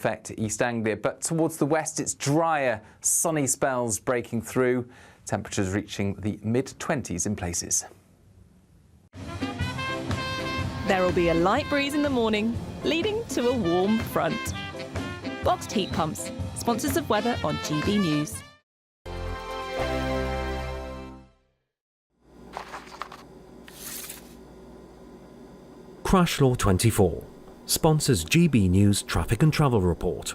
Affect East Anglia, but towards the west it's drier, sunny spells breaking through, temperatures reaching the mid-20s in places. There will be a light breeze in the morning, leading to a warm front. Boxed heat pumps, sponsors of weather on GB News. Crash Law 24 sponsors GB News Traffic and Travel Report.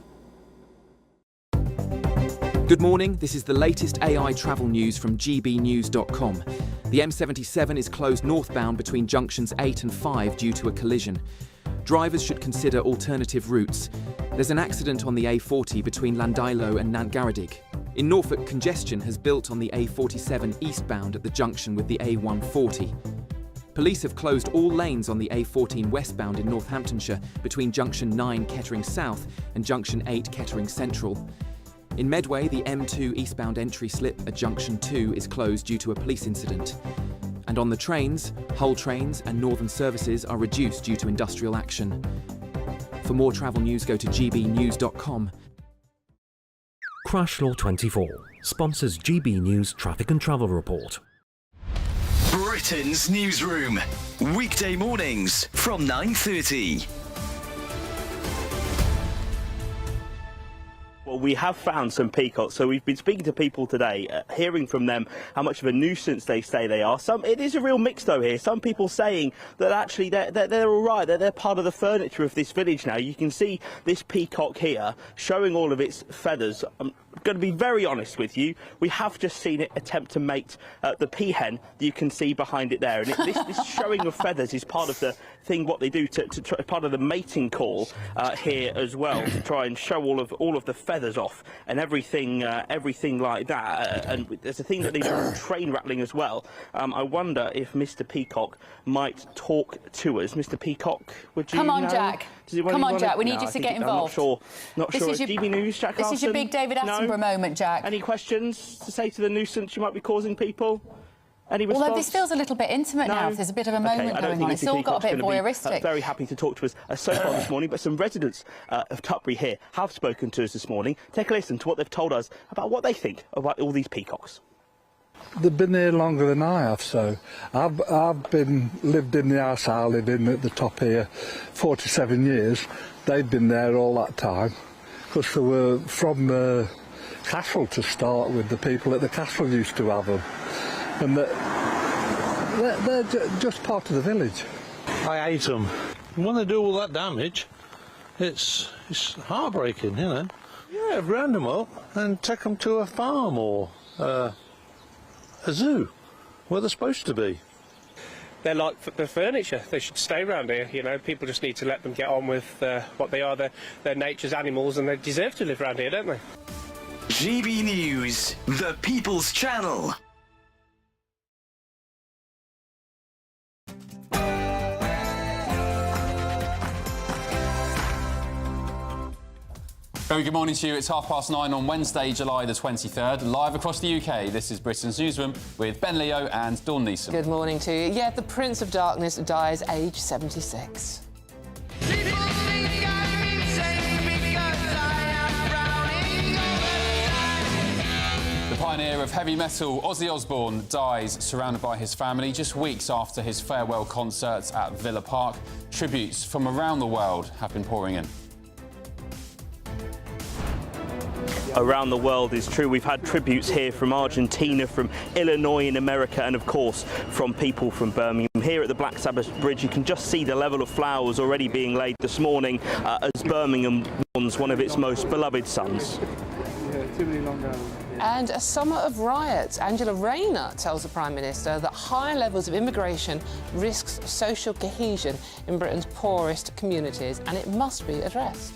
Good morning, this is the latest AI travel news from GBnews.com. The M77 is closed northbound between junctions 8 and 5 due to a collision. Drivers should consider alternative routes. There's an accident on the A40 between Llandeilo and Nantgaredig. In Norfolk, congestion has built on the A47 eastbound at the junction with the A140. Police have closed all lanes on the A14 westbound in Northamptonshire between junction 9 Kettering South and junction 8 Kettering Central. In Medway, the M2 eastbound entry slip at junction 2 is closed due to a police incident. And on the trains, Hull trains and Northern services are reduced due to industrial action. For more travel news, go to gbnews.com. Crash Law 24 sponsors GB News Traffic and Travel Report. Britain's Newsroom, weekday mornings from 9:30. Well, we have found some peacocks, so we've been speaking to people today, hearing from them how much of a nuisance they say they are. It is a real mix though here. Some people saying that actually they're all right, they're part of the furniture of this village now. You can see this peacock here showing all of its feathers. I'm going to be very honest with you, we have just seen it attempt to mate the peahen that you can see behind it there. And this showing of feathers is part of the thing, what they do to try, part of the mating call here as well, to try and show all of the feathers off and everything like that. And there's a thing that they do train rattling as well. I wonder if Mr. Peacock might talk to us. Mr. Peacock, would you? Come on, Jack. Come on, Jack. We need you to get involved. I'm not sure. It's GB News, Jack This is your big David Attenborough moment, Jack. Any questions to say to the nuisance you might be causing people? Any response? Although this feels a little bit intimate now, if there's a bit of a moment going on. It's all got a bit voyeuristic. Very happy to talk to us so far this morning, but some residents of Tutbury here have spoken to us this morning. Take a listen to what they've told us about what they think about all these peacocks. They've been here longer than I have, so I've lived in the house I live in at the top here 47 years. They've been there all that time, because they were from the castle to start with. The people at the castle used to have them, and they're just part of the village. I hate them. When they do all that damage, it's heartbreaking, you know. Yeah, round them up and take them to a farm or a zoo, where they're supposed to be. They're like the furniture. They should stay around here. You know, people just need to let them get on with what they are. They're nature's animals, and they deserve to live around here, don't they? GB News, the People's Channel. Very good morning to you. It's 9:30 on Wednesday, July the 23rd. Live across the UK, this is Britain's Newsroom with Ben Leo and Dawn Neeson. Good morning to you. Yeah, the Prince of Darkness dies aged 76. The pioneer of heavy metal, Ozzy Osbourne, dies surrounded by his family just weeks after his farewell concerts at Villa Park. Tributes from around the world have been pouring in. Around the world is true. We've had tributes here from Argentina, from Illinois in America, and of course from people from Birmingham. Here at the Black Sabbath Bridge, you can just see the level of flowers already being laid this morning as Birmingham mourns one of its most beloved sons. And a summer of riots. Angela Rayner tells the Prime Minister that high levels of immigration risks social cohesion in Britain's poorest communities, and it must be addressed.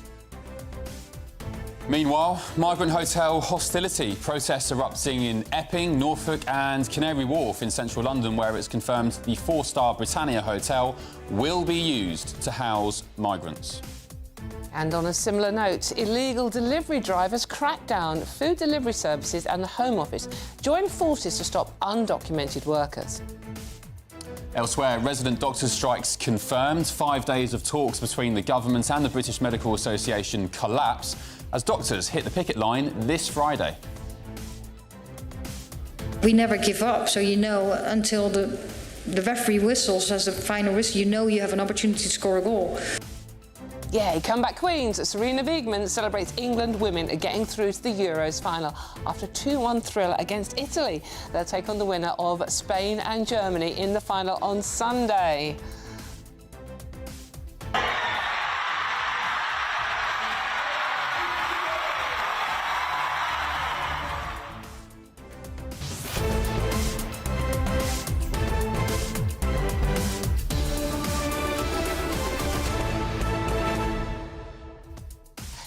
Meanwhile, migrant hotel hostility. Protests erupting in Epping, Norfolk and Canary Wharf in central London, where it's confirmed the 4-star Britannia hotel will be used to house migrants. And on a similar note, illegal delivery drivers crack down. Food delivery services and the Home Office join forces to stop undocumented workers. Elsewhere, resident doctors' strikes confirmed. 5 days of talks between the government and the British Medical Association collapse as doctors hit the picket line this Friday. We never give up, so you know until the referee whistles as the final whistle, you know you have an opportunity to score a goal. Yay, comeback queens. Serena Wiegmann celebrates England women getting through to the Euros final after a 2-1 thriller against Italy. They'll take on the winner of Spain and Germany in the final on Sunday.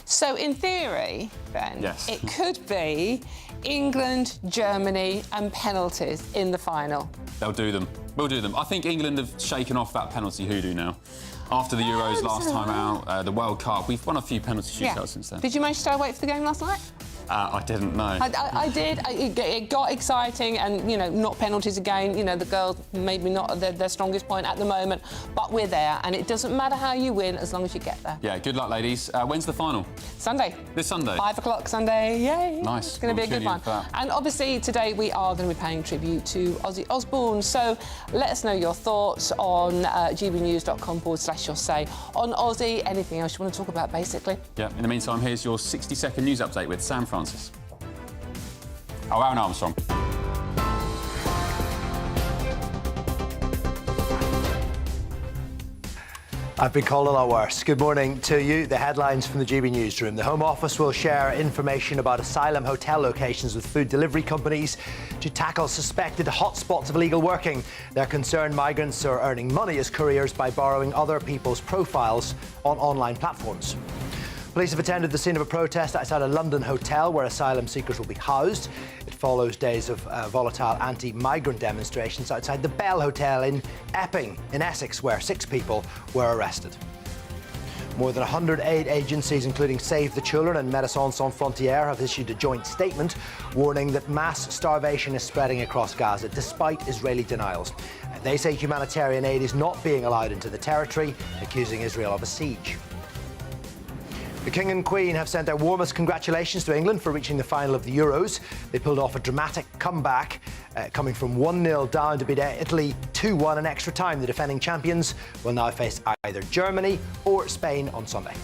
So in theory, Ben, yes. It could be England, Germany and penalties in the final. They'll do them. We'll do them. I think England have shaken off that penalty hoodoo now. After the Euros last time out, the World Cup, we've won a few penalty shootouts since then. Did you manage to stay awake for the game last night? I didn't know. I did. It got exciting, and you know, not penalties again. You know, the girls maybe not their strongest point at the moment, but we're there, and it doesn't matter how you win as long as you get there. Yeah, good luck, ladies. When's the final? Sunday. This Sunday. 5 o'clock Sunday. Yay! Nice. It's going to be a good one. And obviously today we are going to be paying tribute to Ozzy Osbourne. So let us know your thoughts on gbnews.com/your say on Ozzy. Anything else you want to talk about, basically? Yeah. In the meantime, here's your 60-second news update with Sam Francis. Oh, Aaron Armstrong. I've been called a lot worse. Good morning to you. The headlines from the GB Newsroom. The Home Office will share information about asylum hotel locations with food delivery companies to tackle suspected hotspots of illegal working. They're concerned migrants are earning money as couriers by borrowing other people's profiles on online platforms. Police have attended the scene of a protest outside a London hotel where asylum seekers will be housed. It follows days of volatile anti-migrant demonstrations outside the Bell Hotel in Epping, in Essex, where 6 people were arrested. More than 100 aid agencies, including Save the Children and Médecins Sans Frontières, have issued a joint statement warning that mass starvation is spreading across Gaza, despite Israeli denials. They say humanitarian aid is not being allowed into the territory, accusing Israel of a siege. The King and Queen have sent their warmest congratulations to England for reaching the final of the Euros. They pulled off a dramatic comeback, coming from 1-0 down to beat Italy 2-1 in extra time. The defending champions will now face either Germany or Spain on Sunday.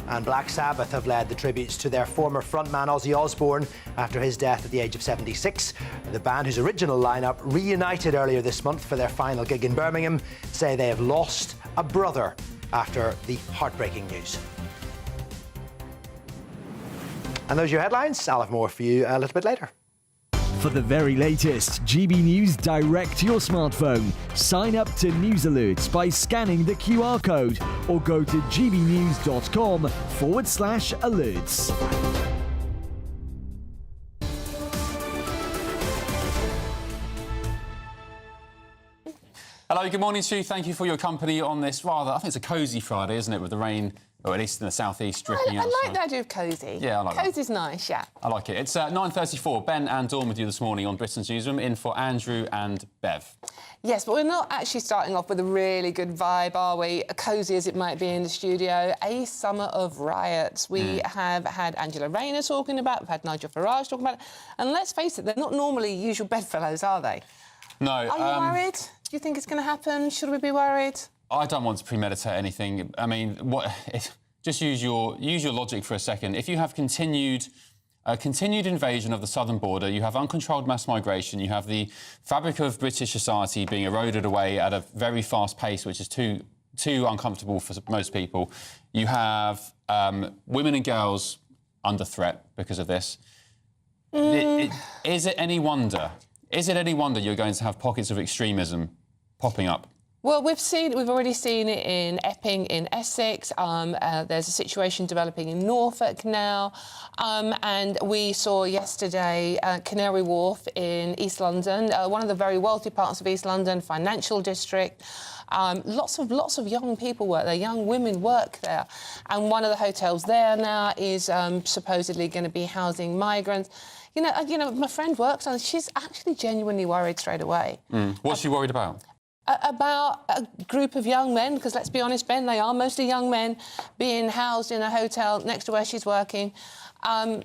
And Black Sabbath have led the tributes to their former frontman Ozzy Osbourne after his death at the age of 76. The band, whose original lineup reunited earlier this month for their final gig in Birmingham, say they have lost a brother after the heartbreaking news. And those are your headlines. I'll have more for you a little bit later. For the very latest GB News direct to your smartphone, sign up to News Alerts by scanning the QR code or go to gbnews.com/alerts. Hello, good morning to you. Thank you for your company on this rather, I think it's a cosy Friday, isn't it, with the rain, or at least in the southeast, dripping outside. I like the idea of cosy. Yeah, I like that. Cosy's nice, yeah. I like it. It's 9:34. Ben and Dawn with you this morning on Britain's Newsroom, in for Andrew and Bev. Yes, but we're not actually starting off with a really good vibe, are we? Cosy as it might be in the studio. A summer of riots. We have had Angela Rayner talking about, we've had Nigel Farage talking about it, and let's face it, they're not normally usual bedfellows, are they? No. Are you worried? Do you think it's going to happen? Should we be worried? I don't want to premeditate anything. I mean, just use your logic for a second. If you have continued invasion of the southern border, you have uncontrolled mass migration, you have the fabric of British society being eroded away at a very fast pace, which is too uncomfortable for most people. You have women and girls under threat because of this. Is it any wonder you're going to have pockets of extremism popping up? Well, we've already seen it in Epping, in Essex. There's a situation developing in Norfolk now. And we saw yesterday Canary Wharf in East London, one of the very wealthy parts of East London, financial district. Lots of young people work there, young women work there. And one of the hotels there now is supposedly going to be housing migrants. You know, my friend works on it. She's actually genuinely worried straight away. What's she worried about? About a group of young men, because let's be honest, Ben, they are mostly young men, being housed in a hotel next to where she's working. And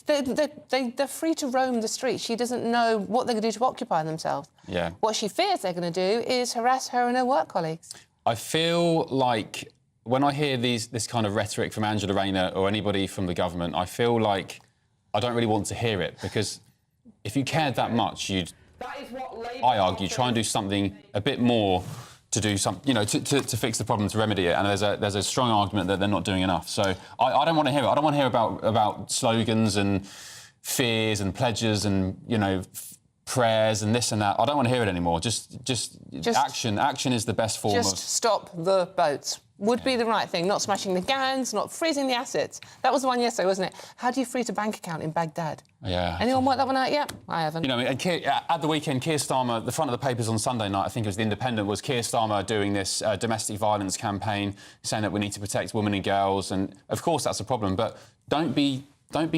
they're free to roam the streets. She doesn't know what they're going to do to occupy themselves. Yeah. What she fears they're going to do is harass her and her work colleagues. I feel like when I hear this kind of rhetoric from Angela Rayner or anybody from the government, I feel like I don't really want to hear it, because if you cared that much, you'd, I argue, try and do something a bit more to do some, you know, to fix the problem, to remedy it. And there's a strong argument that they're not doing enough. So I don't want to hear it. I don't want to hear about slogans and fears and pledges and, you know, prayers and this and that. I don't want to hear it anymore. Just action. Action is the best form of... Just stop the boats. Would be the right thing, not smashing the GANs, not freezing the assets. That was the one yesterday, wasn't it? How do you freeze a bank account in Baghdad? Yeah. Anyone work that one out yet? I haven't. You know, and at the weekend, Keir Starmer, the front of the papers on Sunday night, I think it was The Independent, was Keir Starmer doing this domestic violence campaign, saying that we need to protect women and girls, and of course that's a problem, but don't be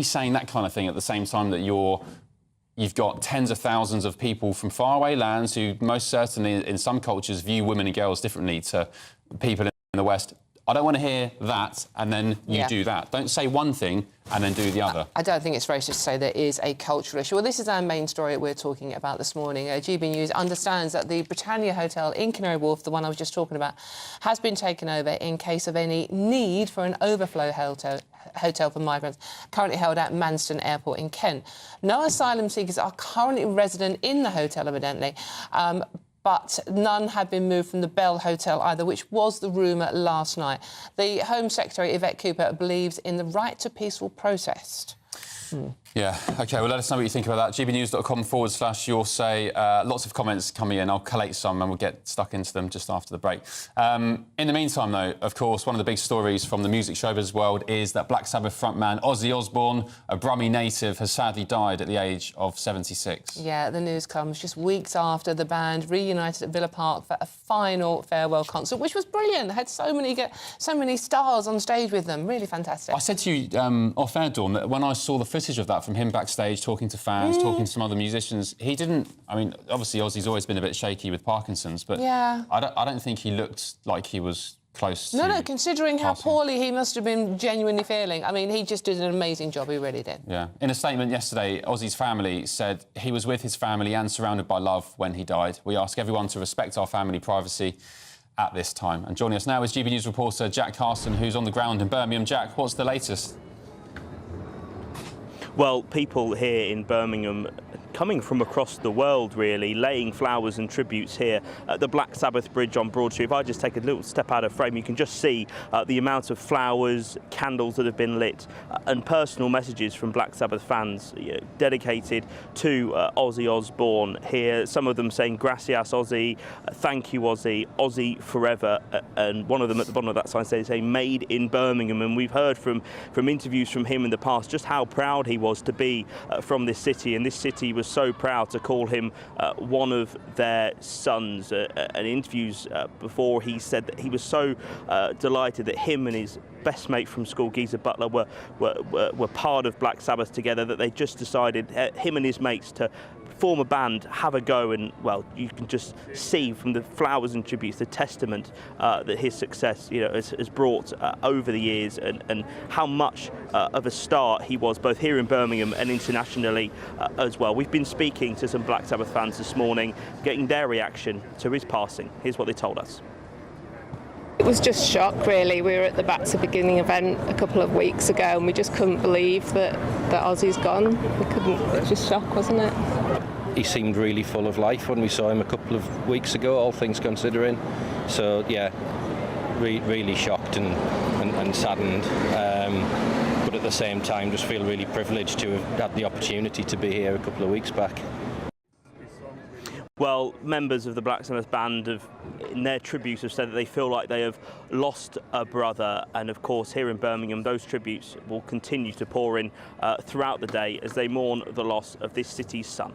saying that kind of thing at the same time that you've got tens of thousands of people from faraway lands who most certainly, in some cultures, view women and girls differently to people in the West. I don't want to hear that and then you do that. Don't say one thing and then do the other. I don't think it's racist to say there is a cultural issue. Well, this is our main story we're talking about this morning. GB News understands that the Britannia Hotel in Canary Wharf, the one I was just talking about, has been taken over in case of any need for an overflow hotel for migrants, currently held at Manston Airport in Kent. No asylum seekers are currently resident in the hotel, evidently, but none have been moved from the Bell Hotel either, which was the rumour last night. The Home Secretary, Yvette Cooper, believes in the right to peaceful protest. Yeah, OK, well, let us know what you think about that. gbnews.com/your say. Lots of comments coming in. I'll collate some and we'll get stuck into them just after the break. In the meantime, though, of course, one of the big stories from the music showbiz world is that Black Sabbath frontman Ozzy Osbourne, a Brummie native, has sadly died at the age of 76. Yeah, the news comes just weeks after the band reunited at Villa Park for a final farewell concert, which was brilliant. Had so many stars on stage with them. Really fantastic. I said to you off air, Dawn, that when I saw the footage of that from him backstage, talking to fans, talking to some other musicians, he didn't... I mean, obviously, Ozzy's always been a bit shaky with Parkinson's, but yeah. I don't think he looked like he was close to... No, considering how poorly he must have been genuinely feeling. I mean, he just did an amazing job, he really did. Yeah. In a statement yesterday, Ozzy's family said he was with his family and surrounded by love when he died. We ask everyone to respect our family privacy at this time. And joining us now is GB News reporter Jack Carson, who's on the ground in Birmingham. Jack, what's the latest? Well, people here in Birmingham, coming from across the world, really, laying flowers and tributes here at the Black Sabbath Bridge on Broad Street. If I just take a little step out of frame, you can just see the amount of flowers, candles that have been lit, and personal messages from Black Sabbath fans dedicated to Ozzy Osbourne here. Some of them saying, "Gracias, Ozzy," "Thank you, Ozzy," "Ozzy forever," and one of them at the bottom of that sign says, "Made in Birmingham." And we've heard from interviews from him in the past just how proud he was to be from this city, and this city was so proud to call him one of their sons. And interviews before, he said that he was so delighted that him and his best mate from school, Geezer Butler, were part of Black Sabbath together, that they just decided, him and his mates, to form a band, have a go, and, well, you can just see from the flowers and tributes the testament that his success, has brought over the years, and how much of a star he was, both here in Birmingham and internationally as well. We've been speaking to some Black Sabbath fans this morning, getting their reaction to his passing. Here's what they told us. It was just shock, really. We were at the Back to Beginning event a couple of weeks ago and we just couldn't believe that Ozzy's gone. It was just shock, wasn't it? He seemed really full of life when we saw him a couple of weeks ago, all things considering. So, yeah, really shocked and saddened. But at the same time, just feel really privileged to have had the opportunity to be here a couple of weeks back. Well, members of the Black Sabbath band in their tributes have said that they feel like they have lost a brother, and of course here in Birmingham those tributes will continue to pour in throughout the day as they mourn the loss of this city's son.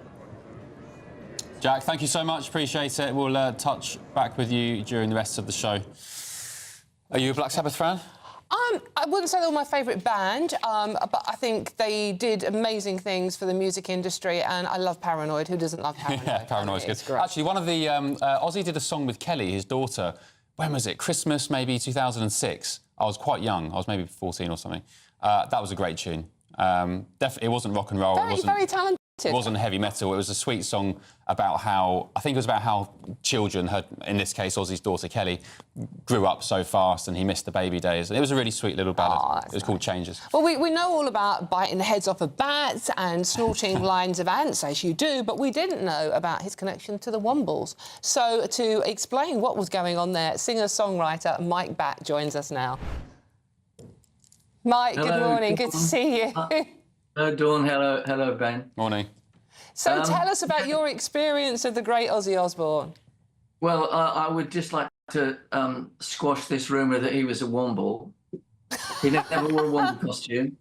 Jack, thank you so much, appreciate it. We'll touch back with you during the rest of the show. Are you a Black Sabbath fan? I wouldn't say they were my favourite band, but I think they did amazing things for the music industry, and I love Paranoid. Who doesn't love Paranoid? Yeah, Paranoid's good. Actually, one of the... Ozzy did a song with Kelly, his daughter. When was it? Christmas, maybe 2006. I was quite young. I was maybe 14 or something. That was a great tune. It wasn't rock and roll. Very talented. It wasn't heavy metal. It was a sweet song about how... I think it was about how children, in this case, Ozzy's daughter, Kelly, grew up so fast and he missed the baby days. It was a really sweet little ballad. It was called Changes. Well, we know all about biting the heads off of bats and snorting lines of ants, as you do, but we didn't know about his connection to the Wombles. So, to explain what was going on there, singer-songwriter Mike Batt joins us now. Mike, hello, good morning. Good to see you. Hello, Dawn. Hello, Ben. Morning. So tell us about your experience of the great Ozzy Osbourne. Well, I would just like to squash this rumour that he was a Womble. He never wore a Womble costume.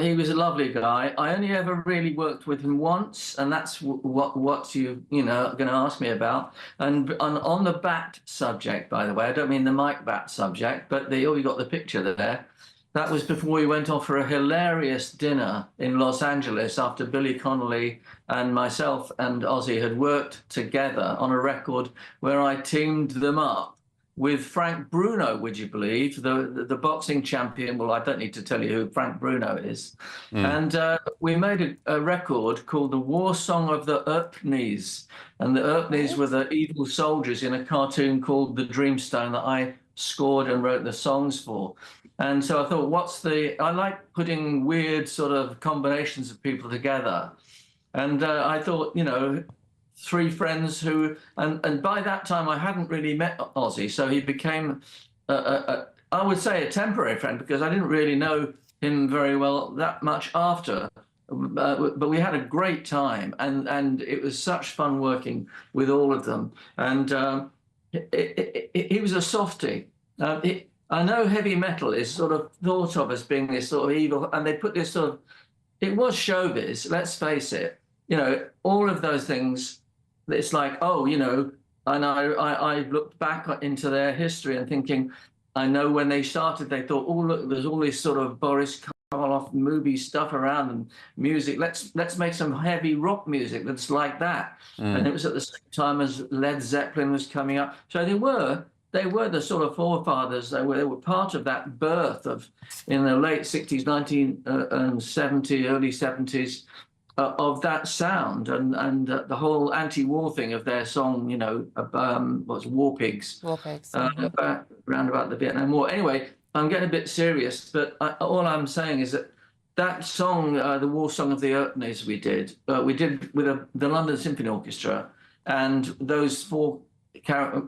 He was a lovely guy. I only ever really worked with him once, and that's what you know going to ask me about. And on the Bat subject, by the way, I don't mean the Mike Bat subject, but you got the picture there. That was before we went off for a hilarious dinner in Los Angeles after Billy Connolly and myself and Ozzy had worked together on a record where I teamed them up with Frank Bruno, would you believe, the boxing champion. Well, I don't need to tell you who Frank Bruno is. And we made a record called The War Song of the Erpnes. And the Erpnes were the evil soldiers in a cartoon called The Dreamstone that I scored and wrote the songs for. And so I thought, I like putting weird sort of combinations of people together. And I thought, three friends who, and by that time I hadn't really met Ozzy, so he became, I would say, a temporary friend because I didn't really know him very well that much after. But we had a great time, and it was such fun working with all of them. And he was a softie. I know heavy metal is sort of thought of as being this sort of evil, and they put this sort of, it was showbiz, let's face it. All of those things, it's like, and I looked back into their history and thinking, I know when they started, they thought, oh, look, there's all this sort of Boris Karloff movie stuff around and music. Let's make some heavy rock music that's like that. And it was at the same time as Led Zeppelin was coming up. So they were the sort of forefathers. They were part of that birth in the late 60s, 1970, early 70s, of that sound and the whole anti-war thing of their song, what's War Pigs? War Pigs. Round about the Vietnam War. Anyway, I'm getting a bit serious, but all I'm saying is that song, the War Song of the Erpnes, we did with the London Symphony Orchestra, and those four.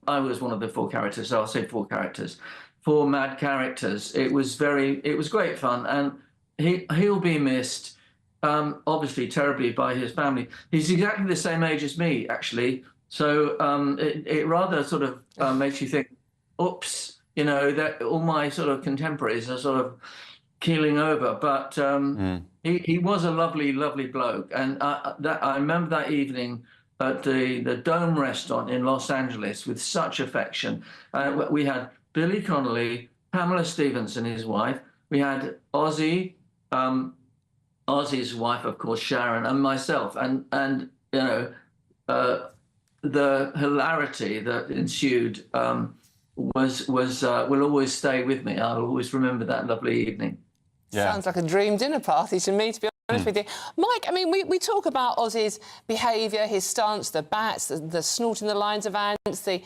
I was one of the four characters, so I'll say four characters, four mad characters. It was great fun, and he'll be missed, obviously terribly by his family. He's exactly the same age as me, actually, so it rather sort of makes you think, oops, that all my sort of contemporaries are sort of keeling over. But he was a lovely, lovely bloke, and I remember that evening at the Dome restaurant in Los Angeles with such affection. We had Billy Connolly, Pamela Stephenson, his wife. We had Ozzy, Ozzy's wife, of course, Sharon, and myself. And the hilarity that ensued will always stay with me. I'll always remember that lovely evening. Yeah. Sounds like a dream dinner party to me, to be honest with you. Mike, I mean, we talk about Ozzy's behaviour, his stance, the bats, the snorting the lines of ants, the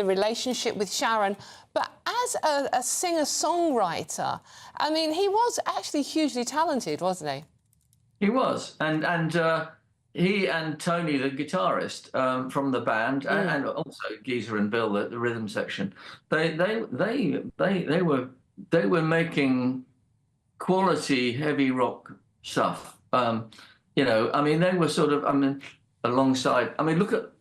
relationship with Sharon. But as a singer-songwriter, I mean, he was actually hugely talented, wasn't he? He was. And he and Tony, the guitarist from the band, and also Geezer and Bill, the rhythm section, they were making quality heavy rock stuff. I mean, they were sort of, alongside. I mean, look at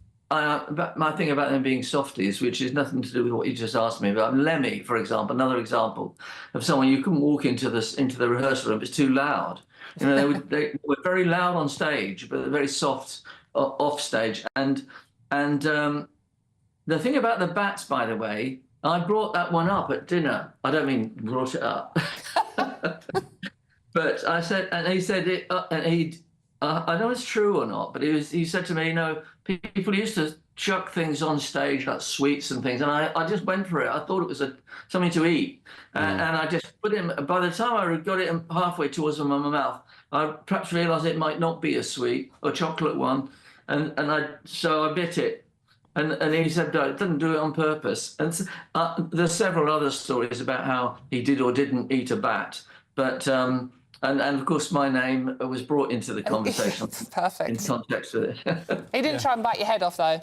my thing about them being softies, which is nothing to do with what you just asked me about. Lemmy, for example, another example of someone you couldn't walk into the rehearsal room; it's too loud. They were very loud on stage, but very soft off stage. And the thing about the Bats, by the way, I brought that one up at dinner. I don't mean brought it up. But I said, and he said it, and I know it's true or not, but he said to me, you know, people used to chuck things on stage like sweets and things, and I just went for it. I thought it was something to eat, and I just put him. By the time I got it halfway towards my mouth, I perhaps realised it might not be a sweet or chocolate one, so I bit it. And he said, no, it didn't do it on purpose. And there's several other stories about how he did or didn't eat a bat, but. And of course, my name was brought into the conversation. Perfect. In context with it. He didn't try and bite your head off, though,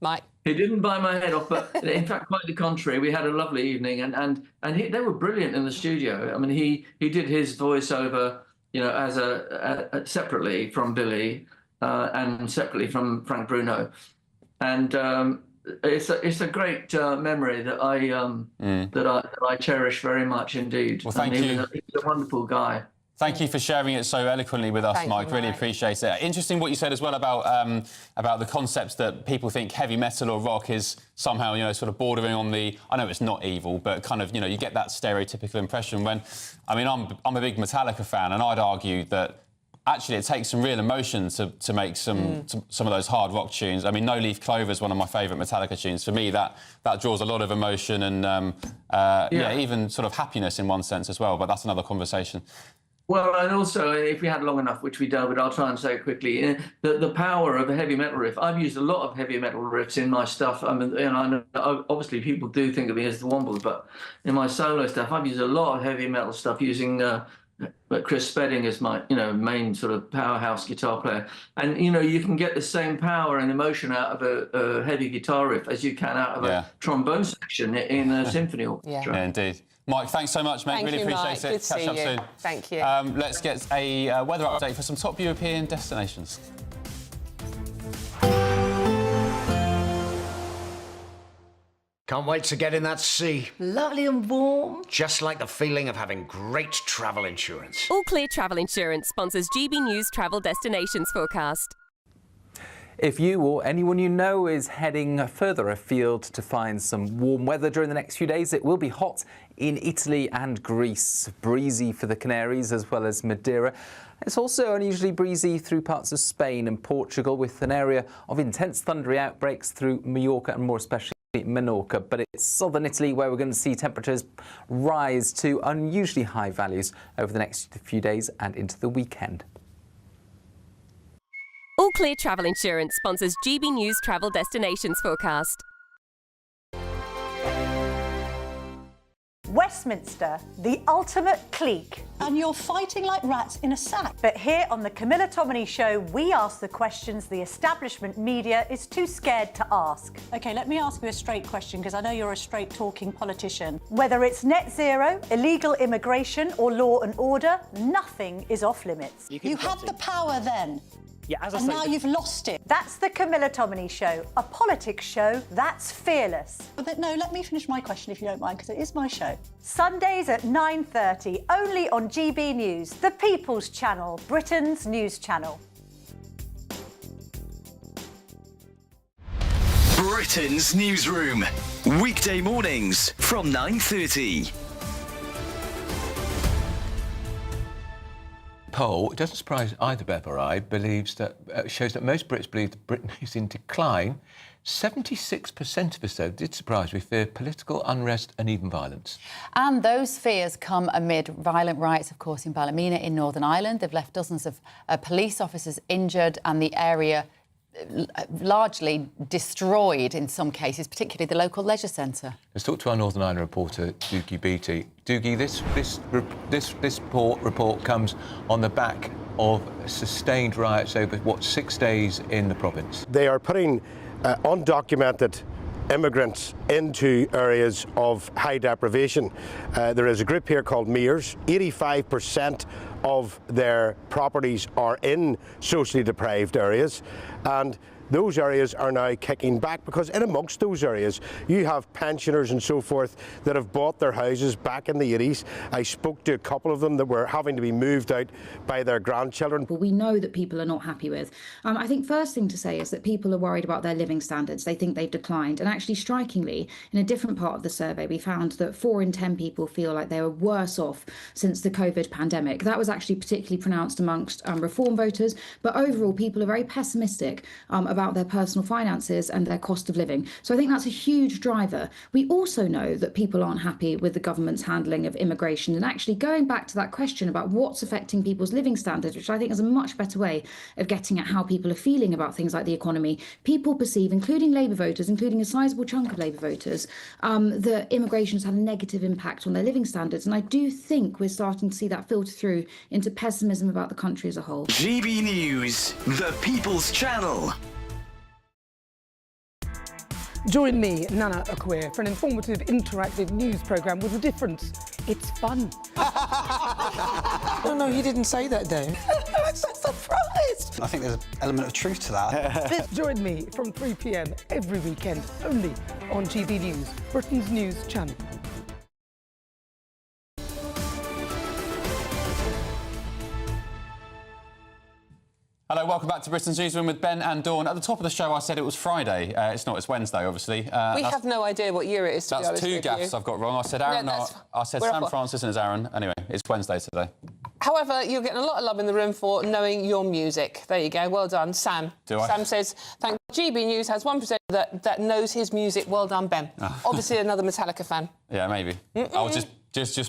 Mike. He didn't bite my head off, but in fact, quite the contrary. We had a lovely evening, and they were brilliant in the studio. I mean, he did his voiceover, you know, as separately from Billy and separately from Frank Bruno, and it's a great memory that I cherish very much indeed. Well, thank you. He's a wonderful guy. Thank you for sharing it so eloquently with us, Mike. Really appreciate it. Interesting what you said as well about the concepts that people think heavy metal or rock is somehow, you know, sort of bordering on the. I know it's not evil, but kind of, you know, you get that stereotypical impression. When, I mean, I'm a big Metallica fan, and I'd argue that actually it takes some real emotion to make some of those hard rock tunes. I mean, No Leaf Clover is one of my favourite Metallica tunes. For me, that draws a lot of emotion and even sort of happiness in one sense as well. But that's another conversation. Well, and also, if we had long enough, which we don't, but I'll try and say it quickly, the power of a heavy metal riff. I've used a lot of heavy metal riffs in my stuff. I mean, I know, obviously people do think of me as the Wombles, but in my solo stuff, I've used a lot of heavy metal stuff using Chris Spedding as my, you know, main sort of powerhouse guitar player. And, you know, you can get the same power and emotion out of a heavy guitar riff as you can out of a trombone section in a symphony orchestra. Yeah, indeed. Mike, thanks so much, mate. Really appreciate it. Catch up soon. Thank you. Let's get a weather update for some top European destinations. Can't wait to get in that sea. Lovely and warm. Just like the feeling of having great travel insurance. All Clear Travel Insurance sponsors GB News travel destinations forecast. If you or anyone you know is heading further afield to find some warm weather during the next few days, it will be hot in Italy and Greece. Breezy for the Canaries as well as Madeira. It's also unusually breezy through parts of Spain and Portugal, with an area of intense thundery outbreaks through Mallorca and more especially Menorca. But it's southern Italy where we're going to see temperatures rise to unusually high values over the next few days and into the weekend. All Clear Travel Insurance sponsors GB News travel destinations forecast. Westminster, the ultimate clique. And you're fighting like rats in a sack. But here on the Camilla Tominey Show, we ask the questions the establishment media is too scared to ask. OK, let me ask you a straight question, because I know you're a straight-talking politician. Whether it's net zero, illegal immigration or law and order, nothing is off limits. You had the power then. Yeah, as I and say, now you've lost it. That's the Camilla Tominey Show, a politics show that's fearless. But no, let me finish my question if you don't mind, because it is my show. Sundays at 9:30, only on GB News, the People's Channel, Britain's news channel. Britain's Newsroom, weekday mornings from 9:30. Poll, it doesn't surprise either Bev or I, shows that most Brits believe that Britain is in decline. 76% of us, though, did surprise. We fear political unrest and even violence. And those fears come amid violent riots, of course, in Ballymena in Northern Ireland. They've left dozens of police officers injured and the area largely destroyed in some cases, particularly the local leisure centre. Let's talk to our Northern Ireland reporter, Doogie Beattie. Doogie, this report comes on the back of sustained riots over, 6 days in the province? They are putting undocumented immigrants into areas of high deprivation. There is a group here called Mears. 85% of their properties are in socially deprived areas, and those areas are now kicking back, because in amongst those areas you have pensioners and so forth that have bought their houses back in the 80s. I spoke to a couple of them that were having to be moved out by their grandchildren. We know that people are not happy with. I think first thing to say is that people are worried about their living standards. They think they've declined. And actually, strikingly, in a different part of the survey, we found that 4 in 10 people feel like they were worse off since the COVID pandemic. That was actually particularly pronounced amongst Reform voters. But overall, people are very pessimistic about their personal finances and their cost of living. So I think that's a huge driver. We also know that people aren't happy with the government's handling of immigration. And actually, going back to that question about what's affecting people's living standards, which I think is a much better way of getting at how people are feeling about things like the economy, people perceive, including Labour voters, including a sizable chunk of Labour voters, that immigration has had a negative impact on their living standards. And I do think we're starting to see that filter through into pessimism about the country as a whole. GB News, the People's Channel. Join me, Nana Akwe, for an informative, interactive news programme with a difference. It's fun. No, he didn't say that, Dave. I'm so surprised. I think there's an element of truth to that. Join me from 3 p.m. every weekend, only on GB News, Britain's news channel. Hello, welcome back to Britain's Newsroom with Ben and Dawn. At the top of the show, I said it was Friday. It's not, it's Wednesday, obviously. We have no idea what year it is, to be That's honest two with gaffes you. I've got wrong. I said Aaron, I said Sam Francis and it's Aaron. Anyway, it's Wednesday today. However, you're getting a lot of love in the room for knowing your music. There you go. Well done, Sam. Do I? Sam says, thank GB News has 1% that knows his music. Well done, Ben. Obviously, another Metallica fan. Yeah, maybe. I was just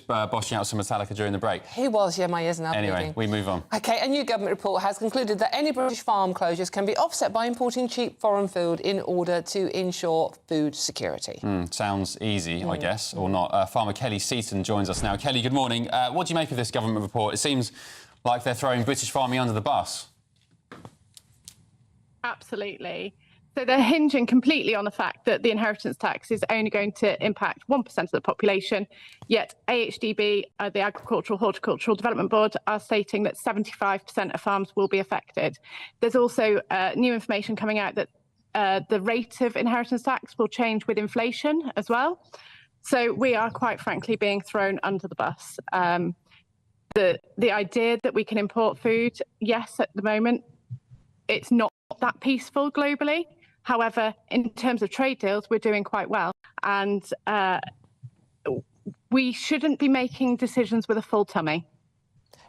boshing out some Metallica during the break. He was, yeah, my ears now. Anyway, we move on. OK, a new government report has concluded that any British farm closures can be offset by importing cheap foreign food in order to ensure food security. Sounds easy, I guess, or not. Farmer Kelly Seaton joins us now. Kelly, good morning. What do you make of this government report? It seems like they're throwing British farming under the bus. Absolutely. So they're hinging completely on the fact that the inheritance tax is only going to impact 1% of the population, yet AHDB, the Agricultural Horticultural Development Board, are stating that 75% of farms will be affected. There's also new information coming out that the rate of inheritance tax will change with inflation as well. So we are quite frankly being thrown under the bus. The idea that we can import food, yes, at the moment, it's not that peaceful globally. However, in terms of trade deals, we're doing quite well. And we shouldn't be making decisions with a full tummy.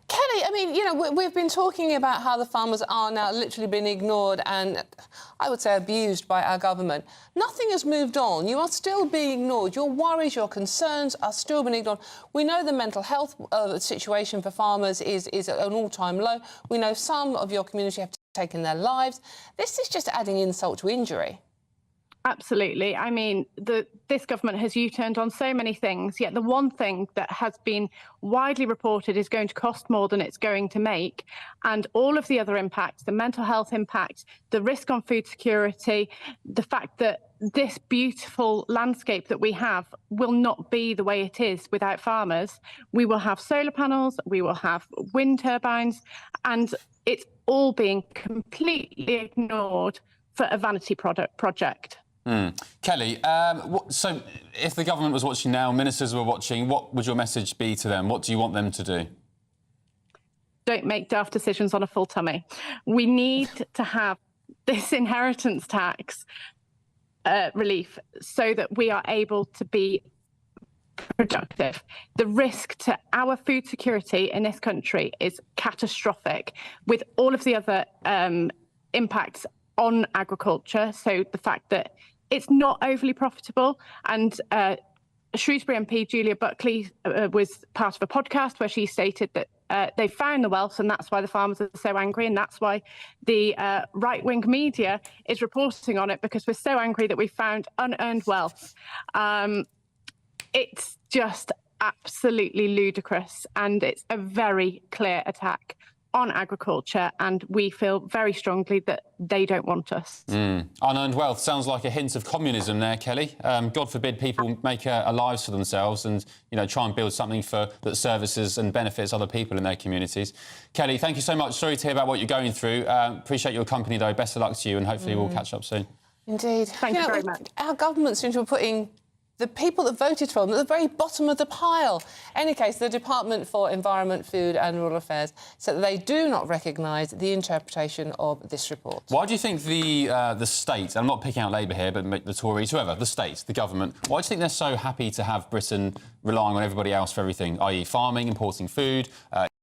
Kelly, I mean, you know, we've been talking about how the farmers are now literally being ignored and, I would say, abused by our government. Nothing has moved on. You are still being ignored. Your worries, your concerns are still being ignored. We know the mental health situation for farmers is at an all-time low. We know some of your community have taken their lives. This is just adding insult to injury. Absolutely. I mean, this government has U-turned on so many things, yet the one thing that has been widely reported is going to cost more than it's going to make. And all of the other impacts, the mental health impact, the risk on food security, the fact that this beautiful landscape that we have will not be the way it is without farmers. We will have solar panels, we will have wind turbines, and it's all being completely ignored for a vanity project. Kelly, so if the government was watching now, ministers were watching, what would your message be to them? What do you want them to do? Don't make daft decisions on a full tummy. We need to have this inheritance tax relief so that we are able to be productive. The risk to our food security in this country is catastrophic, with all of the other impacts on agriculture. So the fact that it's not overly profitable, and Shrewsbury MP Julia Buckley was part of a podcast where she stated that they found the wealth and that's why the farmers are so angry, and that's why the right-wing media is reporting on it, because we're so angry that we found unearned wealth. It's just absolutely ludicrous, and it's a very clear attack on agriculture, and we feel very strongly that they don't want us. Unearned wealth sounds like a hint of communism there, Kelly. God forbid people make a lives for themselves and, you know, try and build something that services and benefits other people in their communities. Kelly, thank you so much. Sorry to hear about what you're going through. Appreciate your company, though. Best of luck to you, and hopefully we'll catch up soon. Indeed. Thank you very much. Our government seems to be putting the people that voted for them at the very bottom of the pile. In any case, the Department for Environment, Food and Rural Affairs said that they do not recognise the interpretation of this report. Why do you think the state, I'm not picking out Labour here, but the Tories, whoever, the state, the government, why do you think they're so happy to have Britain relying on everybody else for everything, i.e. farming, importing food,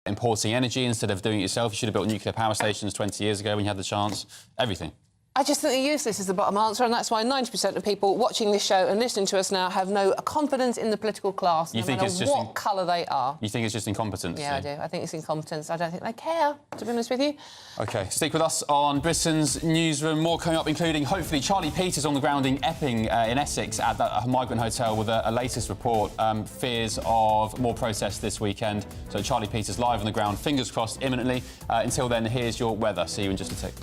importing energy instead of doing it yourself? You should have built nuclear power stations 20 years ago when you had the chance. Everything. I just think they're useless is the bottom answer, and that's why 90% of people watching this show and listening to us now have no confidence in the political class, no matter what colour they are. You think it's just incompetence? Yeah, I do. I think it's incompetence. I don't think they care, to be honest with you. OK, stick with us on Britain's Newsroom. More coming up, including, hopefully, Charlie Peters on the ground in Epping in Essex at that migrant hotel with a latest report, fears of more protests this weekend. So Charlie Peters live on the ground, fingers crossed, imminently. Until then, here's your weather. See you in just a tick.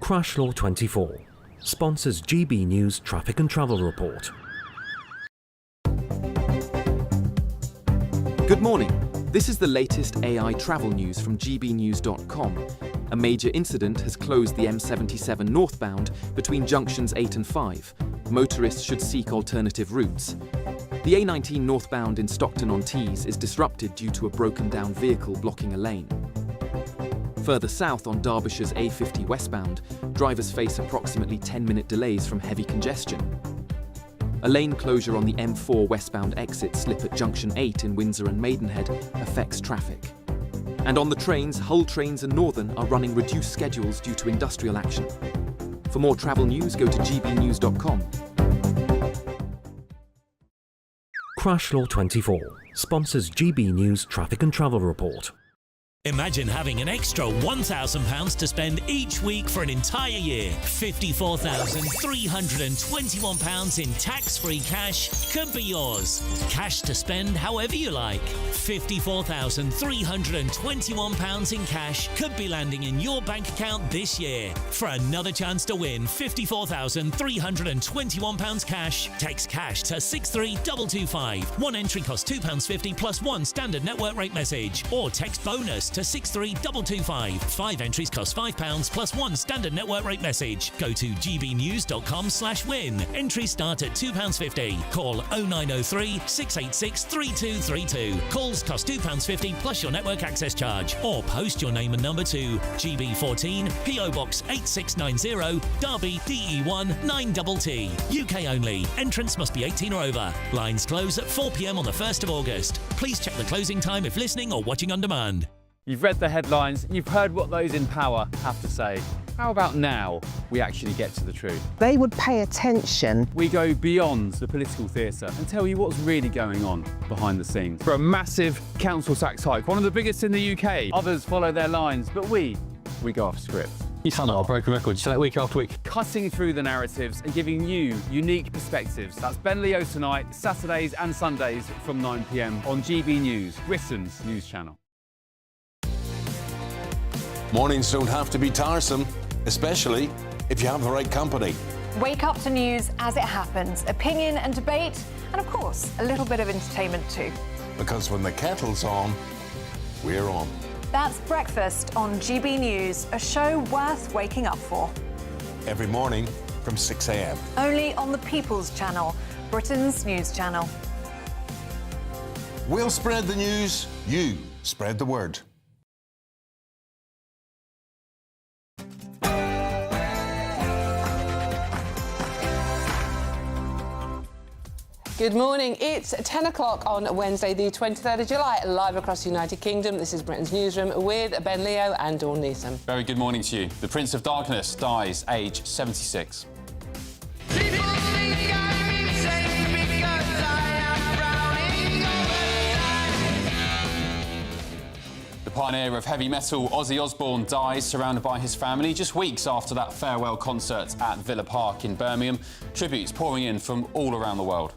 Crash Law 24 sponsors GB News Traffic and Travel Report. Good morning. This is the latest AI travel news from GBNews.com. A major incident has closed the M77 northbound between junctions 8 and 5. Motorists should seek alternative routes. The A19 northbound in Stockton-on-Tees is disrupted due to a broken-down vehicle blocking a lane. Further south on Derbyshire's A50 westbound, drivers face approximately 10-minute delays from heavy congestion. A lane closure on the M4 westbound exit slip at Junction 8 in Windsor and Maidenhead affects traffic. And on the trains, Hull Trains and Northern are running reduced schedules due to industrial action. For more travel news, go to gbnews.com. Crash Law 24 sponsors GB News Traffic and Travel Report. Imagine having an extra £1,000 to spend each week for an entire year. £54,321 in tax-free cash could be yours. Cash to spend however you like. £54,321 in cash could be landing in your bank account this year. For another chance to win £54,321 cash, text cash to 63225. One entry costs £2.50 plus one standard network rate message. Or text bonus to 63225. 5 entries cost £5 plus one standard network rate message. Go to gbnews.com/win. Entries start at £2.50. Call 0903 686 3232. Calls cost £2.50 plus your network access charge. Or post your name and number to GB14 PO Box 8690 Derby DE1 9TT. UK only. Entrance must be 18 or over. Lines close at 4 p.m. on the 1st of August. Please check the closing time if listening or watching on demand. You've read the headlines, you've heard what those in power have to say. How about now we actually get to the truth? They would pay attention. We go beyond the political theatre and tell you what's really going on behind the scenes. For a massive council tax hike, one of the biggest in the UK. Others follow their lines, but we go off script. You sound like a broken record. You say that week after week. Cutting through the narratives and giving you unique perspectives. That's Ben Leo tonight, Saturdays and Sundays from 9 p.m. on GB News, Britain's news channel. Mornings don't have to be tiresome, especially if you have the right company. Wake up to news as it happens, opinion and debate, and of course, a little bit of entertainment too. Because when the kettle's on, we're on. That's Breakfast on GB News, a show worth waking up for. Every morning from 6 a.m. Only on the People's Channel, Britain's news channel. We'll spread the news, you spread the word. Good morning. It's 10 o'clock on Wednesday, the 23rd of July, live across the United Kingdom. This is Britain's Newsroom with Ben Leo and Dawn Newsom. Very good morning to you. The Prince of Darkness dies, age 76. The pioneer of heavy metal, Ozzy Osbourne, dies surrounded by his family just weeks after that farewell concert at Villa Park in Birmingham. Tributes pouring in from all around the world.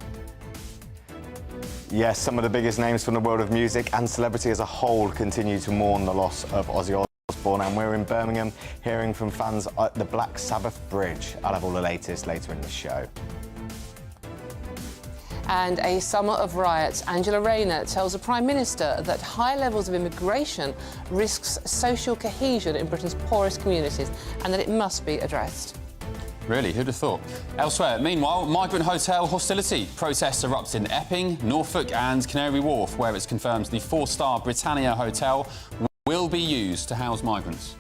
Yes, some of the biggest names from the world of music and celebrity as a whole continue to mourn the loss of Ozzy Osbourne, and we're in Birmingham hearing from fans at the Black Sabbath Bridge. I'll have all the latest later in the show. And a summer of riots. Angela Rayner tells the Prime Minister that high levels of immigration risks social cohesion in Britain's poorest communities and that it must be addressed. Really, who'd have thought? Elsewhere, meanwhile, migrant hotel hostility. Protests erupt in Epping, Norfolk and Canary Wharf, where it's confirmed the 4-star Britannia Hotel will be used to house migrants.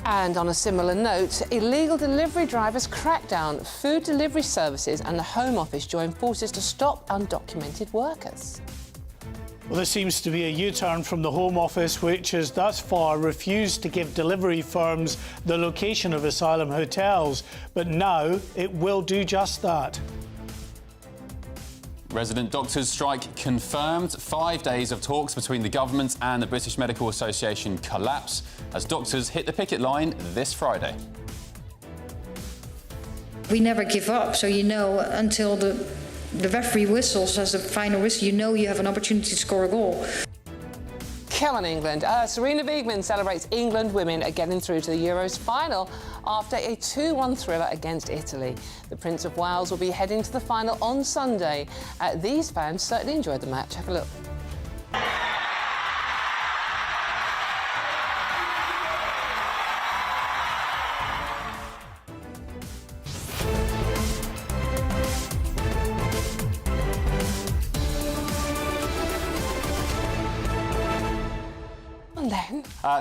And on a similar note, illegal delivery drivers crack down. Food delivery services and the Home Office join forces to stop undocumented workers. Well, there seems to be a U-turn from the Home Office, which has thus far refused to give delivery firms the location of asylum hotels. But now it will do just that. Resident doctors' strike confirmed. 5 days of talks between the government and the British Medical Association collapse as doctors hit the picket line this Friday. We never give up, so you know until the referee whistles as a final whistle, you know you have an opportunity to score a goal. Come on, England. Serena Wiegman celebrates England women are getting through to the Euros final after a 2-1 thriller against Italy. The Prince of Wales will be heading to the final on Sunday. These fans certainly enjoyed the match. Have a look.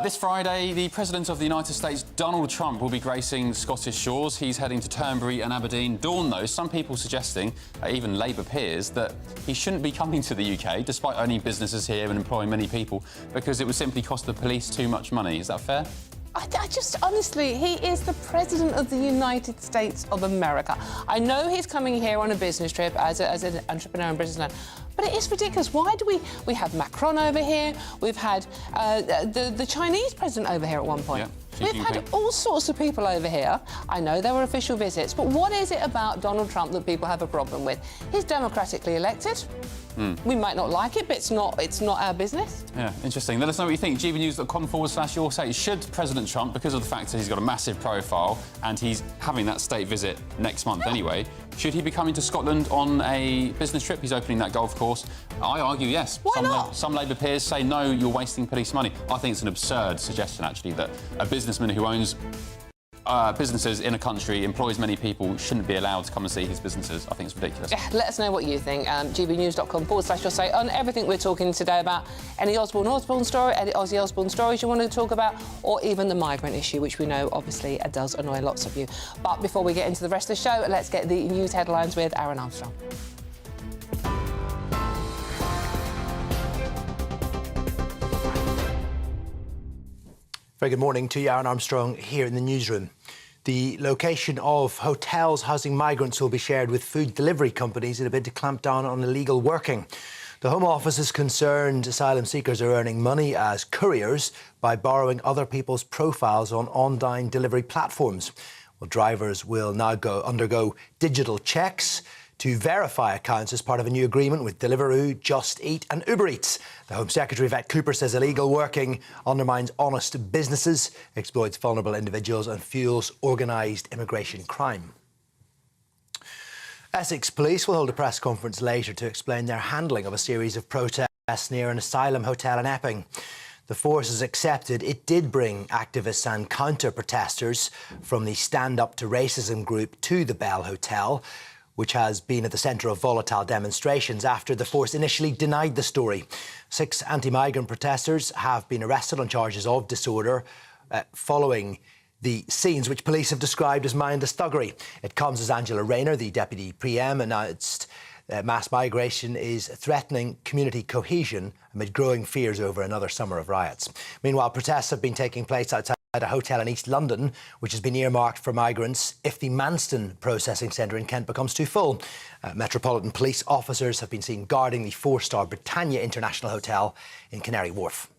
This Friday, the President of the United States, Donald Trump, will be gracing Scottish shores. He's heading to Turnberry and Aberdeen. Dawn, though, some people suggesting, even Labour peers, that he shouldn't be coming to the UK, despite owning businesses here and employing many people, because it would simply cost the police too much money. Is that fair? I just, honestly, he is the President of the United States of America. I know he's coming here on a business trip as an entrepreneur and businessman, but it is ridiculous. Why do we have Macron over here? We've had the Chinese president over here at one point. Yeah, we've had all sorts of people over here. I know there were official visits, but what is it about Donald Trump that people have a problem with? He's democratically elected. We might not like it, but it's not our business. Yeah, interesting. Let us know what you think. gbnews.com/your say. Should President Trump, because of the fact that he's got a massive profile and he's having that state visit next month anyway, should he be coming to Scotland on a business trip? He's opening that golf course. I argue yes. Why not? Some Labour peers say no, you're wasting police money. I think it's an absurd suggestion, actually, that a businessman who owns businesses in a country, employs many people, shouldn't be allowed to come and see his businesses. I think it's ridiculous. Yeah, let us know what you think. gbnews.com/your say on everything we're talking today about. Any Osbourne story, any Ozzy Osbourne stories you want to talk about, or even the migrant issue, which we know obviously does annoy lots of you. But before we get into the rest of the show, let's get the news headlines with Aaron Armstrong. Very good morning to you, Aaron Armstrong, here in the newsroom. The location of hotels housing migrants will be shared with food delivery companies in a bid to clamp down on illegal working. The Home Office is concerned asylum seekers are earning money as couriers by borrowing other people's profiles on online delivery platforms. Well, drivers will now undergo digital checks to verify accounts as part of a new agreement with Deliveroo, Just Eat and Uber Eats. The Home Secretary, Yvette Cooper, says illegal working undermines honest businesses, exploits vulnerable individuals and fuels organised immigration crime. Essex Police will hold a press conference later to explain their handling of a series of protests near an asylum hotel in Epping. The force has accepted it did bring activists and counter-protesters from the Stand Up to Racism group to the Bell Hotel, which has been at the centre of volatile demonstrations after the force initially denied the story. 6 anti-migrant protesters have been arrested on charges of disorder following the scenes which police have described as mindless thuggery. It comes as Angela Rayner, the Deputy PM, announced that mass migration is threatening community cohesion amid growing fears over another summer of riots. Meanwhile, protests have been taking place outside a hotel in East London, which has been earmarked for migrants if the Manston processing centre in Kent becomes too full. Metropolitan Police officers have been seen guarding the 4-star Britannia International Hotel in Canary Wharf.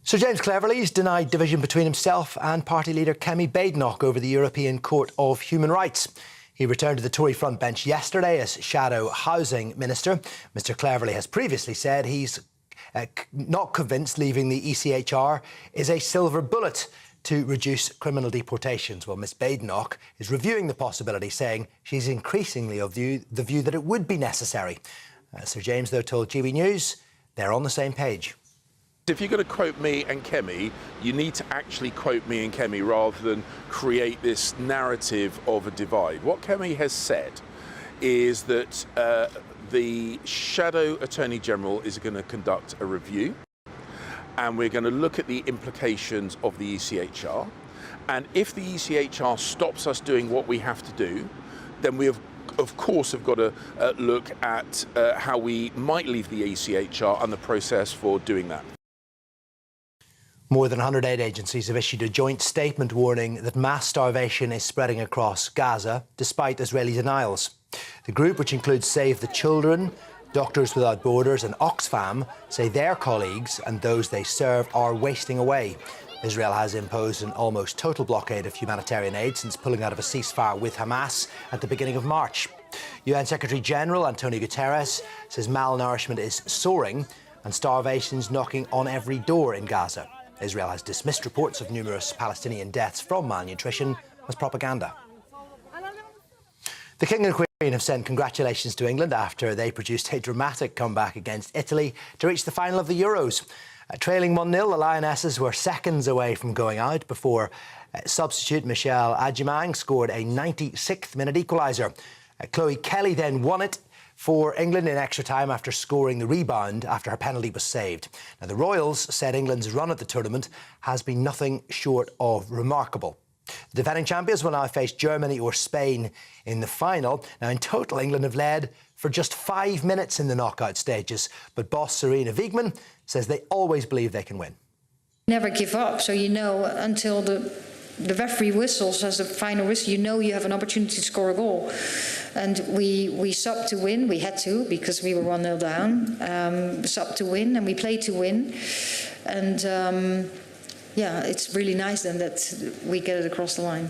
Sir James Cleverly's denied division between himself and party leader Kemi Badenoch over the European Court of Human Rights. He returned to the Tory front bench yesterday as Shadow Housing Minister. Mr Cleverly has previously said he's not convinced leaving the ECHR is a silver bullet to reduce criminal deportations. Well, Ms Badenoch is reviewing the possibility, saying she's increasingly of the view that it would be necessary. Sir James, though, told GB News they're on the same page. If you're going to quote me and Kemi, you need to actually quote me and Kemi rather than create this narrative of a divide. What Kemi has said is that the Shadow Attorney General is going to conduct a review, and we're going to look at the implications of the ECHR. And if the ECHR stops us doing what we have to do, then we have, of course, have got to look at how we might leave the ECHR and the process for doing that. More than 100 aid agencies have issued a joint statement warning that mass starvation is spreading across Gaza, despite Israeli denials. The group, which includes Save the Children, Doctors Without Borders and Oxfam, say their colleagues and those they serve are wasting away. Israel has imposed an almost total blockade of humanitarian aid since pulling out of a ceasefire with Hamas at the beginning of March. UN Secretary-General Antonio Guterres says malnourishment is soaring and starvation's knocking on every door in Gaza. Israel has dismissed reports of numerous Palestinian deaths from malnutrition as propaganda. The King and Queen have sent congratulations to England after they produced a dramatic comeback against Italy to reach the final of the Euros. Trailing 1-0, the Lionesses were seconds away from going out before substitute Michelle Adjumang scored a 96th-minute equaliser. Chloe Kelly then won it for England in extra time after scoring the rebound after her penalty was saved. Now, the Royals said England's run at the tournament has been nothing short of remarkable. The defending champions will now face Germany or Spain in the final. Now, in total, England have led for just 5 minutes in the knockout stages, but boss Serena Wiegmann says they always believe they can win. Never give up, so you know until the referee whistles as the final whistle, you know you have an opportunity to score a goal. And we subbed to win. We had to, because we were 1-0 down. Subbed to win, and we played to win. And yeah, it's really nice then that we get it across the line.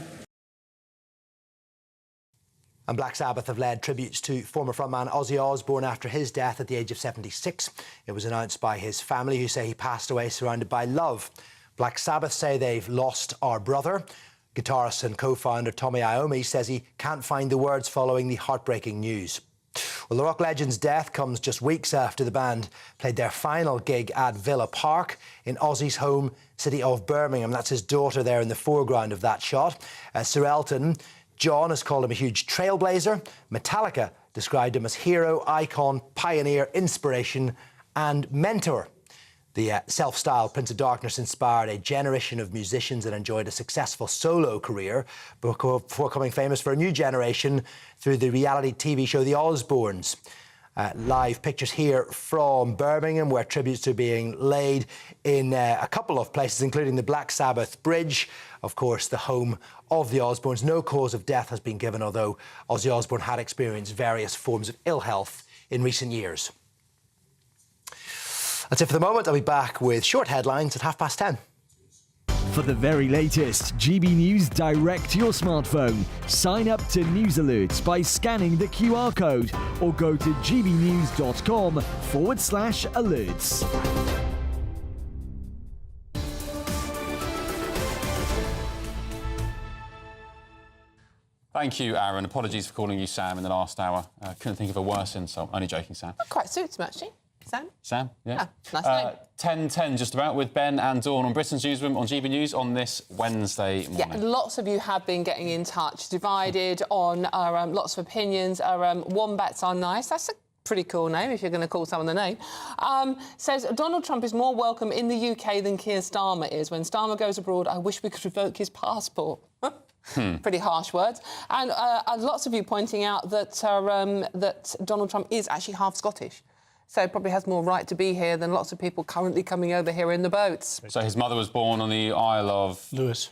And Black Sabbath have led tributes to former frontman Ozzy Osbourne after his death at the age of 76. It was announced by his family, who say he passed away surrounded by love. Black Sabbath say they've lost our brother. Guitarist and co-founder Tommy Iommi says he can't find the words following the heartbreaking news. Well, the rock legend's death comes just weeks after the band played their final gig at Villa Park in Ozzy's home city of Birmingham. That's his daughter there in the foreground of that shot. Sir Elton John has called him a huge trailblazer. Metallica described him as hero, icon, pioneer, inspiration and mentor. The self-styled Prince of Darkness inspired a generation of musicians and enjoyed a successful solo career before becoming famous for a new generation through the reality TV show The Osbournes. Live pictures here from Birmingham, where tributes are being laid in a couple of places, including the Black Sabbath Bridge, of course, the home of the Osbournes. No cause of death has been given, although Ozzy Osbourne had experienced various forms of ill health in recent years. That's it for the moment. I'll be back with short headlines at 10:30. For the very latest GB News direct to your smartphone, sign up to News Alerts by scanning the QR code or go to gbnews.com/alerts. Thank you, Aaron. Apologies for calling you Sam in the last hour. Couldn't think of a worse insult. Only joking, Sam. That quite suits him, actually. Sam? Sam, yeah. Nice name. 10:10 just about with Ben and Dawn on Britain's Newsroom on GB News on this Wednesday morning. Yeah, lots of you have been getting in touch, divided on our lots of opinions. Our Wombats Are Nice. That's a pretty cool name, if you're going to call someone the name. Says Donald Trump is more welcome in the UK than Keir Starmer is. When Starmer goes abroad, I wish we could revoke his passport. Pretty harsh words. And lots of you pointing out that that Donald Trump is actually half Scottish. so probably has more right to be here than lots of people currently coming over here in the boats. So his mother was born on the Isle of... Lewis.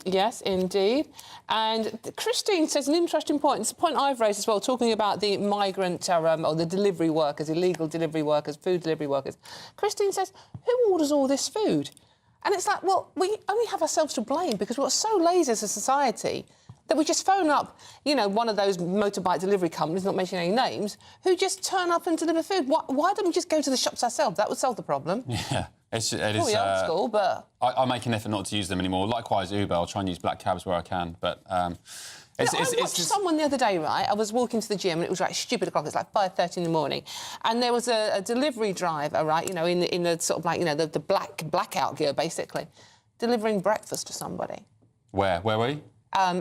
Yes, indeed. And Christine says an interesting point. It's a point I've raised as well, talking about the migrant or the delivery workers, illegal delivery workers, food delivery workers. Christine says, who orders all this food? And it's like, well, we only have ourselves to blame because we're so lazy as a society that we just phone up, you know, one of those motorbike delivery companies, not mentioning any names, who just turn up and deliver food. Why don't we just go to the shops ourselves? That would solve the problem. Yeah, it is Probably old school, but... I make an effort not to use them anymore. Likewise, Uber, I'll try and use black cabs where I can, but... I watched someone the other day, right? I was walking to the gym and it was like stupid o'clock. It's like 5:30 in the morning, and there was a delivery driver, right? You know, in the sort of like, you know, the blackout gear, basically, delivering breakfast to somebody. Where were you?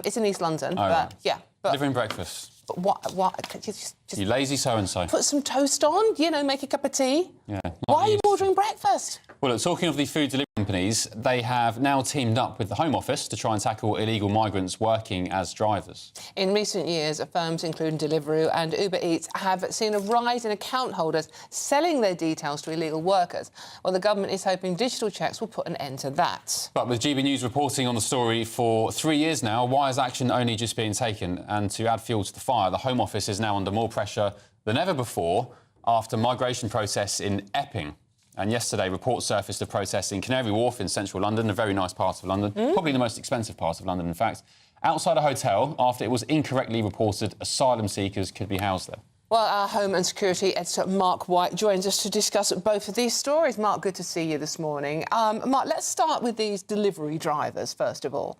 It's in East London, Oh, but right. yeah. But Delivering breakfast. But what? Just You lazy so-and-so. put some toast on, you know, make a cup of tea. Yeah. Why are you ordering breakfast? Well, look, talking of the food delivery companies, they have now teamed up with the Home Office to try and tackle illegal migrants working as drivers. In recent years, firms including Deliveroo and Uber Eats have seen a rise in account holders selling their details to illegal workers. Well, the government is hoping digital checks will put an end to that. But with GB News reporting on the story for 3 years now, why is action only just being taken? And to add fuel to the fire, the Home Office is now under more pressure than ever before after migration protests in Epping. And yesterday, reports surfaced of protests in Canary Wharf in central London, a very nice part of London, probably the most expensive part of London, in fact, outside a hotel after it was incorrectly reported asylum seekers could be housed there. Well, our Home and Security editor, Mark White, joins us to discuss both of these stories. Mark, good to see you this morning. Mark, let's start with these delivery drivers, first of all.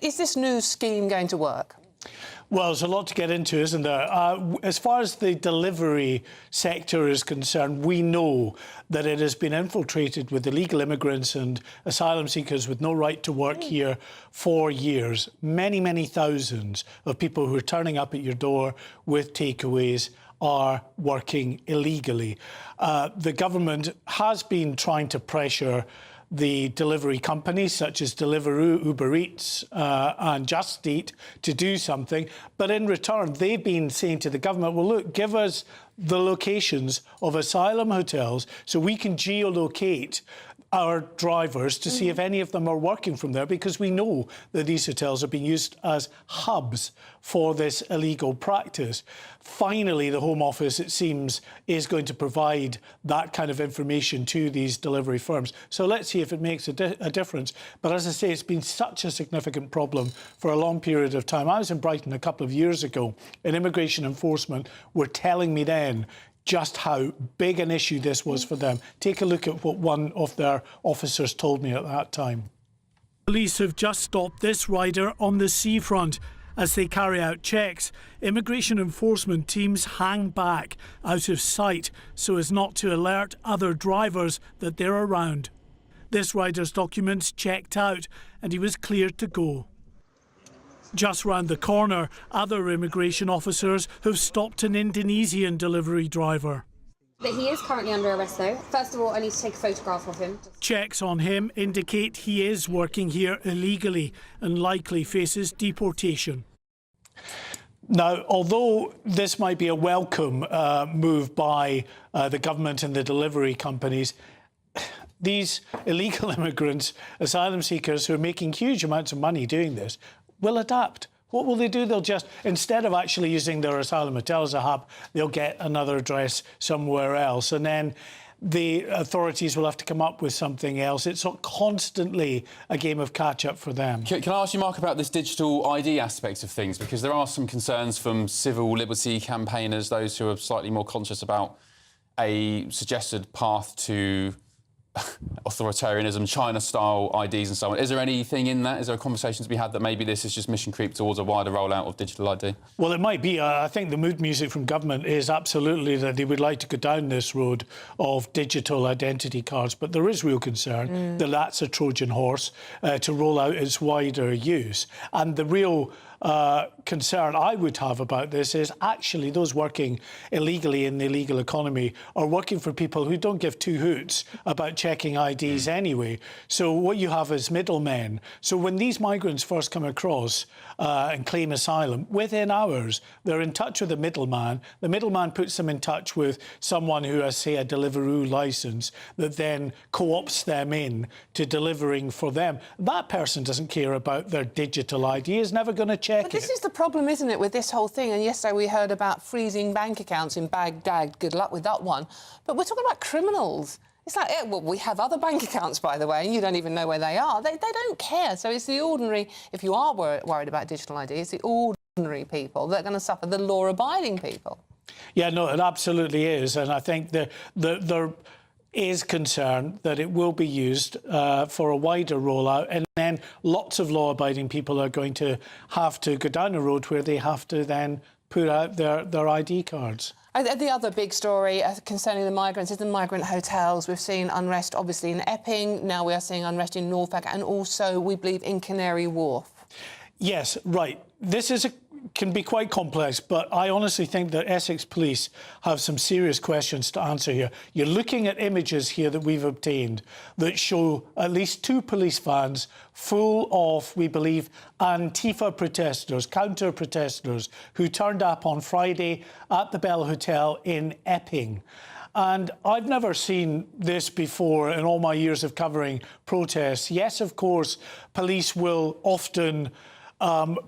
Is this new scheme going to work? Well, there's a lot to get into, isn't there? As far as the delivery sector is concerned, we know that it has been infiltrated with illegal immigrants and asylum seekers with no right to work here for years. Many, many thousands of people who are turning up at your door with takeaways are working illegally. The government has been trying to pressure the delivery companies such as Deliveroo, Uber Eats and Just Eat to do something. But in return, they've been saying to the government, well, look, give us the locations of asylum hotels so we can geolocate our drivers to see if any of them are working from there, because we know that these hotels are being used as hubs for this illegal practice. Finally, the Home Office, it seems, is going to provide that kind of information to these delivery firms. So let's see if it makes a difference. But as I say, it's been such a significant problem for a long period of time. I was in Brighton a couple of years ago, and immigration enforcement were telling me then just how big an issue this was for them. Take a look at what one of their officers told me at that time. Police have just stopped this rider on the seafront. As they carry out checks, immigration enforcement teams hang back out of sight so as not to alert other drivers that they're around. This rider's documents checked out and he was cleared to go. Just round the corner, other immigration officers have stopped an Indonesian delivery driver. He is currently under arrest, though. First of all, I need to take a photograph of him. Checks on him indicate he is working here illegally and likely faces deportation. Now, although this might be a welcome move by the government and the delivery companies, these illegal immigrants, asylum seekers who are making huge amounts of money doing this, will adapt. What will they do? They'll just, instead of actually using their asylum hotel as a hub, they'll get another address somewhere else. And then the authorities will have to come up with something else. It's constantly a game of catch-up for them. Can I ask you, Mark, about this digital ID aspect of things? Because there are some concerns from civil liberty campaigners, those who are slightly more conscious about a suggested path to authoritarianism, China-style IDs and so on. Is there anything in that? Is there a conversation to be had that maybe this is just mission creep towards a wider rollout of digital ID? Well, it might be. I think the mood music from government is absolutely that they would like to go down this road of digital identity cards, but there is real concern that that's a Trojan horse to roll out its wider use. And the real concern I would have about this is actually those working illegally in the illegal economy are working for people who don't give two hoots about checking IDs anyway. So what you have is middlemen. So when these migrants first come across and claim asylum, within hours, they're in touch with a middleman. The middleman puts them in touch with someone who has, say, a Deliveroo licence that then co-opts them in to delivering for them. That person doesn't care about their digital ID, is never going to check But this is the problem, isn't it, with this whole thing? And yesterday we heard about freezing bank accounts in Baghdad. Good luck with that one. But we're talking about criminals. It's like, yeah, well, we have other bank accounts, by the way, and you don't even know where they are. They don't care. So it's the ordinary, if you are worried about digital ID, it's the ordinary people that are going to suffer, the law-abiding people. Yeah, no, it absolutely is. And I think there is concern that it will be used for a wider rollout, and then lots of law-abiding people are going to have to go down a road where they have to then put out their ID cards. The other big story concerning the migrants is the migrant hotels. We've seen unrest, obviously, in Epping. Now we are seeing unrest in Norfolk and also, we believe, in Canary Wharf. Yes, right. This can be quite complex, but I honestly think that Essex Police have some serious questions to answer here. You're looking at images here that we've obtained that show at least 2 police vans full of, we believe, Antifa protesters, counter-protesters, who turned up on Friday at the Bell Hotel in Epping. And I've never seen this before in all my years of covering protests. Yes, of course, police will often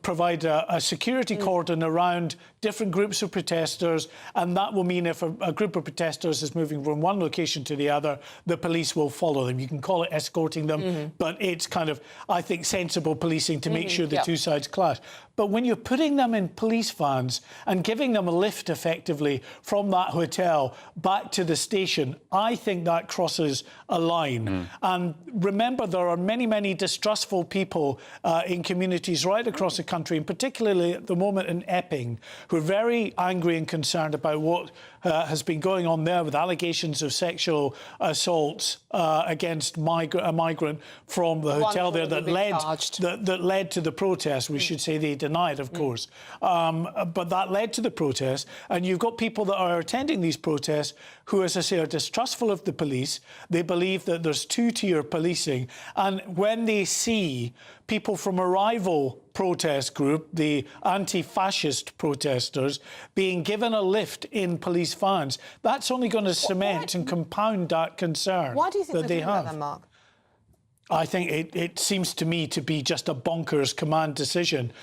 provide a security cordon around different groups of protesters, and that will mean if a group of protesters is moving from one location to the other, the police will follow them. You can call it escorting them, but it's kind of, I think, sensible policing to make sure the two sides clash. But when you're putting them in police vans and giving them a lift effectively from that hotel back to the station, I think that crosses a line. And remember, there are many, many distrustful people in communities right across the country, and particularly at the moment in Epping, who are very angry and concerned about what has been going on there with allegations of sexual assaults against a migrant from the hotel there that led to the protest. We should say they denied, of course. But that led to the protest. And you've got people that are attending these protests who, as I say, are distrustful of the police. They believe that there's two-tier policing. And when they see people from a rival protest group, the anti-fascist protesters, being given a lift in police vans, that's only going to cement and compound that concern. Why do you think they have that, Mark? I think it seems to me to be just a bonkers command decision.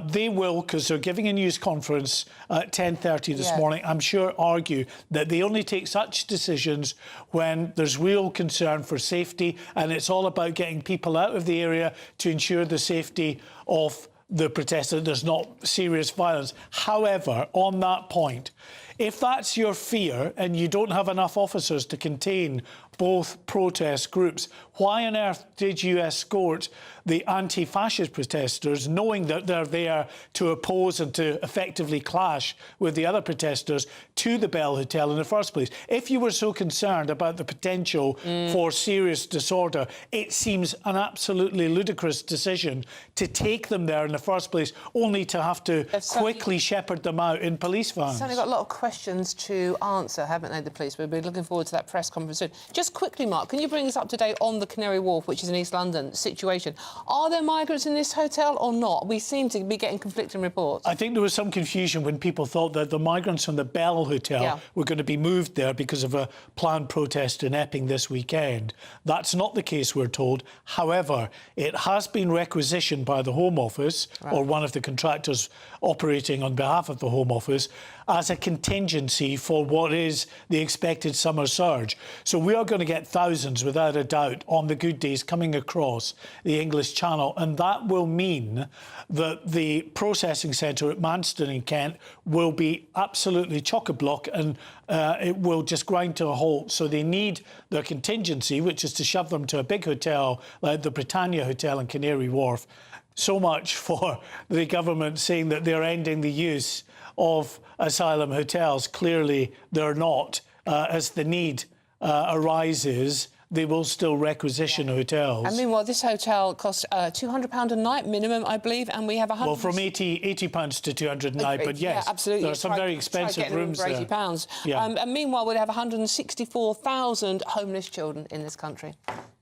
They will, because they're giving a news conference at 10:30 this morning, I'm sure argue that they only take such decisions when there's real concern for safety, and it's all about getting people out of the area to ensure the safety of the protester, there's not serious violence. However, on that point, if that's your fear and you don't have enough officers to contain both protest groups, why on earth did you escort the anti-fascist protesters, knowing that they're there to oppose and to effectively clash with the other protesters, to the Bell Hotel in the first place? If you were so concerned about the potential for serious disorder, it seems an absolutely ludicrous decision to take them there in the first place, only to have to quickly shepherd them out in police vans. They've certainly got a lot of questions to answer, haven't they, the police? We'll be looking forward to that press conference soon. Just quickly, Mark, can you bring us up to date on the Canary Wharf, which is in East London, situation? Are there migrants in this hotel or not? We seem to be getting conflicting reports. I think there was some confusion when people thought that the migrants from the Bell Hotel were going to be moved there because of a planned protest in Epping this weekend. That's not the case, we're told. However, it has been requisitioned by the Home Office, or one of the contractors operating on behalf of the Home Office, as a contingency for what is the expected summer surge. So we are going to get thousands, without a doubt, on the good days coming across the English Channel, and that will mean that the processing centre at Manston in Kent will be absolutely chock-a-block, and it will just grind to a halt. So they need their contingency, which is to shove them to a big hotel like the Britannia Hotel in Canary Wharf. So much for the government saying that they're ending the use of asylum hotels. Clearly, they're not, as the need arises they will still requisition hotels. And meanwhile, this hotel costs £200 a night minimum, I believe, and we have 100. Well, from £80 to 200 a night, but yes, yeah, absolutely. there are some very expensive rooms for there. £80. Yeah. And meanwhile, we'd have 164,000 homeless children in this country.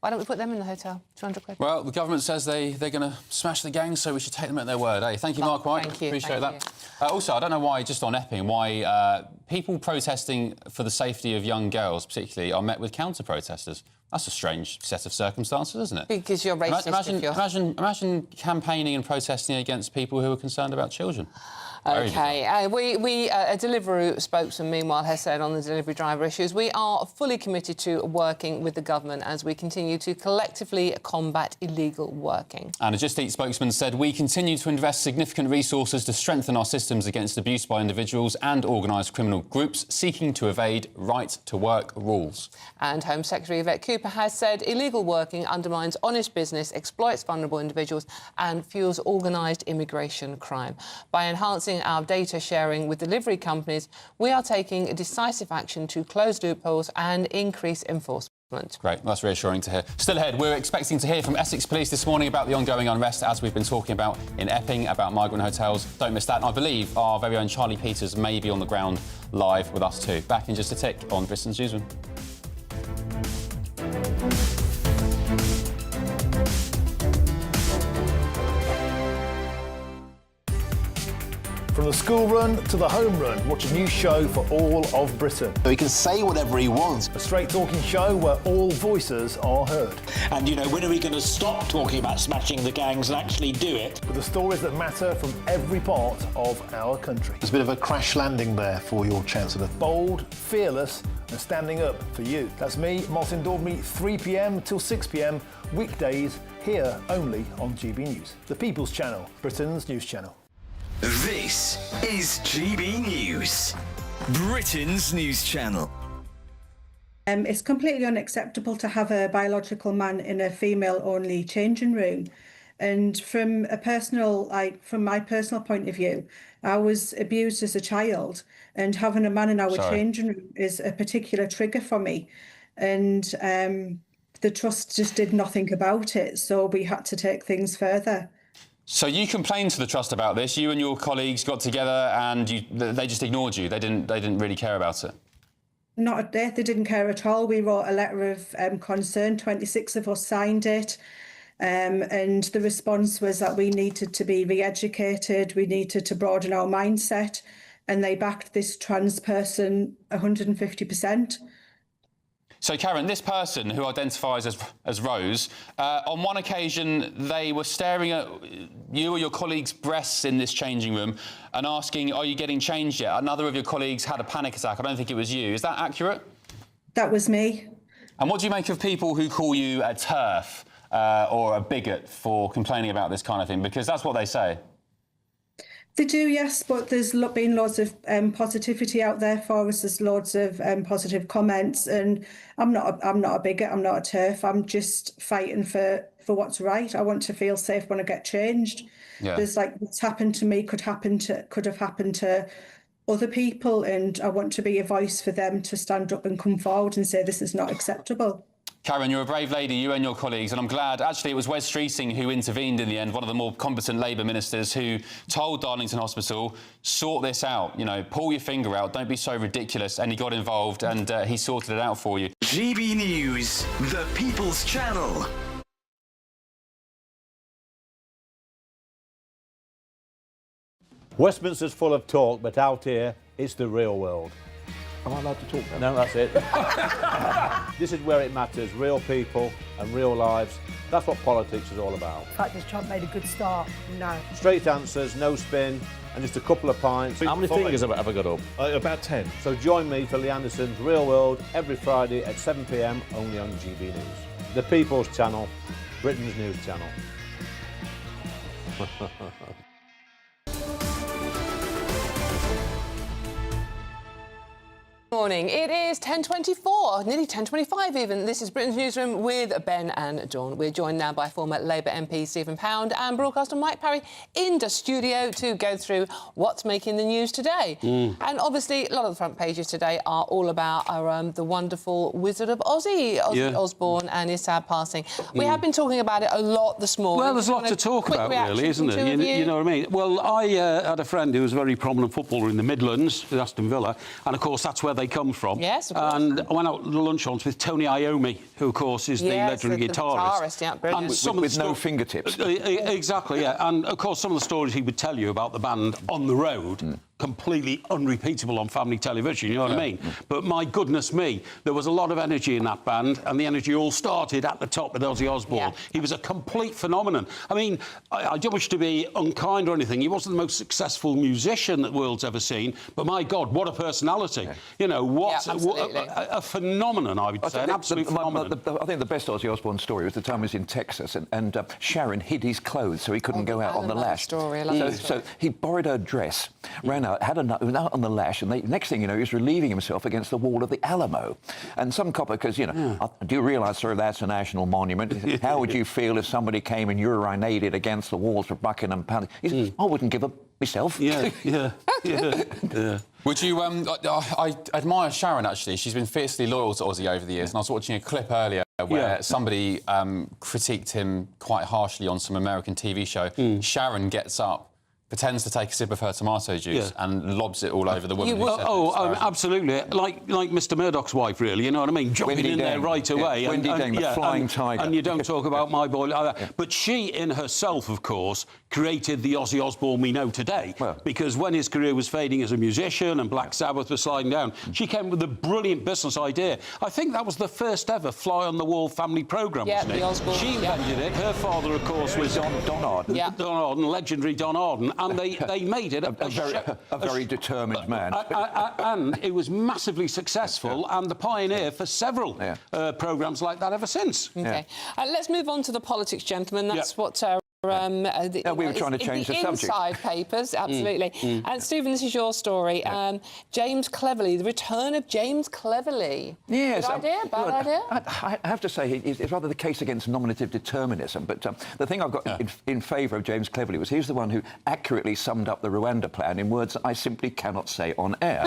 Why don't we put them in the hotel? 200 quid. Well, the government says they're going to smash the gang, so we should take them at their word, eh? Thank you, Mark White. Thank you. Appreciate Thank that. Also, I don't know why, just on Epping, why people protesting for the safety of young girls, particularly, are met with counter-protesters. That's a strange set of circumstances, isn't it? Because you're racist. Imagine campaigning and protesting against people who are concerned about children. OK. A Deliveroo spokesman, meanwhile, has said on the delivery driver issues, we are fully committed to working with the government as we continue to collectively combat illegal working. And a Just Eat spokesman said, we continue to invest significant resources to strengthen our systems against abuse by individuals and organised criminal groups seeking to evade right-to-work rules. And Home Secretary Yvette Cooper has said illegal working undermines honest business, exploits vulnerable individuals and fuels organised immigration crime. By enhancing our data sharing with delivery companies, we are taking decisive action to close loopholes and increase enforcement. Great, that's reassuring to hear. Still ahead, we're expecting to hear from Essex Police this morning about the ongoing unrest, as we've been talking about in Epping, about migrant hotels. Don't miss that. And I believe our very own Charlie Peters may be on the ground live with us too. Back in just a tick on Britain's Newsroom. From the school run to the home run, watch a new show for all of Britain. So he can say whatever he wants. A straight-talking show where all voices are heard. And, you know, when are we going to stop talking about smashing the gangs and actually do it? With the stories that matter from every part of our country. There's a bit of a crash landing there for your Chancellor. Bold, fearless and standing up for you. That's me, Martin Daubney, 3 p.m. till 6 p.m, weekdays, here only on GB News. The People's Channel, Britain's news channel. This is GB News, Britain's news channel. It's completely unacceptable to have a biological man in a female-only changing room. And from my personal point of view, I was abused as a child, and having a man in our changing room is a particular trigger for me. And the Trust just did nothing about it, so we had to take things further. So you complained to the Trust about this. You and your colleagues got together and they just ignored you. They didn't really care about it. Not a day. They didn't care at all. We wrote a letter of concern. 26 of us signed it. And the response was that we needed to be re-educated. We needed to broaden our mindset. And they backed this trans person 150%. So, Karen, this person who identifies as Rose, on one occasion they were staring at you or your colleagues' breasts in this changing room and asking, are you getting changed yet? Another of your colleagues had a panic attack. I don't think it was you. Is that accurate? That was me. And what do you make of people who call you a TERF or a bigot for complaining about this kind of thing? Because that's what they say. They do, yes, but there's been loads of positivity out there for us. There's loads of positive comments, and I'm not a bigot. I'm not a TERF. I'm just fighting for what's right. I want to feel safe when I get changed. Yeah. There's what's happened to me could have happened to other people, and I want to be a voice for them to stand up and come forward and say this is not acceptable. Karen, you're a brave lady, you and your colleagues, and I'm glad, actually, it was Wes Streeting who intervened in the end, one of the more competent Labour ministers, who told Darlington Hospital, sort this out, you know, pull your finger out, don't be so ridiculous, and he got involved and he sorted it out for you. GB News, the People's Channel. Westminster's full of talk, but out here, it's the real world. Am I allowed to talk now? No, that's it. This is where it matters, real people and real lives. That's what politics is all about. The fact has Trump made a good start? No. Straight answers, no spin, and just a couple of pints. How many fingers have I got up? About 10. So join me for Lee Anderson's Real World every Friday at 7 p.m, only on GB News. The People's Channel, Britain's news channel. Morning. It is 10:24, nearly 10:25 even. This is Britain's Newsroom with Ben and Dawn. We're joined now by former Labour MP Stephen Pound and broadcaster Mike Parry in the studio to go through what's making the news today. And obviously, a lot of the front pages today are all about the wonderful Wizard of Ozzy Osbourne and his sad passing. We have been talking about it a lot this morning. Well, there's a lot to talk about, really, isn't there? You know what I mean? Well, I had a friend who was a very prominent footballer in the Midlands, with Aston Villa, and of course that's where they come from. Yes, of course. And I went out to lunch once with Tony Iommi, who, of course, is the legendary guitarist. Yeah, brilliant. And with no fingertips. Exactly, yeah. And, of course, some of the stories he would tell you about the band on the road, completely unrepeatable on family television, you know what I mean? But my goodness me, there was a lot of energy in that band, and the energy all started at the top with Ozzy Osbourne. He was a complete phenomenon. I mean, I don't wish to be unkind or anything. He wasn't the most successful musician that the world's ever seen, but my God, what a personality. You know, what a phenomenon, I would say, an absolute phenomenon. I think the best Ozzy Osbourne story was the time he was in Texas and Sharon hid his clothes so he couldn't go out on the lash. So he borrowed her dress, ran out, was out on the lash, and next thing you know, he was relieving himself against the wall of the Alamo. And some copper, because, you know, do you realise, sir, that's a national monument? How would you feel if somebody came and urinated against the walls of Buckingham Palace? He said, I wouldn't give up myself. Yeah. Would you... I admire Sharon, actually. She's been fiercely loyal to Ozzy over the years, and I was watching a clip earlier where somebody critiqued him quite harshly on some American TV show. Sharon gets up, pretends to take a sip of her tomato juice and lobs it all over the woman who said it. Absolutely. Like Mr Murdoch's wife, really, you know what I mean? Jumping in there right away. Wendy Deng, the flying tiger. And you don't talk about my boy like that. But she, in herself, of course, created the Ozzy Osbourne we know today. Because when his career was fading as a musician and Black Sabbath was sliding down, she came with a brilliant business idea. I think that was the first ever fly-on-the-wall family programme, wasn't it? The Osbourne. She invented it. Her father, of course, was Don Arden. Don Arden, legendary Don Arden. And they made it a very determined man. And it was massively successful and the pioneer for several programmes like that ever since. OK. Let's move on to the politics, gentlemen. That's what... we were trying to change the subject. Inside papers, absolutely. And Stephen, this is your story. James Cleverly, the return of James Cleverly. Yes. Good idea? Bad idea? I have to say, it's rather the case against nominative determinism. But the thing I've got in favour of James Cleverly was he's the one who accurately summed up the Rwanda plan in words that I simply cannot say on air.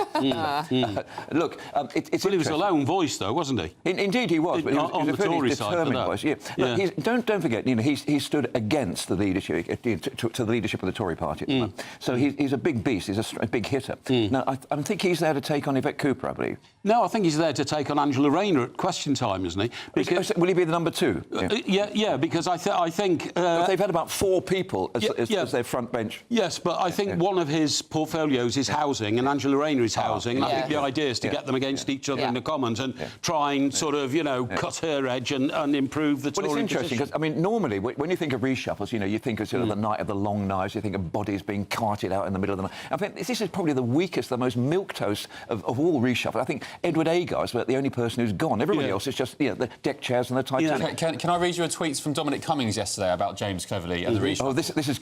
Look, it's he was a lone voice, though, wasn't he? Indeed, he was. But he was on a the very Tory side determined voice. Look, don't forget, you know, he stood against the leadership to the leadership of the Tory party at the moment. So he's a big beast. He's a big hitter. Now, I think he's there to take on Yvette Cooper, I believe. No, I think he's there to take on Angela Rayner at question time, isn't he? Because, will he be the number two? Because I think... they've had about 4 people as their front bench. Yes, but I think one of his portfolios is housing, and Angela Rayner is housing, and I think the idea is to get them against each other in the Commons and try and sort of, you know, cut her edge and improve the Tory Well, it's interesting, because, I mean, normally, when you think of reshuffles, you know, you think of sort of the night of the long knives, you think of bodies being carted out in the middle of the night. I think this is probably the weakest, the most milquetoast of all reshuffles. I think Edward Agar is the only person who's gone. Everybody else is just, you know, the deck chairs and the Titanic. Can I read you a tweet from Dominic Cummings yesterday about James Cleverly and the reshuffle? Oh, this is...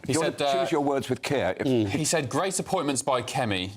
He said, choose your words with care. He said, great appointments by Kemi,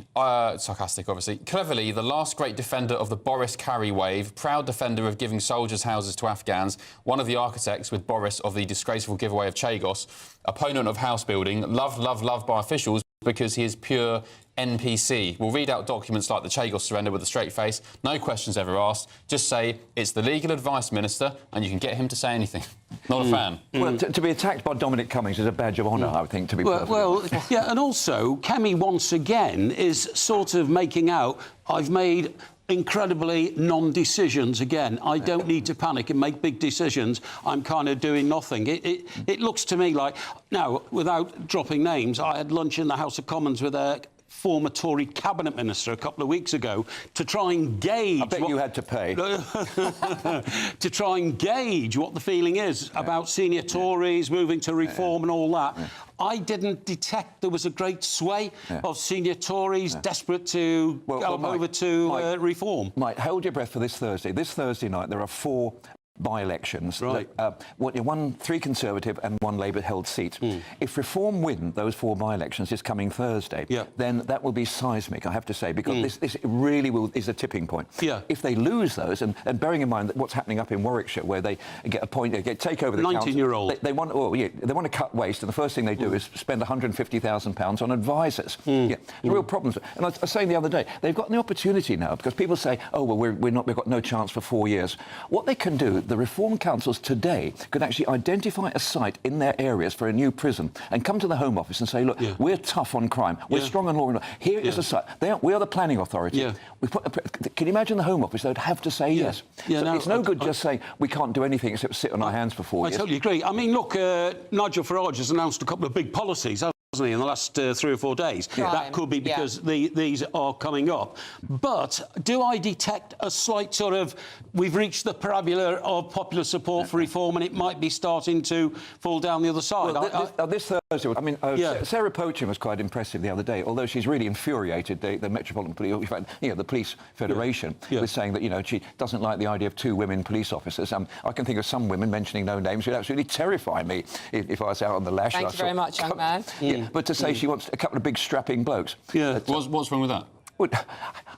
sarcastic, obviously. Cleverly, the last great defender of the Boris Carey wave, proud defender of giving soldiers' houses to Afghans, one of the architects with Boris of the disgraceful giveaway of Chagos, opponent of house building, loved by officials because he is pure NPC. We'll read out documents like the Chagos surrender with a straight face, no questions ever asked. Just say, it's the legal advice minister, and you can get him to say anything. Not a fan. Well, to be attacked by Dominic Cummings is a badge of honour, I would think, to be perfectly honest. And also, Kemi, once again, is sort of making out, I've made incredibly non-decisions again. I don't need to panic and make big decisions. I'm kind of doing nothing. It looks to me like... Now, without dropping names, I had lunch in the House of Commons with a former Tory cabinet minister a couple of weeks ago to try and gauge... I bet you had to pay. to try and gauge what the feeling is about senior Tories moving to reform and all that. I didn't detect there was a great sway of senior Tories desperate to go over to reform. Mike, hold your breath for this Thursday. This Thursday night, there are 4 by-elections. Right. Three Conservative and one Labour-held seat. If Reform win those 4 by-elections this coming Thursday, then that will be seismic, I have to say, because this really is a tipping point. Yeah. If they lose those, and bearing in mind that what's happening up in Warwickshire, where they take over the 19-year-old. They want to cut waste, and the first thing they do is spend £150,000 on advisors. The real problems. And I was saying the other day, they've got the opportunity now, because people say, oh, well, we've got no chance for 4 years. What they can do, the reform councils today could actually identify a site in their areas for a new prison and come to the Home Office and say, look, we're tough on crime, we're strong on law and order. Here is a site. We are the planning authority. Can you imagine the Home Office? They'd have to say yes. It's no good just saying we can't do anything except sit on our hands for 4 years. I totally agree. I mean, look, Nigel Farage has announced a couple of big policies, hasn't he, in the last 3 or 4 days. That could be because these are coming up. But do I detect a slight sort of, we've reached the parabola of popular support for reform and it might be starting to fall down the other side? Well, this Thursday, I mean, Sarah Poacham was quite impressive the other day, although she's really infuriated the Metropolitan Police, the Police Federation, with saying that, she doesn't like the idea of 2 women police officers. I can think of some women, mentioning no names, who would absolutely terrify me if I was out on the lash. Thank you very much, young man. But to say she wants a couple of big strapping blokes. What's wrong with that? Well,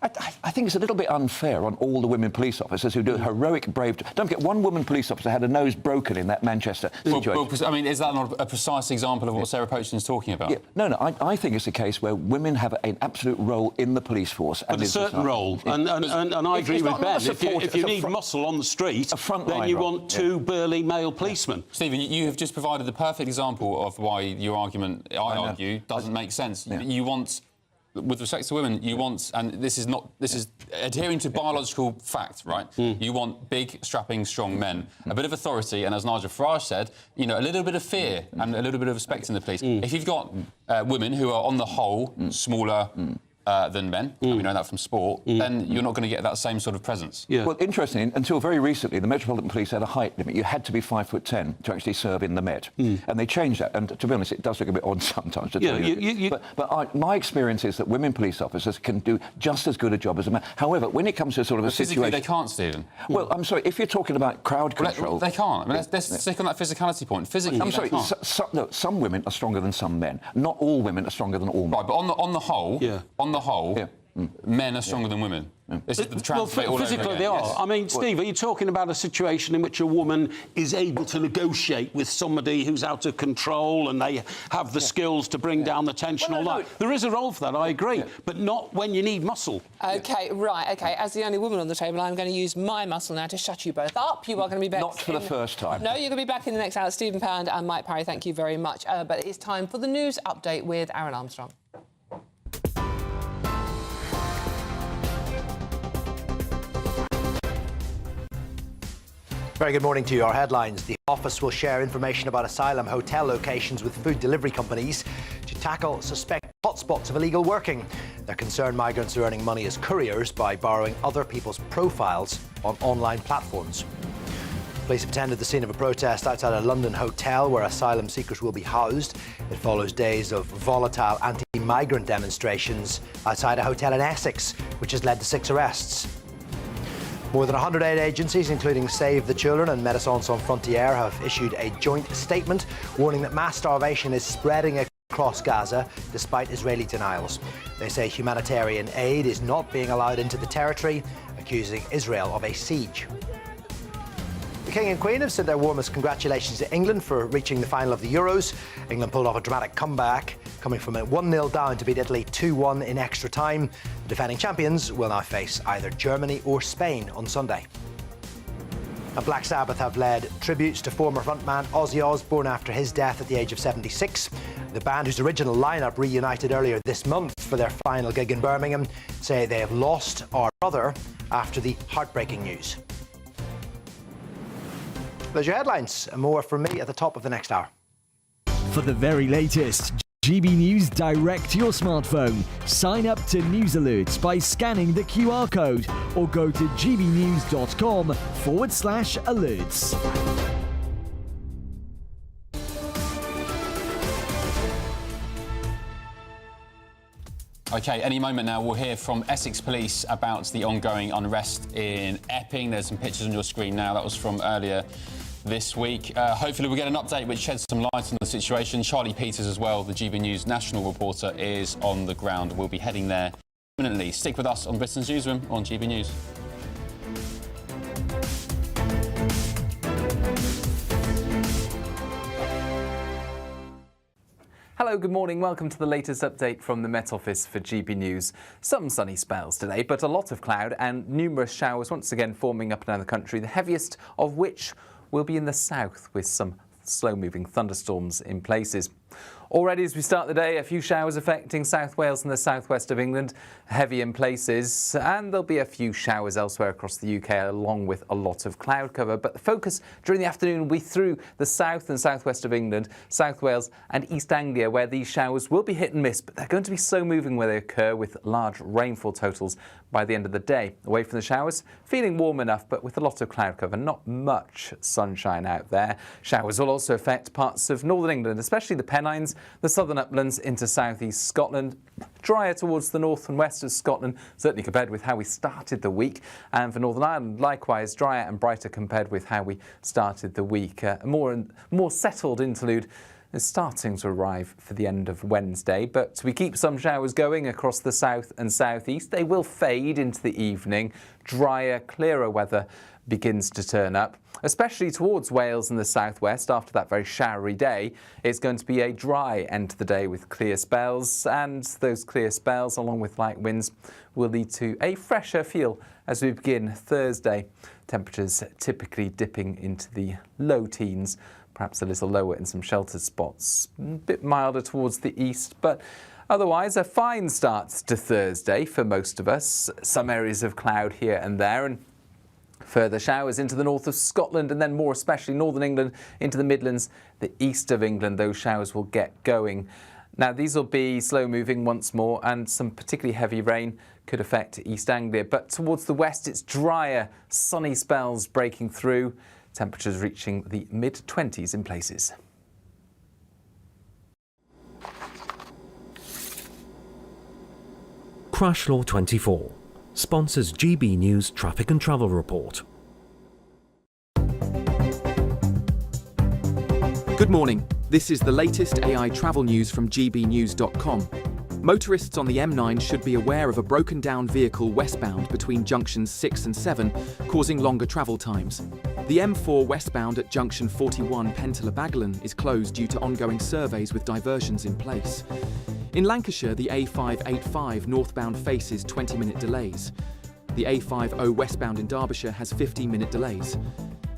I think it's a little bit unfair on all the women police officers who do heroic, brave... Don't forget, one woman police officer had a nose broken in that Manchester situation. Well, I mean, is that not a precise example of what Sarah Poacham is talking about? No, I think it's a case where women have an absolute role in the police force. But a certain role. And I agree with Ben. If you need muscle on the street, then you want 2 burly male policemen. Stephen, you have just provided the perfect example of why your argument, I argue, doesn't make sense. You want... With respect to women, you want, and this is adhering to biological fact, right? You want big, strapping, strong men, a bit of authority, and as Nigel Farage said, a little bit of fear and a little bit of respect in the police. If you've got women who are, on the whole, smaller than men, we know that from sport, then you're not going to get that same sort of presence. Well, interestingly, until very recently, the Metropolitan Police had a height limit. You had to be 5'10" to actually serve in the Met. And they changed that. And to be honest, it does look a bit odd sometimes to tell you. But my experience is that women police officers can do just as good a job as a man. However, when it comes to sort of a physically situation... they can't, Stephen. Well, I'm sorry, if you're talking about crowd control... They can't. I mean, let's stick on that physicality point. Physically, I'm sorry, some women are stronger than some men. Not all women are stronger than all men. Right, but on the whole, men are stronger than women. Physically they are. I mean, Steve, are you talking about a situation in which a woman is able to negotiate with somebody who's out of control and they have the skills to bring down the tension all that? There is a role for that, I agree, but not when you need muscle. OK, right, OK. As the only woman on the table, I'm going to use my muscle now to shut you both up. You are going to be back... Not for the first time. No, you're going to be back in the next hour. Stephen Pound and Mike Parry, thank you very much. But it's time for the news update with Aaron Armstrong. Very good morning to you. Our headlines. The office will share information about asylum hotel locations with food delivery companies to tackle suspected hotspots of illegal working. They're concerned migrants are earning money as couriers by borrowing other people's profiles on online platforms. Police have attended the scene of a protest outside a London hotel where asylum seekers will be housed. It follows days of volatile anti-migrant demonstrations outside a hotel in Essex, which has led to 6 arrests. More than 100 aid agencies, including Save the Children and Médecins Sans Frontières, have issued a joint statement warning that mass starvation is spreading across Gaza despite Israeli denials. They say humanitarian aid is not being allowed into the territory, accusing Israel of a siege. The King and Queen have sent their warmest congratulations to England for reaching the final of the Euros. England pulled off a dramatic comeback, coming from a 1-0 down to beat Italy 2-1 in extra time. The defending champions will now face either Germany or Spain on Sunday. And Black Sabbath have led tributes to former frontman Ozzy Osbourne after his death at the age of 76. The band, whose original lineup reunited earlier this month for their final gig in Birmingham, say they have lost our brother after the heartbreaking news. Those are your headlines, and more from me at the top of the next hour. For the very latest, GB News direct to your smartphone. Sign up to News Alerts by scanning the QR code or go to gbnews.com/alerts. OK, any moment now we'll hear from Essex Police about the ongoing unrest in Epping. There's some pictures on your screen now. That was from earlier this week. Hopefully we'll get an update which sheds some light on the situation. Charlie Peters as well, the GB News national reporter, is on the ground. We'll be heading there imminently. Stick with us on Britain's Newsroom on GB News. Hello, good morning. Welcome to the latest update from the Met Office for GB News. Some sunny spells today, but a lot of cloud and numerous showers once again forming up and down the country, the heaviest of which will be in the south with some slow-moving thunderstorms in places. Already as we start the day, a few showers affecting South Wales and the southwest of England, heavy in places, and there'll be a few showers elsewhere across the UK along with a lot of cloud cover. But the focus during the afternoon will be through the south and southwest of England, South Wales and East Anglia, where these showers will be hit and miss, but they're going to be slow moving where they occur with large rainfall totals by the end of the day. Away from the showers, feeling warm enough, but with a lot of cloud cover, not much sunshine out there. Showers will also affect parts of northern England, especially the Pennines, the southern uplands into southeast Scotland. Drier towards the north and west of Scotland, certainly compared with how we started the week. And for Northern Ireland, likewise, drier and brighter compared with how we started the week. A more settled interlude is starting to arrive for the end of Wednesday, but we keep some showers going across the south and southeast. They will fade into the evening. Drier, clearer weather begins to turn up, especially towards Wales and the southwest. After that very showery day, it's going to be a dry end to the day with clear spells, and those clear spells, along with light winds, will lead to a fresher feel as we begin Thursday. Temperatures typically dipping into the low teens, perhaps a little lower in some sheltered spots. A bit milder towards the east, but otherwise a fine start to Thursday for most of us. Some areas of cloud here and there, and further showers into the north of Scotland, and then more especially northern England into the Midlands, the east of England. Those showers will get going. Now, these will be slow moving once more, and some particularly heavy rain could affect East Anglia. But towards the west, it's drier, sunny spells breaking through. Temperatures reaching the mid-20s in places. Crash Law 24 sponsors GB News Traffic and Travel Report. Good morning. This is the latest AI travel news from gbnews.com. Motorists on the M9 should be aware of a broken down vehicle westbound between junctions 6 and 7, causing longer travel times. The M4 westbound at junction 41 Pentala-Baglan is closed due to ongoing surveys with diversions in place. In Lancashire, the A585 northbound faces 20-minute delays. The A50 westbound in Derbyshire has 15-minute delays.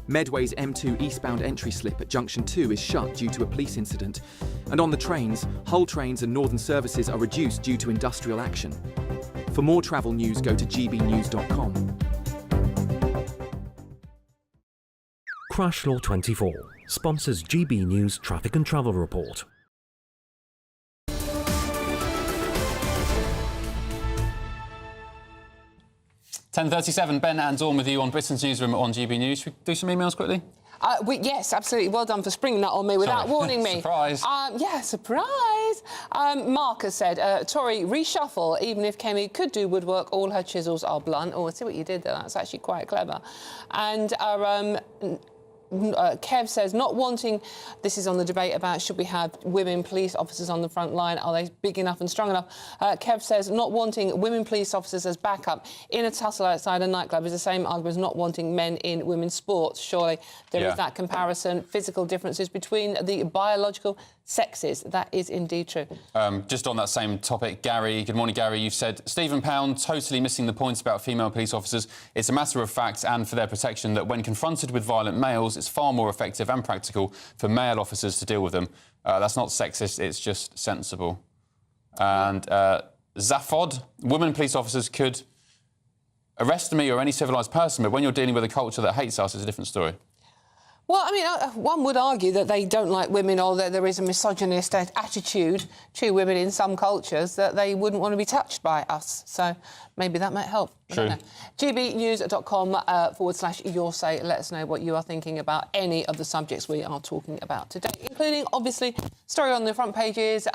Medway's M2 eastbound entry slip at junction 2 is shut due to a police incident. And on the trains, Hull trains and northern services are reduced due to industrial action. For more travel news, go to gbnews.com. Crash Law 24 sponsors GB News Traffic and Travel Report. (10:37), Ben and Dawn with you on Britain's Newsroom on GB News. Should we do some emails quickly? Yes, absolutely. Well done for springing that on me without warning me. Surprise. Yeah, surprise. Mark has said, Tory, reshuffle, even if Kemi could do woodwork, all her chisels are blunt. Oh, I see what you did there. That's actually quite clever. And Kev says, not wanting, this is on the debate about should we have women police officers on the front line, are they big enough and strong enough? Kev says, not wanting women police officers as backup in a tussle outside a nightclub is the same argument as not wanting men in women's sports. Surely there is that comparison, physical differences between the biological sexes. That is indeed true. Just on that same topic, Gary, good morning, Gary. You've said Stephen Pound totally missing the point about female police officers. It's a matter of fact and for their protection that when confronted with violent males, it's far more effective and practical for male officers to deal with them. That's not sexist, it's just sensible. And Zaphod, women police officers could arrest me or any civilised person, but when you're dealing with a culture that hates us, it's a different story. Well, I mean, one would argue that they don't like women, or that there is a misogynist attitude to women in some cultures, that they wouldn't want to be touched by us. So maybe that might help. True. gbnews.com/your say. Let us know what you are thinking about any of the subjects we are talking about today, including, obviously, story on the front pages,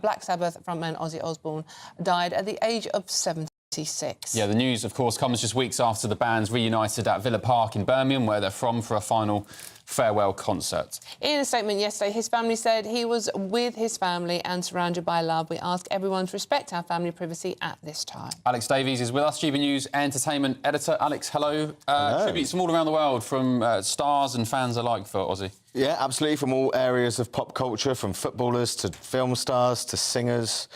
Black Sabbath frontman Ozzy Osbourne died at the age of 76. Yeah, the news, of course, comes just weeks after the band's reunited at Villa Park in Birmingham, where they're from, for a final farewell concert. In a statement yesterday, his family said he was with his family and surrounded by love. We ask everyone to respect our family privacy at this time. Alex Davies is with us, GB News entertainment editor. Alex, hello. Tributes from all around the world, from stars and fans alike for Ozzy. Yeah, absolutely, from all areas of pop culture, from footballers to film stars to singers.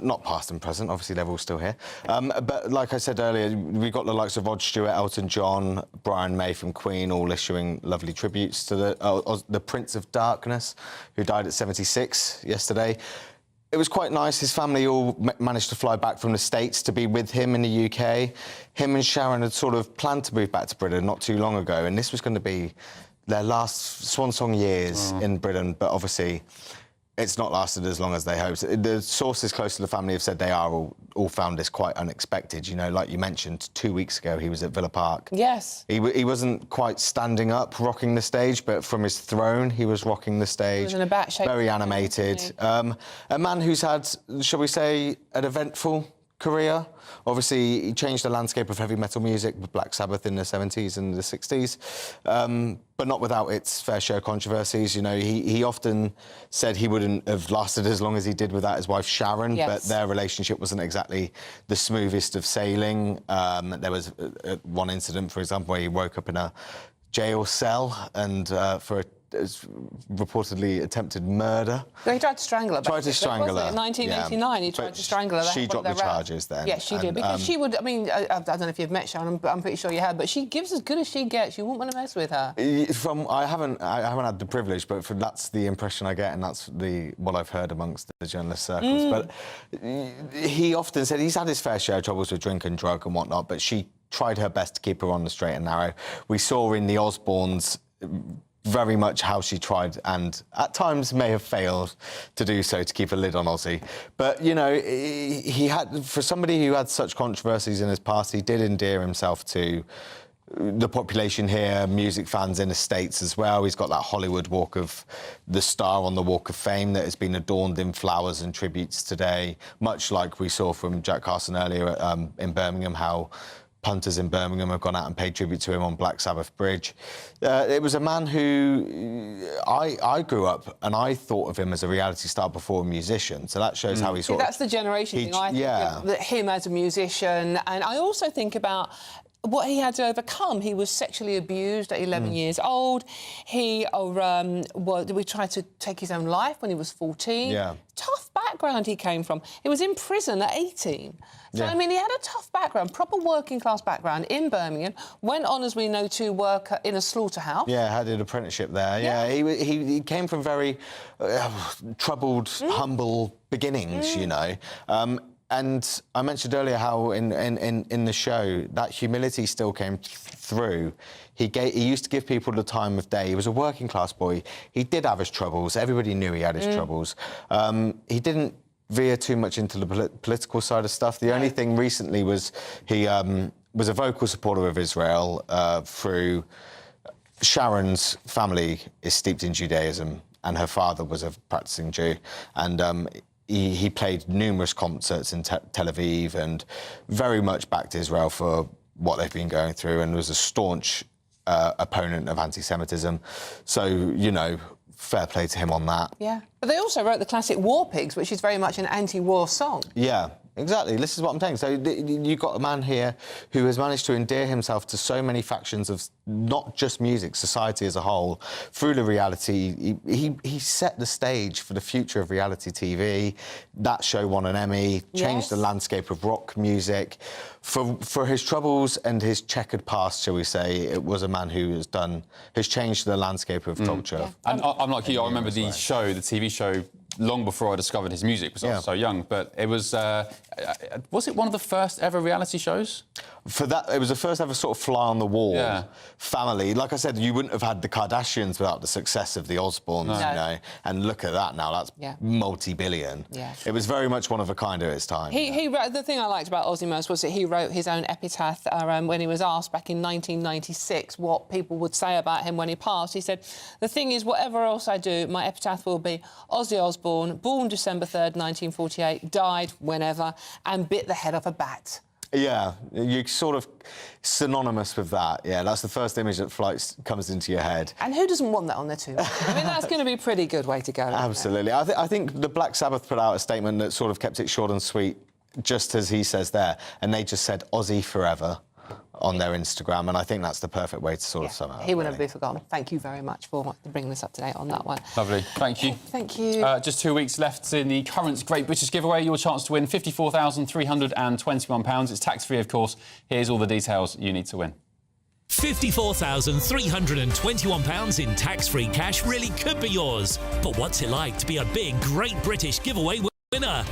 Not past and present, obviously they're all still here. But like I said earlier, we got the likes of Rod Stewart, Elton John, Brian May from Queen, all issuing lovely tributes to the Prince of Darkness, who died at 76 yesterday. It was quite nice. His family all managed to fly back from the States to be with him in the UK. Him and Sharon had sort of planned to move back to Britain not too long ago, and this was going to be their last swan song years in Britain, but obviously it's not lasted as long as they hoped. The sources close to the family have said they are all found this quite unexpected. You know, like you mentioned, 2 weeks ago he was at Villa Park. Yes. He wasn't quite standing up, rocking the stage, but from his throne he was rocking the stage. He was in a bat shape. Very animated. A man who's had, shall we say, an eventful career. Obviously, he changed the landscape of heavy metal music with Black Sabbath in the 70s and the 60s, but not without its fair share of controversies. You know, he often said he wouldn't have lasted as long as he did without his wife Sharon, but their relationship wasn't exactly the smoothest of sailing. There was one incident, for example, where he woke up in a jail cell and for reportedly attempted murder. No, he tried to strangle her. Tried to strangle her. In 1989, he tried to strangle her. She dropped the charges then. Yes, she did. Because she would, I mean, I don't know if you've met Sharon, but I'm pretty sure you have, but she gives as good as she gets. You wouldn't want to mess with her. I haven't had the privilege, but that's the impression I get, and that's what I've heard amongst the journalist circles. But he often said he's had his fair share of troubles with drink and drug and whatnot, but she tried her best to keep her on the straight and narrow. We saw in the Osbournes very much how she tried and at times may have failed to do so, to keep a lid on Ozzy. But, you know, he had, for somebody who had such controversies in his past, he did endear himself to the population here, music fans in the States as well. He's got that Hollywood Walk of the Star on the Walk of Fame that has been adorned in flowers and tributes today, much like we saw from Jack Carson earlier in Birmingham, how punters in Birmingham have gone out and paid tribute to him on Black Sabbath Bridge. It was a man who I grew up and I thought of him as a reality star before a musician. So that shows how he sort of... That's the generation thing. I think of him as a musician. And I also think about what he had to overcome. He was sexually abused at 11 years old. We tried to take his own life when he was 14. Yeah. Tough background he came from. He was in prison at 18. So, I mean, he had a tough background, proper working-class background in Birmingham, went on, as we know, to work in a slaughterhouse. Yeah, had an apprenticeship there. Yeah, he came from very troubled, humble beginnings, you know. And I mentioned earlier how in the show that humility still came through. He used to give people the time of day. He was a working class boy. He did have his troubles. Everybody knew he had his troubles. He didn't veer too much into the political side of stuff. The only thing recently was he was a vocal supporter of Israel through Sharon's family is steeped in Judaism, and her father was a practicing Jew, and he played numerous concerts in Tel Aviv and very much backed Israel for what they've been going through, and was a staunch opponent of anti-Semitism. So, you know, fair play to him on that. Yeah. But they also wrote the classic War Pigs, which is very much an anti-war song. Yeah, exactly. This is what I'm saying. So you've got a man here who has managed to endear himself to so many factions of not just music, society as a whole, through the reality. He set the stage for the future of reality TV. That show won an Emmy, changed the landscape of rock music. For his troubles and his checkered past, shall we say, it was a man who has changed the landscape of culture. Yeah. And I'm like you, I remember the TV show, long before I discovered his music, because I was so young. But it was Was it one of the first ever reality shows? For that, it was the first ever sort of fly-on-the-wall family. Like I said, you wouldn't have had the Kardashians without the success of the Osbournes, you know. And look at that now, that's multi-billion. Yeah. It was very much one of a kind at its time. He wrote, the thing I liked about Ozzy most was that he wrote his own epitaph when he was asked back in 1996 what people would say about him when he passed. He said, "The thing is, whatever else I do, my epitaph will be Ozzy Osbourne, born December 3rd, 1948, died whenever, and bit the head off a bat." Yeah, you're sort of synonymous with that. Yeah, that's the first image that comes into your head. And who doesn't want that on their tomb? I mean, that's going to be a pretty good way to go. Absolutely. I think the Black Sabbath put out a statement that sort of kept it short and sweet, just as he says there, and they just said Ozzy forever on their Instagram, and I think that's the perfect way to sort of sum it up. He will never be forgotten. Thank you very much for bringing us up to date on that one. Lovely, thank you. Thank you. Just 2 weeks left in the current Great British Giveaway. Your chance to win £54,321. It's tax-free, of course. Here's all the details you need to win. £54,321 in tax-free cash really could be yours. But what's it like to be a big Great British Giveaway winner?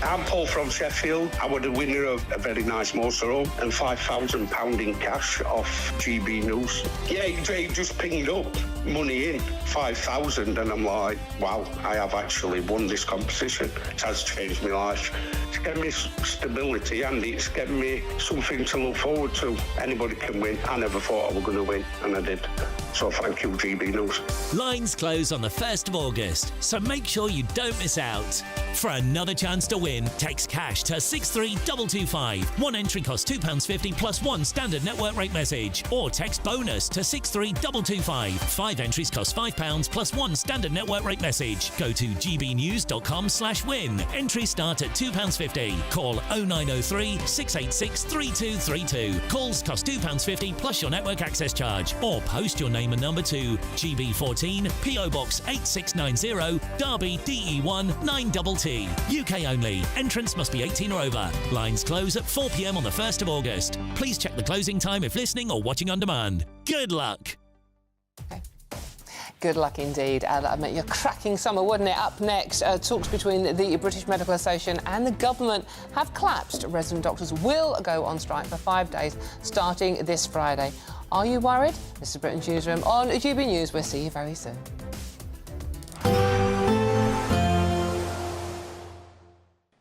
I'm Paul from Sheffield. I was the winner of a very nice motorhome and £5,000 in cash off GB News. Yeah, he just pinged up, money in, 5,000, and I'm like, wow, I have actually won this competition. It has changed my life. It's given me stability and it's given me something to look forward to. Anybody can win. I never thought I was going to win, and I did. So thank you, GB News. Lines close on the 1st of August, so make sure you don't miss out. For another chance to win, text cash to 63225. One entry costs £2.50 plus one standard network rate message. Or text bonus to 63225. 5 entries cost £5 plus one standard network rate message. Go to gbnews.com/win. Entries start at £2.50. Call 0903 686 3232. Calls cost £2.50 plus your network access charge. Or post your name and number to GB14 PO Box 8690 Derby DE1 9TT. UK only. Entrance must be 18 or over. Lines close at 4 p.m. on the 1st of August. Please check the closing time if listening or watching on demand. Good luck. Good luck indeed. That'd make you a cracking summer, wouldn't it? Up next, talks between the British Medical Association and the government have collapsed. Resident doctors will go on strike for 5 days, starting this Friday. Are you worried? This is Britain's Newsroom on GB News. We'll see you very soon.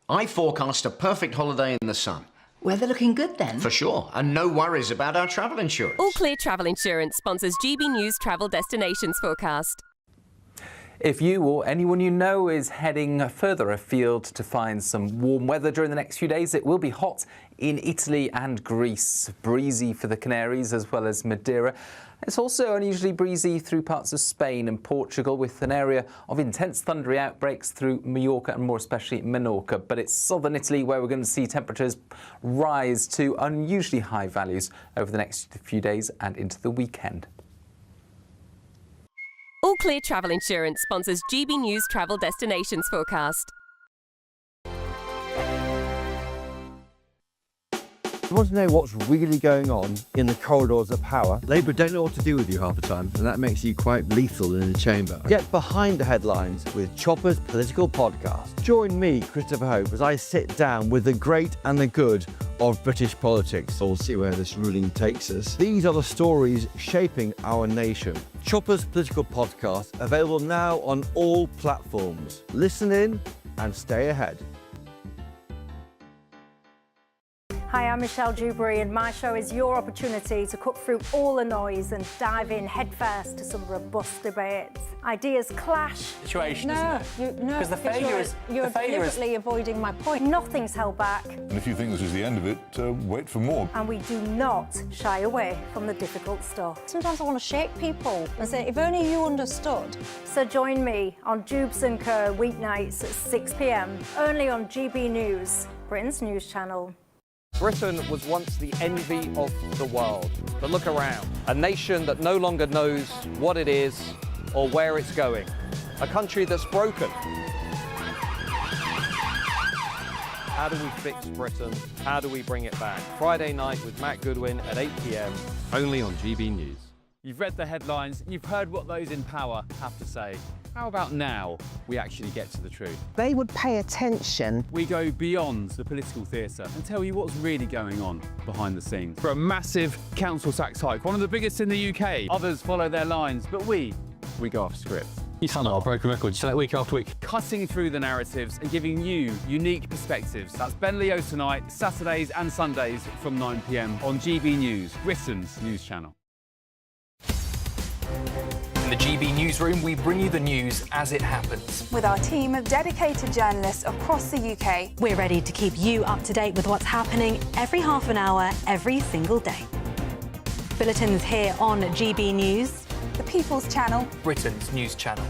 I forecast a perfect holiday in the sun. Weather looking good then? For sure, and no worries about our travel insurance. All Clear Travel Insurance sponsors GB News Travel Destinations Forecast. If you or anyone you know is heading further afield to find some warm weather during the next few days, it will be hot in Italy and Greece. Breezy for the Canaries as well as Madeira. It's also unusually breezy through parts of Spain and Portugal, with an area of intense thundery outbreaks through Mallorca and more especially Menorca. But it's southern Italy where we're going to see temperatures rise to unusually high values over the next few days and into the weekend. All Clear Travel Insurance sponsors GB News Travel Destinations Forecast. You want to know what's really going on in the corridors of power? Labour don't know what to do with you half the time, and that makes you quite lethal in the chamber. Get behind the headlines with Chopper's Political Podcast. Join me, Christopher Hope, as I sit down with the great and the good of British politics. We'll see where this ruling takes us. These are the stories shaping our nation. Chopper's Political Podcast, available now on all platforms. Listen in and stay ahead. Hi, I'm Michelle Dewberry, and my show is your opportunity to cut through all the noise and dive in headfirst to some robust debates. Ideas clash. Situation, no, isn't it? No, Because the failure is you're deliberately avoiding my point. Nothing's held back, And if you think this is the end of it, wait for more. and we do not shy away from the difficult stuff. Sometimes I want to shake people and say, if only you understood. So join me on Jubes & Co. weeknights at 6 p.m. only on GB News, Britain's news channel. Britain was once the envy of the world. But look around. A nation that no longer knows what it is or where it's going. A country that's broken. How do we fix Britain? How do we bring it back? Friday night with Matt Goodwin at 8 p.m. only on GB News. You've read the headlines, you've heard what those in power have to say. How about now we actually get to the truth? They would pay attention. We go beyond the political theatre and tell you what's really going on behind the scenes. For a massive council tax hike, one of the biggest in the UK. Others follow their lines, but we go off script. You sound like a broken record. You say that week after week. Cutting through the narratives and giving you unique perspectives. That's Ben Leo tonight, Saturdays and Sundays from 9 p.m. on GB News, Britain's news channel. In the GB Newsroom, we bring you the news as it happens. With our team of dedicated journalists across the UK, we're ready to keep you up to date with what's happening every half an hour, every single day. Bulletins here on GB News, the People's Channel, Britain's news channel.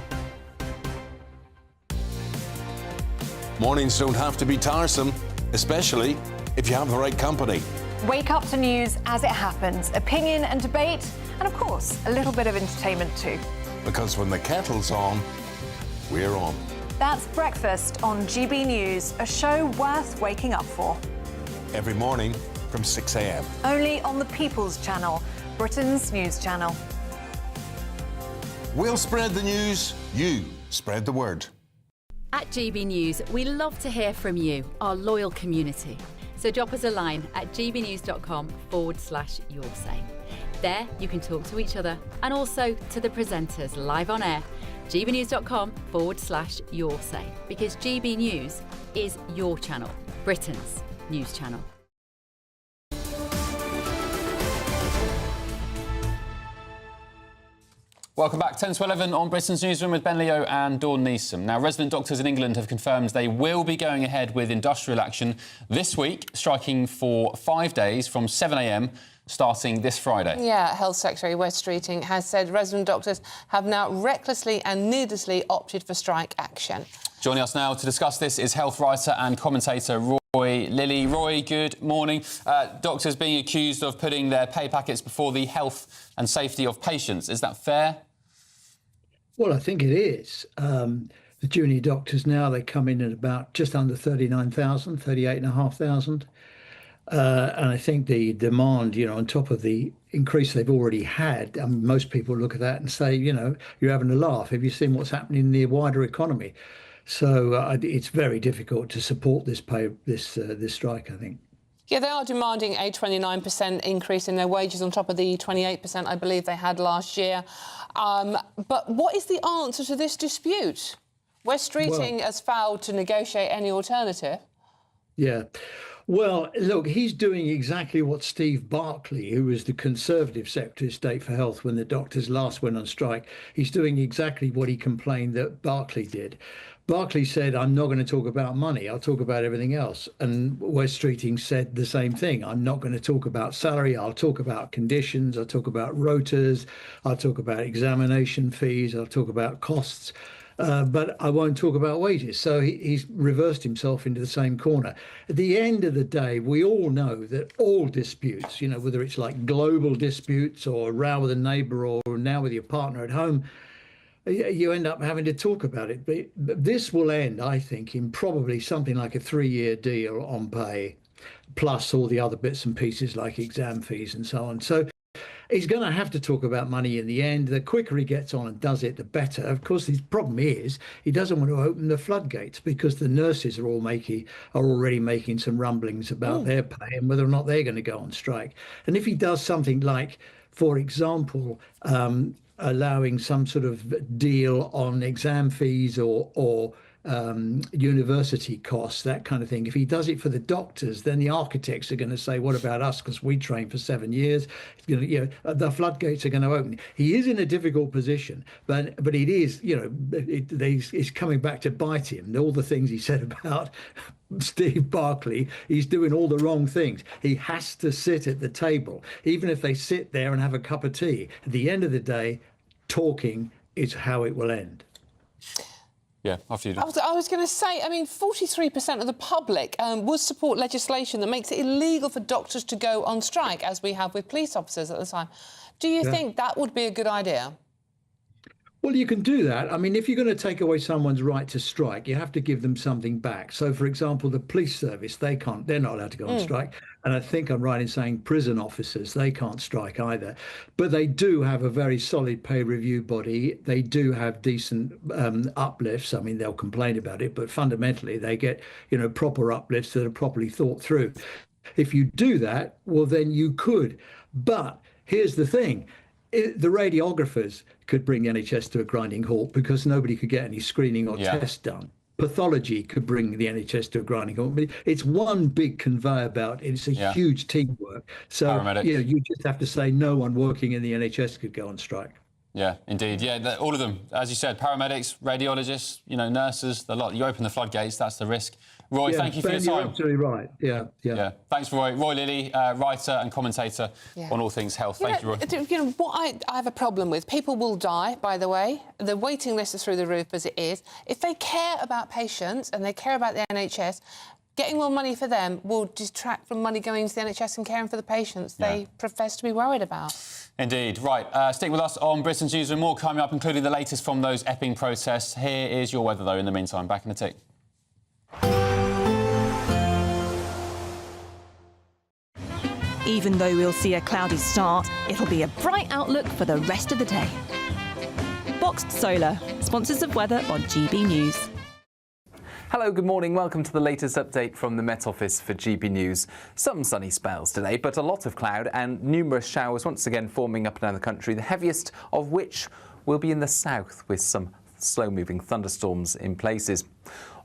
Mornings don't have to be tiresome, especially if you have the right company. Wake up to news as it happens, opinion and debate, and of course, a little bit of entertainment too. Because when the kettle's on, we're on. That's Breakfast on GB News, a show worth waking up for. Every morning from 6 a.m. Only on the People's Channel, Britain's news channel. We'll spread the news, you spread the word. At GB News, we love to hear from you, our loyal community. So drop us a line at gbnews.com/yoursay. There you can talk to each other and also to the presenters live on air. gbnews.com/yoursay, because GB News is your channel, Britain's news channel. Welcome back. 10 to 11 on Britain's Newsroom with Ben Leo and Dawn Neeson. Now, resident doctors in England have confirmed they will be going ahead with industrial action this week, striking for 5 days from 7 a.m, starting this Friday. Yeah, Health Secretary Wes Streeting has said resident doctors have now recklessly and needlessly opted for strike action. Joining us now to discuss this is health writer and commentator Roy Lilly. Roy, good morning. Doctors being accused of putting their pay packets before the health and safety of patients. Is that fair? Well, I think it is. The junior doctors now, they come in at about just under 39,000, 38,500. And I think the demand, on top of the increase they've already had, most people look at that and say, you're having a laugh. Have you seen what's happening in the wider economy? So it's very difficult to support this strike, I think. Yeah, they are demanding a 29% increase in their wages on top of the 28% I believe they had last year. But what is the answer to this dispute? Wes Streeting has failed to negotiate any alternative. Yeah. Well, look, he's doing exactly what Steve Barclay, who was the Conservative Secretary of State for Health when the doctors last went on strike, he's doing exactly what he complained that Barclay did. Barclay said, I'm not going to talk about money, I'll talk about everything else. And Wes Streeting said the same thing. I'm not going to talk about salary, I'll talk about conditions, I'll talk about rotas, I'll talk about examination fees, I'll talk about costs. But I won't talk about wages. So he's reversed himself into the same corner. At the end of the day, we all know that all disputes, whether it's like global disputes or a row with a neighbour or now with your partner at home, you end up having to talk about it. But this will end, I think, in probably something like a 3-year deal on pay, plus all the other bits and pieces like exam fees and so on. So he's going to have to talk about money in the end. The quicker he gets on and does it, the better. Of course, his problem is he doesn't want to open the floodgates because the nurses are already making some rumblings about their pay and whether or not they're going to go on strike. And if he does something like, for example, allowing some sort of deal on exam fees or university costs, that kind of thing. If he does it for the doctors, then the architects are going to say, what about us? Because we trained for 7 years. It's going to, the floodgates are going to open. He is in a difficult position, but it is, it's coming back to bite him. All the things he said about Steve Barclay, he's doing all the wrong things. He has to sit at the table, even if they sit there and have a cup of tea. At the end of the day, talking is how it will end. Yeah, after you. I was going to say, 43% of the public would support legislation that makes it illegal for doctors to go on strike, as we have with police officers at the time. Do you think that would be a good idea? Well, you can do that. If you're going to take away someone's right to strike, you have to give them something back. So, for example, the police service, they're not allowed to go on strike. And I think I'm right in saying prison officers, they can't strike either. But they do have a very solid pay review body. They do have decent uplifts. I mean, they'll complain about it, but fundamentally they get, proper uplifts that are properly thought through. If you do that, well, then you could. But here's the thing. The radiographers could bring the NHS to a grinding halt because nobody could get any screening or tests done. Pathology could bring the NHS to a grinding halt. It's one big conveyor belt. It's a huge teamwork. So you just have to say no one working in the NHS could go on strike. Yeah, indeed. Yeah, all of them. As you said, paramedics, radiologists, nurses, the lot. You open the floodgates, that's the risk. Roy, thank you for your time. You're absolutely right. Yeah. Thanks, Roy. Roy Lilly, writer and commentator on all things health. Thank you, Roy. What I have a problem with, people will die, by the way. The waiting list is through the roof as it is. If they care about patients and they care about the NHS, getting more money for them will detract from money going to the NHS and caring for the patients they profess to be worried about. Indeed. Right, stick with us on Britain's Newsroom. More coming up, including the latest from those Epping protests. Here is your weather, though, in the meantime. Back in a tick. Even though we'll see a cloudy start, it'll be a bright outlook for the rest of the day. Boxed Solar, sponsors of weather on GB News. Hello, good morning. Welcome to the latest update from the Met Office for GB News. Some sunny spells today, but a lot of cloud and numerous showers once again forming up and down the country, the heaviest of which will be in the south with some slow-moving thunderstorms in places.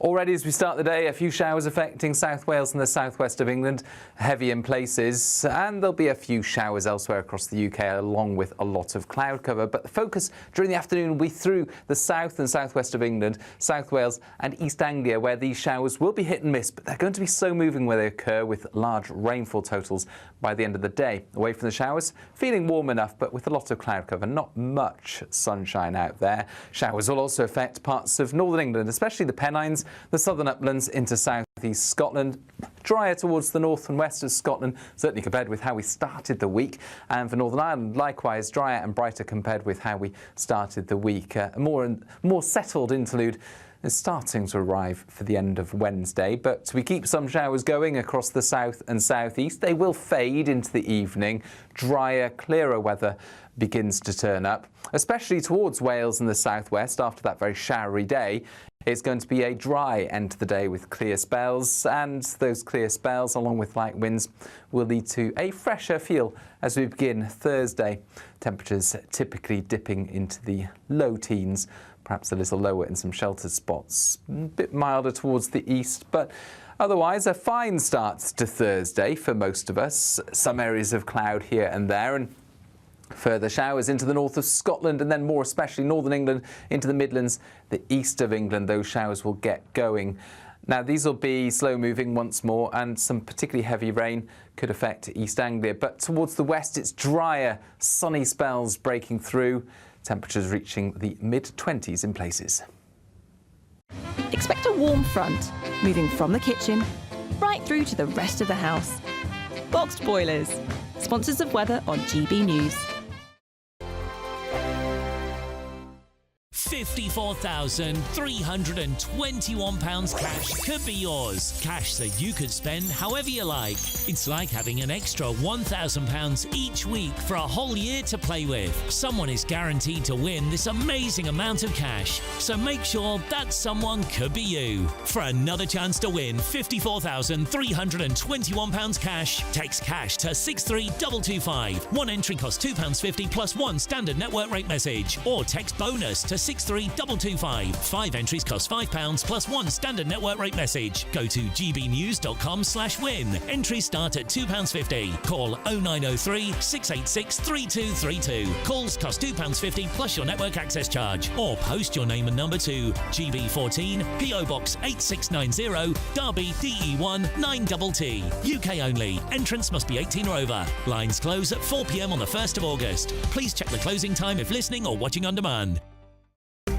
Already as we start the day, a few showers affecting South Wales and the southwest of England, heavy in places, and there'll be a few showers elsewhere across the UK along with a lot of cloud cover. But the focus during the afternoon will be through the south and southwest of England, South Wales and East Anglia, where these showers will be hit and miss, but they're going to be slow moving where they occur with large rainfall totals by the end of the day. Away from the showers, feeling warm enough, but with a lot of cloud cover, not much sunshine out there. Showers will also affect parts of northern England, especially the Pennines, the southern uplands into south-east Scotland, drier towards the north and west of Scotland, certainly compared with how we started the week. And for Northern Ireland, likewise, drier and brighter compared with how we started the week. A more settled interlude is starting to arrive for the end of Wednesday, but we keep some showers going across the south and southeast. They will fade into the evening. Drier, clearer weather begins to turn up, especially towards Wales and the southwest after that very showery day. It's going to be a dry end to the day with clear spells, and those clear spells, along with light winds, will lead to a fresher feel as we begin Thursday. Temperatures typically dipping into the low teens, perhaps a little lower in some sheltered spots. A bit milder towards the east, but otherwise a fine start to Thursday for most of us. Some areas of cloud here and there, and further showers into the north of Scotland, and then more especially northern England into the Midlands, the east of England. Those showers will get going. Now, these will be slow moving once more, and some particularly heavy rain could affect East Anglia. But towards the west, it's drier, sunny spells breaking through, temperatures reaching the mid-20s in places. Expect a warm front, moving from the kitchen right through to the rest of the house. Boxed Boilers, sponsors of weather on GB News. £54,321 cash could be yours. Cash that you could spend however you like. It's like having an extra £1,000 each week for a whole year to play with. Someone is guaranteed to win this amazing amount of cash. So make sure that someone could be you. For another chance to win £54,321 cash, text cash to 63225. One entry costs £2.50 plus one standard network rate message. Or text bonus to 63225. 5 entries cost £5 plus one standard network rate message. Go to gbnews.com/win. Entries start at £2.50. Call 0903 686 3232. Calls cost £2.50 plus your network access charge. Or post your name and number to GB14 PO Box 8690 Derby DE1 9TT. UK only. Entrance must be 18 or over. Lines close at 4 p.m. on the 1st of August. Please check the closing time if listening or watching on demand.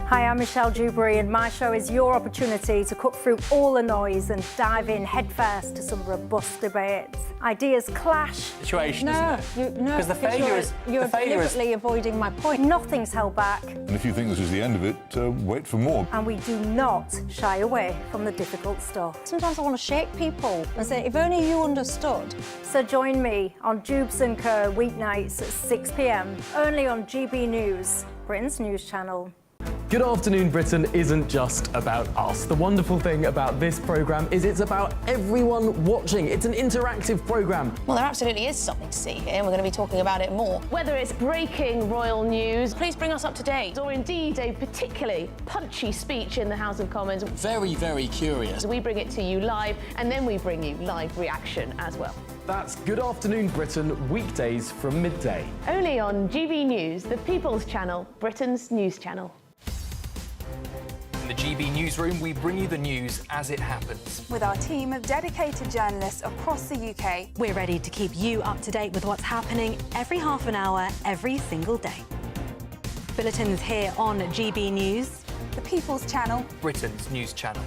Hi, I'm Michelle Dewberry, and my show is your opportunity to cut through all the noise and dive in headfirst to some robust debates. Ideas clash. Situation, isn't it? Because the failure is... You're deliberately avoiding my point. Nothing's held back. And if you think this is the end of it, wait for more. And we do not shy away from the difficult stuff. Sometimes I want to shake people and say, if only you understood. So join me on Jubes & Co. weeknights at 6 p.m, only on GB News, Britain's news channel. Good Afternoon Britain isn't just about us. The wonderful thing about this programme is it's about everyone watching. It's an interactive programme. Well, there absolutely is something to see here, and we're going to be talking about it more. Whether it's breaking royal news, please bring us up to date, or indeed a particularly punchy speech in the House of Commons. Very, very curious. We bring it to you live, and then we bring you live reaction as well. That's Good Afternoon Britain, weekdays from midday. Only on GB News, the People's Channel, Britain's news channel. In the GB Newsroom, we bring you the news as it happens. With our team of dedicated journalists across the UK, we're ready to keep you up to date with what's happening every half an hour, every single day. Bulletins here on GB News, the People's Channel, Britain's news channel.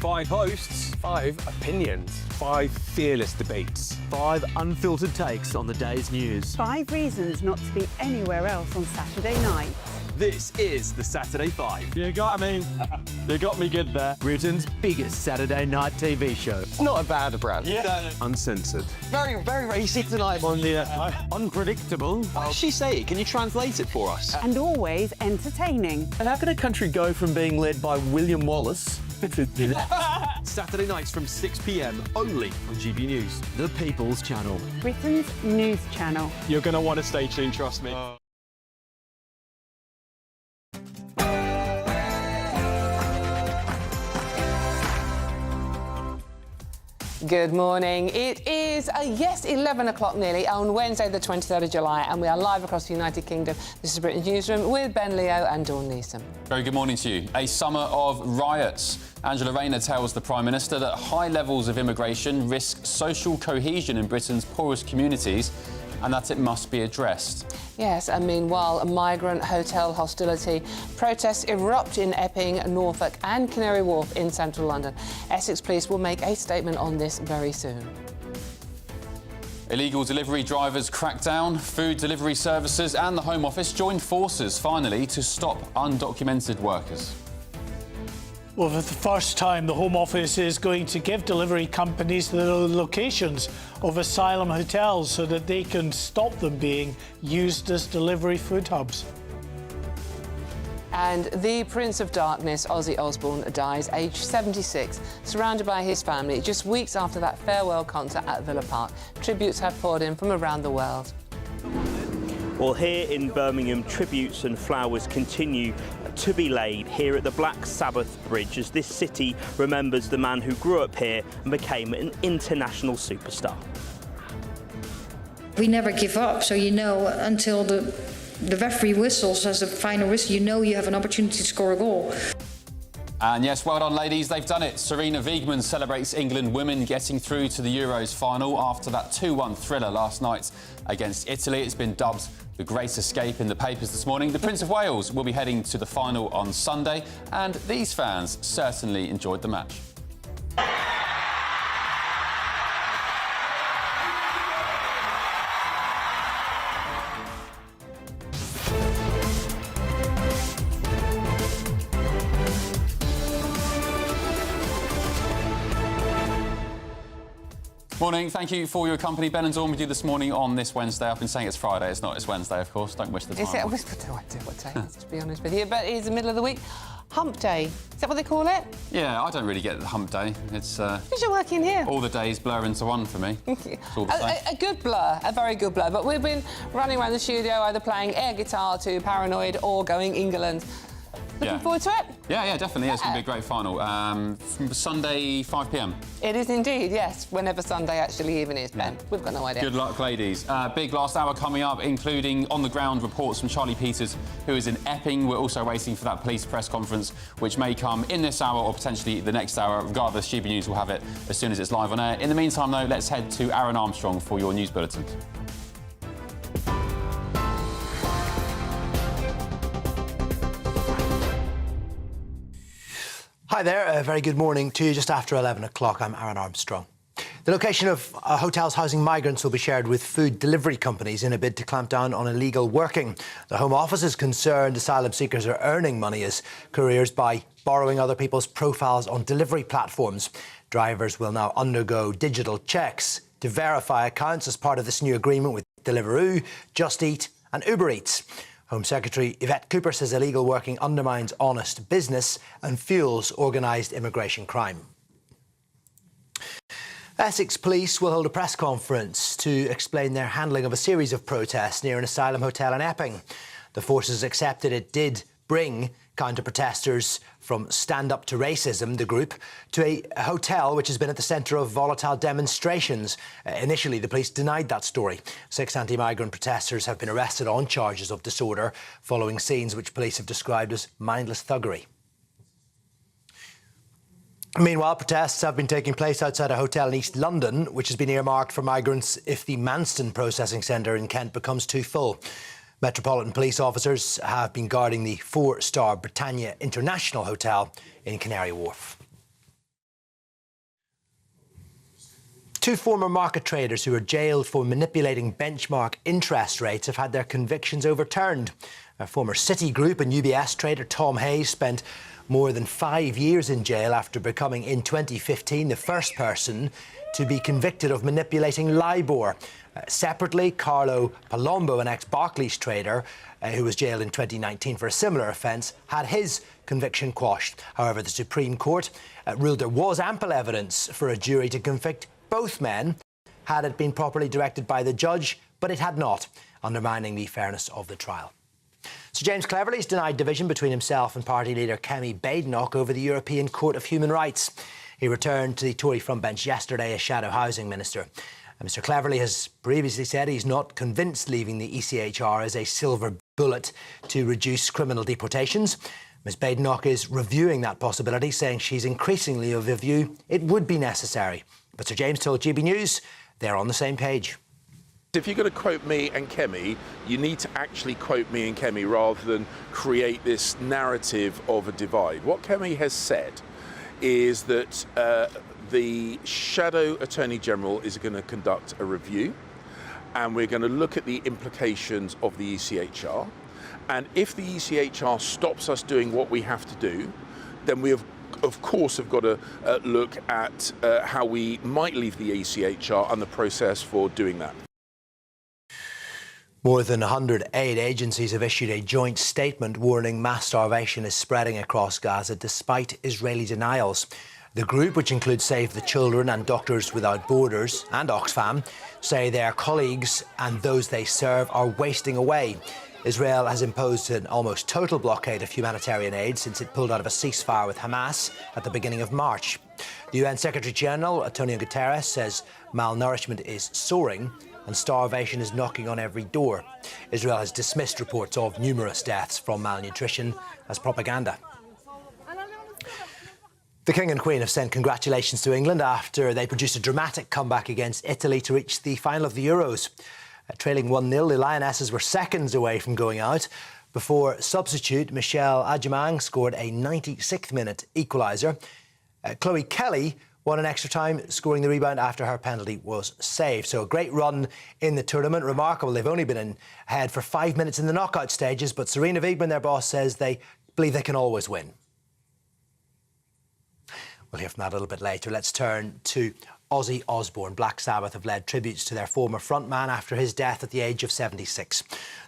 5 hosts, 5 opinions, 5 fearless debates, 5 unfiltered takes on the day's news. 5 reasons not to be anywhere else on Saturday night. This is the Saturday 5. You got me good there. Britain's biggest Saturday night TV show. It's not a bad brand. Yeah. Uncensored. Very, very racy tonight. On the unpredictable. What does she say? Can you translate it for us? And always entertaining. And how can a country go from being led by William Wallace Saturday nights from 6 p.m. only on GB News, the People's Channel. Britain's news channel. You're going to want to stay tuned, trust me. Good morning. It is, 11 o'clock nearly on Wednesday the 23rd of July, and we are live across the United Kingdom. This is Britain's Newsroom with Ben Leo and Dawn Neeson. Very good morning to you. A summer of riots. Angela Rayner tells the Prime Minister that high levels of immigration risk social cohesion in Britain's poorest communities and that it must be addressed. Yes, and meanwhile, migrant hotel hostility. Protests erupt in Epping, Norfolk and Canary Wharf in central London. Essex Police will make a statement on this very soon. Illegal delivery drivers crack down. Food delivery services and the Home Office join forces, finally, to stop undocumented workers. Well, for the first time, the Home Office is going to give delivery companies the locations of asylum hotels so that they can stop them being used as delivery food hubs. And the Prince of Darkness, Ozzy Osbourne, dies aged 76, surrounded by his family, just weeks after that farewell concert at Villa Park. Tributes have poured in from around the world. Well, here in Birmingham, tributes and flowers continue to be laid here at the Black Sabbath Bridge as this city remembers the man who grew up here and became an international superstar. We never give up, so you know until the referee whistles as the final whistle, you know you have an opportunity to score a goal. And yes, well done, ladies, they've done it. Serena Wiegmann celebrates England women getting through to the Euros final after that 2-1 thriller last night against Italy. It's been dubbed the Great Escape in the papers this morning. The Prince of Wales will be heading to the final on Sunday, and these fans certainly enjoyed the match. Morning, thank you for your company. Ben and Dawn with you this morning on this Wednesday. I've been saying it's Friday, it's not, it's Wednesday, of course. Don't wish the time. Is it? I whisper to what day, to be honest with you. But it's the middle of the week. Hump day. Is that what they call it? Yeah, I don't really get the hump day. It's because you're working here. All the days blur into one for me. It's all the same. A good blur, a very good blur. But we've been running around the studio either playing air guitar to Paranoid or going England. Looking forward to it? Yeah, definitely. Yeah, it's going to be a great final. From Sunday, 5 p.m. It is indeed, yes. Whenever Sunday actually even is, Ben. We've got no idea. Good luck, ladies. Big last hour coming up, including on-the-ground reports from Charlie Peters, who is in Epping. We're also waiting for that police press conference, which may come in this hour or potentially the next hour. Regardless, GB News will have it as soon as it's live on air. In the meantime, though, let's head to Aaron Armstrong for your news bulletins. Hi there, a very good morning to you. Just after 11 o'clock, I'm Aaron Armstrong. The location of hotels housing migrants will be shared with food delivery companies in a bid to clamp down on illegal working. The Home Office is concerned asylum seekers are earning money as couriers by borrowing other people's profiles on delivery platforms. Drivers will now undergo digital checks to verify accounts as part of this new agreement with Deliveroo, Just Eat and Uber Eats. Home Secretary Yvette Cooper says illegal working undermines honest business and fuels organised immigration crime. Essex Police will hold a press conference to explain their handling of a series of protests near an asylum hotel in Epping. The forces accepted it did bring counter-protesters from Stand Up to Racism, the group, to a hotel which has been at the centre of volatile demonstrations. Initially, the police denied that story. 6 anti-migrant protesters have been arrested on charges of disorder following scenes which police have described as mindless thuggery. Meanwhile, protests have been taking place outside a hotel in East London, which has been earmarked for migrants if the Manston processing centre in Kent becomes too full. Metropolitan Police officers have been guarding the 4-star Britannia International Hotel in Canary Wharf. 2 former market traders who were jailed for manipulating benchmark interest rates have had their convictions overturned. A former Citigroup and UBS trader Tom Hayes spent more than 5 years in jail after becoming, in 2015, the first person to be convicted of manipulating LIBOR. Separately, Carlo Palombo, an ex-Barclays trader who was jailed in 2019 for a similar offence, had his conviction quashed. However, the Supreme Court ruled there was ample evidence for a jury to convict both men had it been properly directed by the judge, but it had not, undermining the fairness of the trial. Sir James Cleverly's denied division between himself and party leader Kemi Badenoch over the European Court of Human Rights. He returned to the Tory front bench yesterday as Shadow Housing Minister. Mr Cleverly has previously said he's not convinced leaving the ECHR is a silver bullet to reduce criminal deportations. Ms Badenoch is reviewing that possibility, saying she's increasingly of the view it would be necessary. But Sir James told GB News they're on the same page. If you're going to quote me and Kemi, you need to actually quote me and Kemi rather than create this narrative of a divide. What Kemi has said is that the Shadow Attorney General is going to conduct a review and we're going to look at the implications of the ECHR. And if the ECHR stops us doing what we have to do, then we have, of course, have got to look at how we might leave the ECHR and the process for doing that. More than 100 aid agencies have issued a joint statement warning mass starvation is spreading across Gaza despite Israeli denials. The group, which includes Save the Children and Doctors Without Borders and Oxfam, say their colleagues and those they serve are wasting away. Israel has imposed an almost total blockade of humanitarian aid since it pulled out of a ceasefire with Hamas at the beginning of March. The UN Secretary-General, Antonio Guterres, says malnourishment is soaring and starvation is knocking on every door. Israel has dismissed reports of numerous deaths from malnutrition as propaganda. The King and Queen have sent congratulations to England after they produced a dramatic comeback against Italy to reach the final of the Euros. Trailing 1-0, the Lionesses were seconds away from going out before substitute Michelle Adjumang scored a 96th-minute equaliser. Chloe Kelly won in extra time, scoring the rebound after her penalty was saved. So a great run in the tournament, remarkable. They've only been ahead for 5 minutes in the knockout stages, but Serena Wiegmann, their boss, says they believe they can always win. We'll hear from that a little bit later. Let's turn to Ozzy Osbourne. Black Sabbath have led tributes to their former frontman after his death at the age of 76.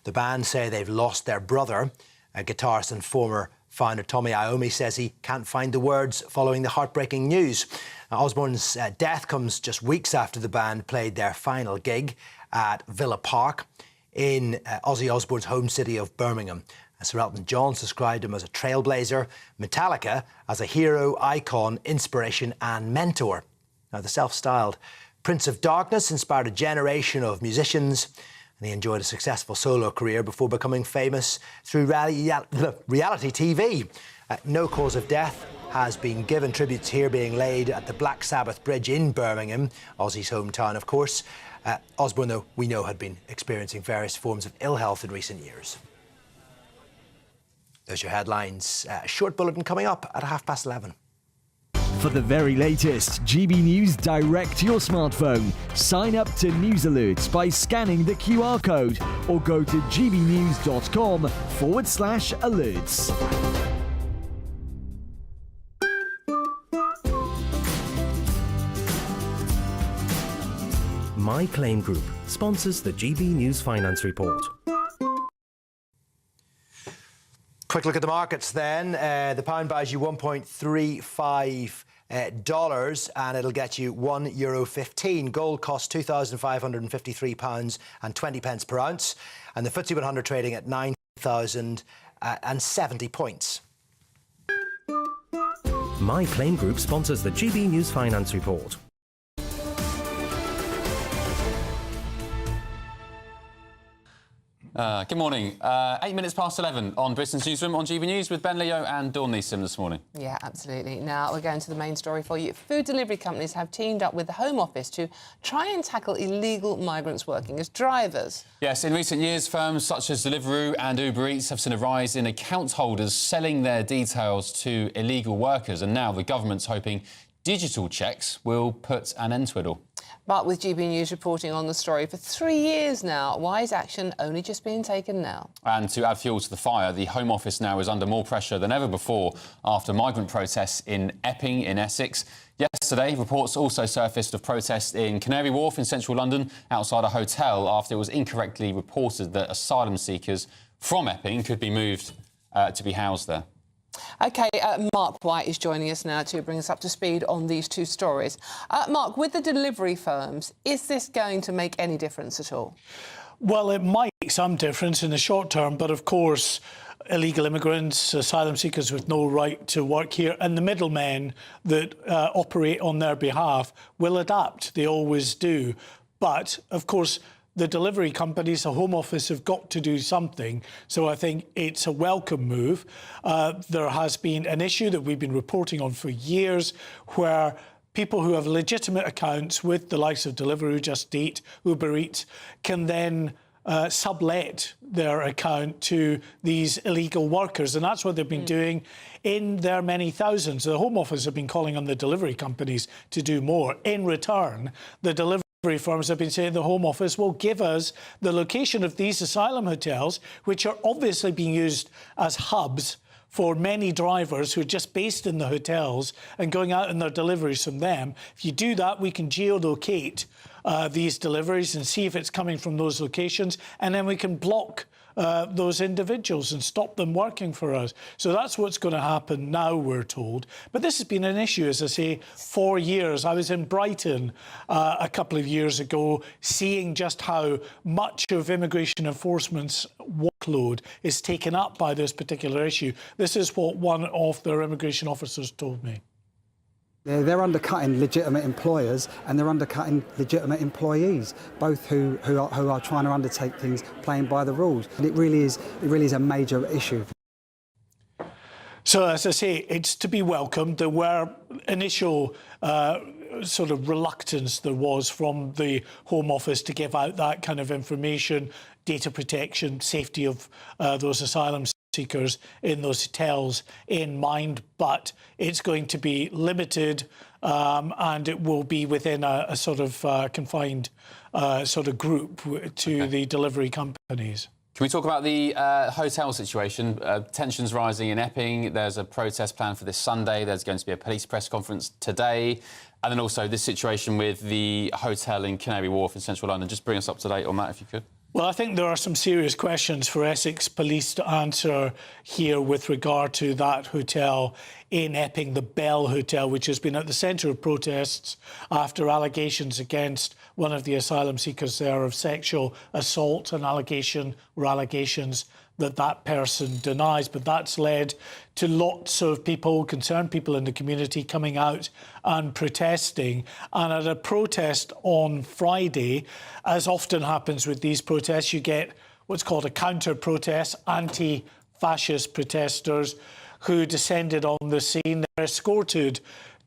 The band say they've lost their brother. Guitarist and former founder Tommy Iommi says he can't find the words following the heartbreaking news. Osbourne's death comes just weeks after the band played their final gig at Villa Park in Ozzy Osbourne's home city of Birmingham. Sir Elton John described him as a trailblazer, Metallica as a hero, icon, inspiration and mentor. Now, the self-styled Prince of Darkness inspired a generation of musicians, and he enjoyed a successful solo career before becoming famous through reality TV. No cause of death has been given, tributes here being laid at the Black Sabbath Bridge in Birmingham, Ozzy's hometown, of course. Osbourne, though, we know had been experiencing various forms of ill health in recent years. Those are your headlines. A short bulletin coming up at 11:30. For the very latest GB News direct to your smartphone, sign up to News Alerts by scanning the QR code or go to gbnews.com/alerts. My Claim Group sponsors the GB News Finance Report. Quick look at the markets then. The pound buys you $1.35 and it'll get you €1.15. Gold costs £2,553.20 per ounce, and the FTSE 100 trading at 9,070 points. My Claim Group sponsors the GB News Finance Report. Good morning. 8 minutes past 11 on Britain's Newsroom on GB News with Ben Leo and Dawn Neeson this morning. Yeah, absolutely. Now, we're going to the main story for you. Food delivery companies have teamed up with the Home Office to try and tackle illegal migrants working as drivers. Yes, in recent years, firms such as Deliveroo and Uber Eats have seen a rise in account holders selling their details to illegal workers, and now the government's hoping digital checks will put an end to it all. But with GB News reporting on the story for 3 years now, why is action only just being taken now? And to add fuel to the fire, the Home Office now is under more pressure than ever before after migrant protests in Epping in Essex. Yesterday, reports also surfaced of protests in Canary Wharf in central London outside a hotel after it was incorrectly reported that asylum seekers from Epping could be moved to be housed there. OK, Mark White is joining us now to bring us up to speed on these two stories. Mark, with the delivery firms, is this going to make any difference at all? Well, it might make some difference in the short term, but of course, illegal immigrants, asylum seekers with no right to work here, and the middlemen that operate on their behalf will adapt. They always do. But, of course, the delivery companies, the Home Office, have got to do something. So I think it's a welcome move. There has been an issue that we've been reporting on for years where people who have legitimate accounts with the likes of Deliveroo, Just Eat, Uber Eats, can then sublet their account to these illegal workers. And that's what they've been doing in their many thousands. The Home Office have been calling on the delivery companies to do more. In return, the delivery firms have been saying the Home Office will give us the location of these asylum hotels, which are obviously being used as hubs for many drivers who are just based in the hotels and going out in their deliveries from them. If you do that, we can geolocate these deliveries and see if it's coming from those locations, and then we can block those individuals and stop them working for us. So that's what's going to happen now, we're told. But this has been an issue, as I say, for years. I was in Brighton a couple of years ago, seeing just how much of immigration enforcement's workload is taken up by this particular issue. This is what one of their immigration officers told me. They're undercutting legitimate employers and they're undercutting legitimate employees, both who are trying to undertake things playing by the rules. And it really is a major issue. So, as I say, it's to be welcomed. There were initial sort of reluctance there was from the Home Office to give out that kind of information, data protection, safety of those asylum seekers in those hotels in mind, but it's going to be limited and it will be within a sort of confined sort of group to the delivery companies. Can we talk about the hotel situation? Tensions rising in Epping. There's a protest planned for this Sunday. There's going to be a police press conference today. And then also this situation with the hotel in Canary Wharf in central London. Just bring us up to date on that, if you could. Well, I think there are some serious questions for Essex Police to answer here with regard to that hotel in Epping, the Bell Hotel, which has been at the centre of protests after allegations against one of the asylum seekers there of sexual assault, an allegation or allegations that that person denies. But that's led to lots of people, concerned people in the community, coming out and protesting. And at a protest on Friday, as often happens with these protests, you get what's called a counter-protest, anti-fascist protesters who descended on the scene. They're escorted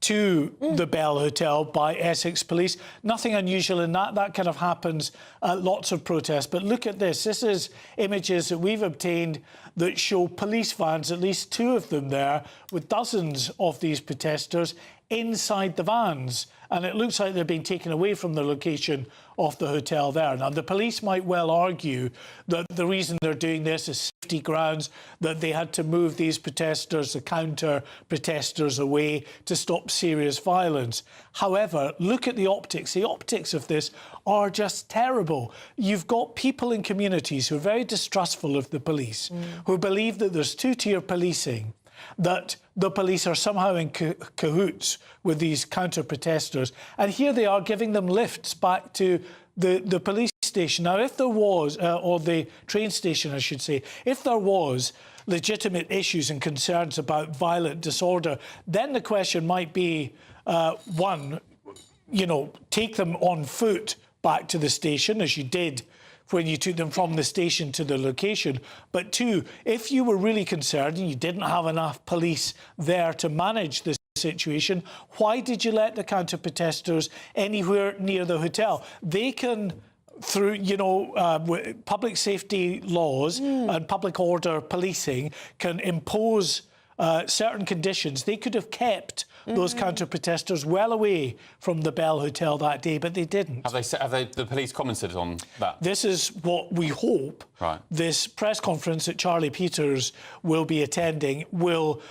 to the Bell Hotel by Essex Police. Nothing unusual in that. That kind of happens at lots of protests. But look at this. This is images that we've obtained that show police vans, at least two of them there, with dozens of these protesters inside the vans, and it looks like they're being taken away from the location of the hotel there. Now, the police might well argue that the reason they're doing this is safety grounds, that they had to move these protesters, the counter-protesters, away to stop serious violence. However, look at the optics. The optics of this are just terrible. You've got people in communities who are very distrustful of the police, who believe that there's two-tier policing, that the police are somehow in cahoots with these counter-protesters. And here they are giving them lifts back to the police station. Now, if there was, or the train station, I should say, if there was legitimate issues and concerns about violent disorder, then the question might be, one, you know, take them on foot back to the station, as you did when you took them from the station to the location. But two, if you were really concerned and you didn't have enough police there to manage the situation, why did you let the counter-protesters anywhere near the hotel? They can, through, you know, public safety laws and public order policing, can impose certain conditions. They could have kept those counter-protesters well away from the Bell Hotel that day, but they didn't. Have the police commented on that? This is what we hope. Right. This press conference that Charlie Peters will be attending will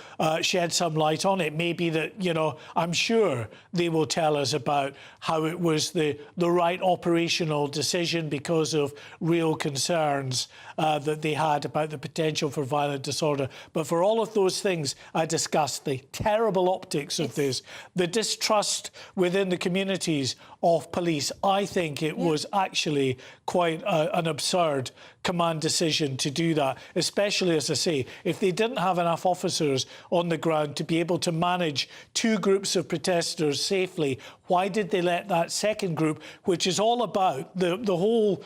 shed some light on it. Maybe that, you know, I'm sure they will tell us about how it was the right operational decision because of real concerns that they had about the potential for violent disorder. But for all of those things I discussed, the terrible optics of this, the distrust within the communities of police, I think it was actually quite an absurd command decision to do that, especially, as I say, if they didn't have enough officers on the ground to be able to manage two groups of protesters safely. Why did they let that second group, which is all about the whole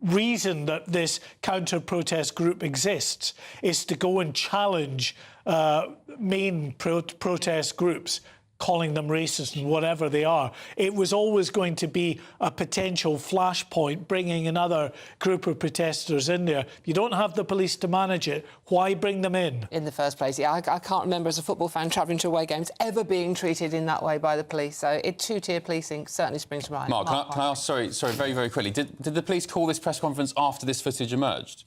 reason that this counter-protest group exists, is to go and challenge main protest groups, calling them racist and whatever they are. It was always going to be a potential flashpoint, bringing another group of protesters in there. If you don't have the police to manage it, why bring them in the first place? Yeah, I can't remember as a football fan travelling to away games ever being treated in that way by the police. So two-tier policing certainly springs to mind. Mark, can I ask, sorry, very, very quickly, did the police call this press conference after this footage emerged?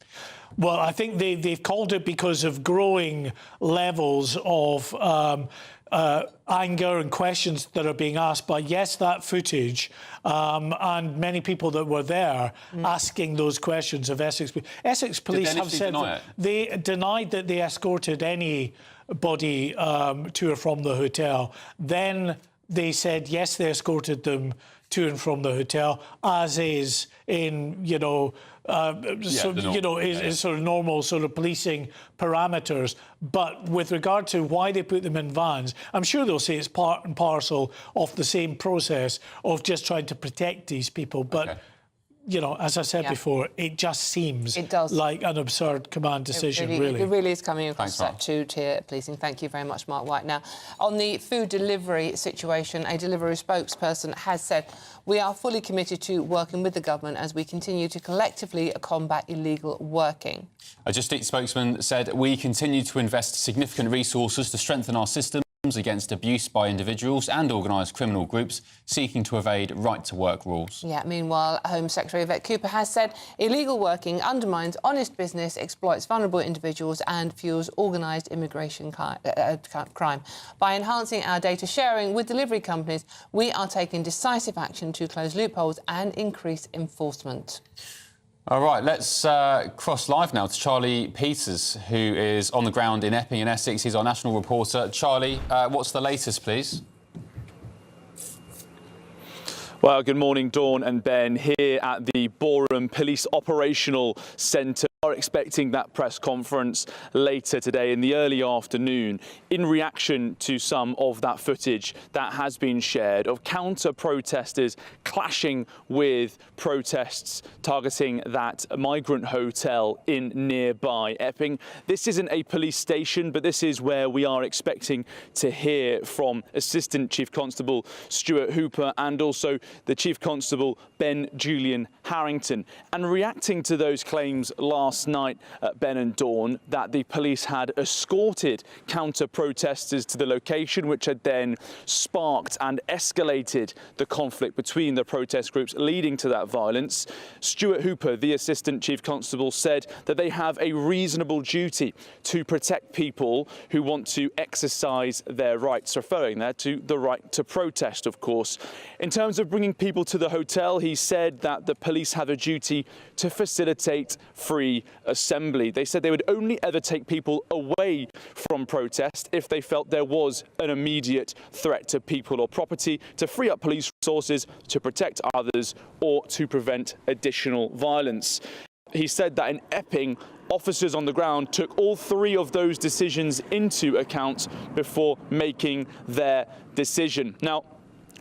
Well, I think they've called it because of growing levels of anger and questions that are being asked by, yes, that footage, and many people that were there asking those questions of Essex. Essex police have said that they denied that they escorted anybody to or from the hotel. Then they said, yes, they escorted them to and from the hotel, as is in, you know, sort of normal sort of policing parameters. But with regard to why they put them in vans, I'm sure they'll say it's part and parcel of the same process of just trying to protect these people. But you know, as I said before, it just seems like an absurd command decision, really. It really is coming across that two-tier policing. Thank you very much, Mark White. Now, on the food delivery situation, a delivery spokesperson has said, we are fully committed to working with the government as we continue to collectively combat illegal working. A Just Eat spokesman said, we continue to invest significant resources to strengthen our system against abuse by individuals and organised criminal groups seeking to evade right-to-work rules. Yeah, meanwhile, Home Secretary Yvette Cooper has said illegal working undermines honest business, exploits vulnerable individuals and fuels organised immigration crime. By enhancing our data sharing with delivery companies, we are taking decisive action to close loopholes and increase enforcement. All right, let's cross live now to Charlie Peters, who is on the ground in Epping in Essex. He's our national reporter. Charlie, what's the latest, please? Well, good morning, Dawn and Ben. Here at the Boreham Police Operational Centre, are expecting that press conference later today in the early afternoon in reaction to some of that footage that has been shared of counter-protesters clashing with protests targeting that migrant hotel in nearby Epping. This isn't a police station, but this is where we are expecting to hear from Assistant Chief Constable Stuart Hooper and also the Chief Constable Ben Julian Harrington. And reacting to those claims last night, Ben and Dawn, that the police had escorted counter-protesters to the location, which had then sparked and escalated the conflict between the protest groups, leading to that violence. Stuart Hooper, the Assistant Chief Constable, said that they have a reasonable duty to protect people who want to exercise their rights, referring there to the right to protest, of course. In terms of bringing people to the hotel, he said that the police have a duty to facilitate free assembly. They said they would only ever take people away from protest if they felt there was an immediate threat to people or property, to free up police resources, to protect others, or to prevent additional violence. He said that in Epping, officers on the ground took all three of those decisions into account before making their decision. Now,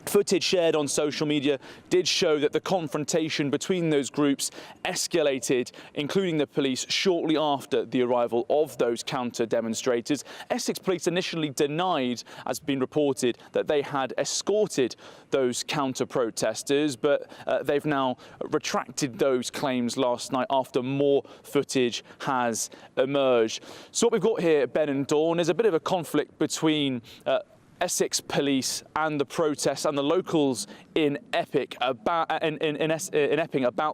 footage shared on social media did show that the confrontation between those groups escalated, including the police, shortly after the arrival of those counter-demonstrators. Essex police initially denied, as been reported, that they had escorted those counter-protesters, but they've now retracted those claims last night after more footage has emerged. So what we've got here, Ben and Dawn, is a bit of a conflict between Essex police and the protests and the locals in Epping about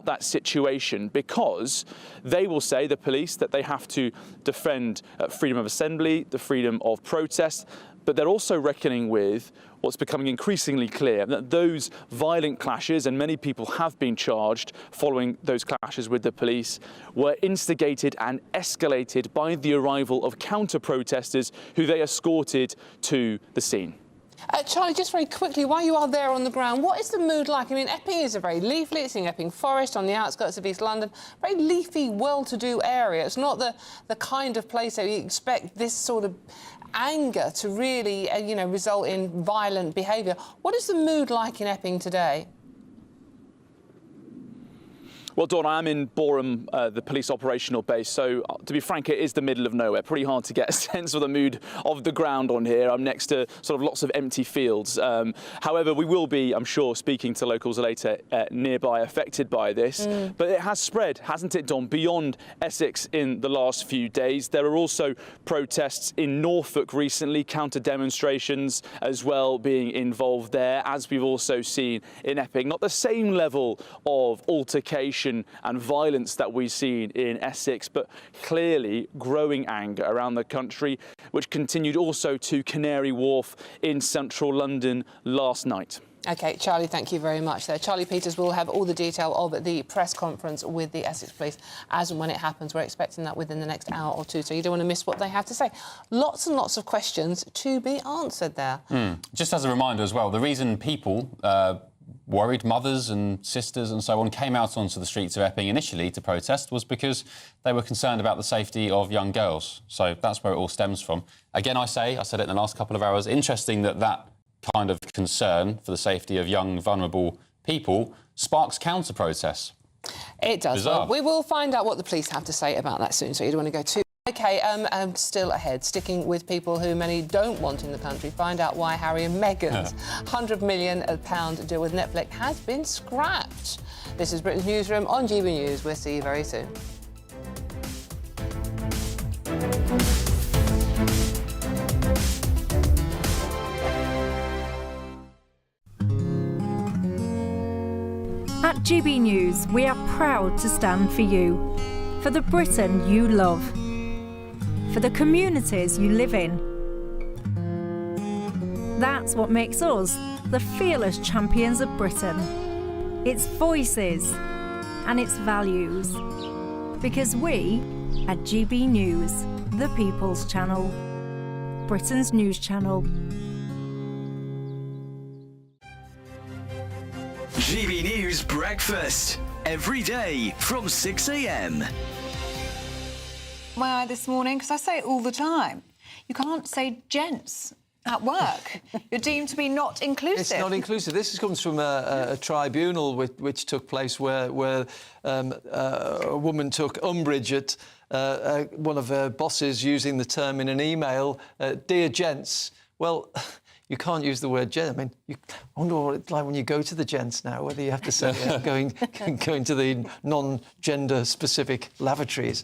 that situation, because they will say, the police, that they have to defend freedom of assembly, the freedom of protest, but they're also reckoning with what's becoming increasingly clear, that those violent clashes, and many people have been charged following those clashes with the police, were instigated and escalated by the arrival of counter-protesters who they escorted to the scene. Charlie, just very quickly, while you are there on the ground, what is the mood like? I mean, Epping is a very leafy, it's in Epping Forest on the outskirts of East London, very leafy, well-to-do area. It's not the kind of place that you expect this sort of anger to really, result in violent behaviour. What is the mood like in Epping today? Well, Dawn, I am in Boreham, the police operational base, so to be frank, it is the middle of nowhere. Pretty hard to get a sense of the mood of the ground on here. I'm next to sort of lots of empty fields. However, we will be, I'm sure, speaking to locals later nearby affected by this. But it has spread, hasn't it, Dawn, beyond Essex in the last few days. There are also protests in Norfolk recently, counter-demonstrations as well being involved there, as we've also seen in Epping. Not the same level of altercation and violence that we've seen in Essex, but clearly growing anger around the country, which continued also to Canary Wharf in central London last night. OK, Charlie, thank you very much there. Charlie Peters will have all the detail of the press conference with the Essex Police as and when it happens. We're expecting that within the next hour or two, so you don't want to miss what they have to say. Lots and lots of questions to be answered there. Just as a reminder as well, the reason people worried mothers and sisters and so on came out onto the streets of Epping initially to protest was because they were concerned about the safety of young girls. So that's where it all stems from. Again, I said it in the last couple of hours, interesting that kind of concern for the safety of young, vulnerable people sparks counter-protests. It does. Well, we will find out what the police have to say about that soon, so you don't want to go too... OK, still ahead, sticking with people who many don't want in the country, find out why Harry and Meghan's £100 million deal with Netflix has been scrapped. This is Britain's Newsroom on GB News. We'll see you very soon. At GB News, we are proud to stand for you, for the Britain you love, for the communities you live in. That's what makes us the fearless champions of Britain. Its voices and its values. Because we, at GB News, the People's Channel, Britain's news channel. GB News Breakfast, every day from 6 a.m. My eye this morning, because I say it all the time. You can't say gents at work. You're deemed to be not inclusive. It's not inclusive. This comes from a tribunal which took place where a woman took umbrage at one of her bosses using the term in an email, dear gents. Well, you can't use the word gents. I mean, I wonder what it's like when you go to the gents now, whether you have to say going to the non-gender specific lavatories.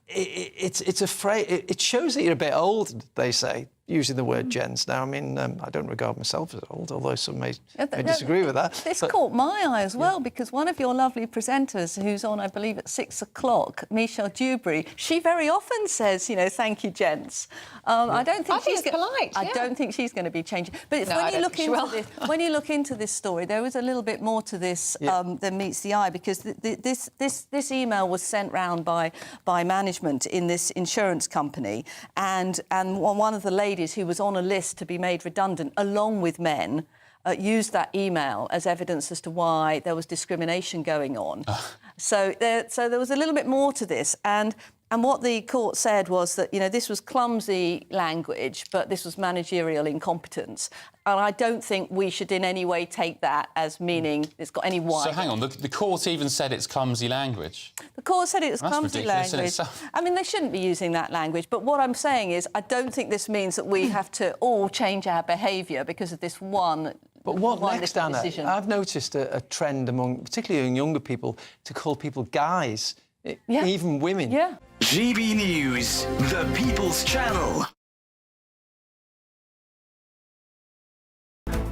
It's a phrase. It shows that you're a bit old, they say, using the word gents. Now, I mean, I don't regard myself as old, although some may disagree with that. This caught my eye as well, because one of your lovely presenters, who's on, I believe, at 6 o'clock, Michelle Dewberry, she very often says, you know, thank you, gents. I don't think she's polite. I don't think she's going to be changing. But No, when you look into this story, there was a little bit more to this than meets the eye, because this email was sent round by management in this insurance company, and one of the ladies who was on a list to be made redundant, along with men, used that email as evidence as to why there was discrimination going on. So there was a little bit more to this, and what the court said was that, you know, this was clumsy language, but this was managerial incompetence. And I don't think we should in any way take that as meaning it's got any wider. So hang on, the court even said it's clumsy language? The court said it was clumsy ridiculous in language. itself. I mean, they shouldn't be using that language, but what I'm saying is I don't think this means that we have to all change our behaviour because of this one. But what next, Anna? decision. I've noticed a trend among, particularly in younger people, to call people guys, even women. Yeah. GB News, the People's Channel.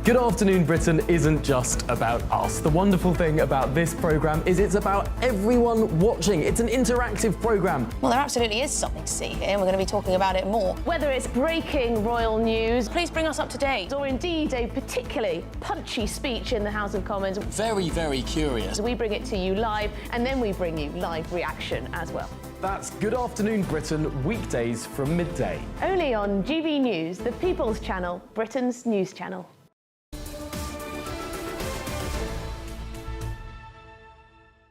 Good Afternoon Britain isn't just about us. The wonderful thing about this programme is it's about everyone watching. It's an interactive programme. Well, there absolutely is something to see here, and we're going to be talking about it more. Whether it's breaking royal news, please bring us up to date, or indeed a particularly punchy speech in the House of Commons. Very, very curious. We bring it to you live, and then we bring you live reaction as well. That's Good Afternoon Britain, weekdays from midday. Only on GB News, the People's Channel, Britain's news channel.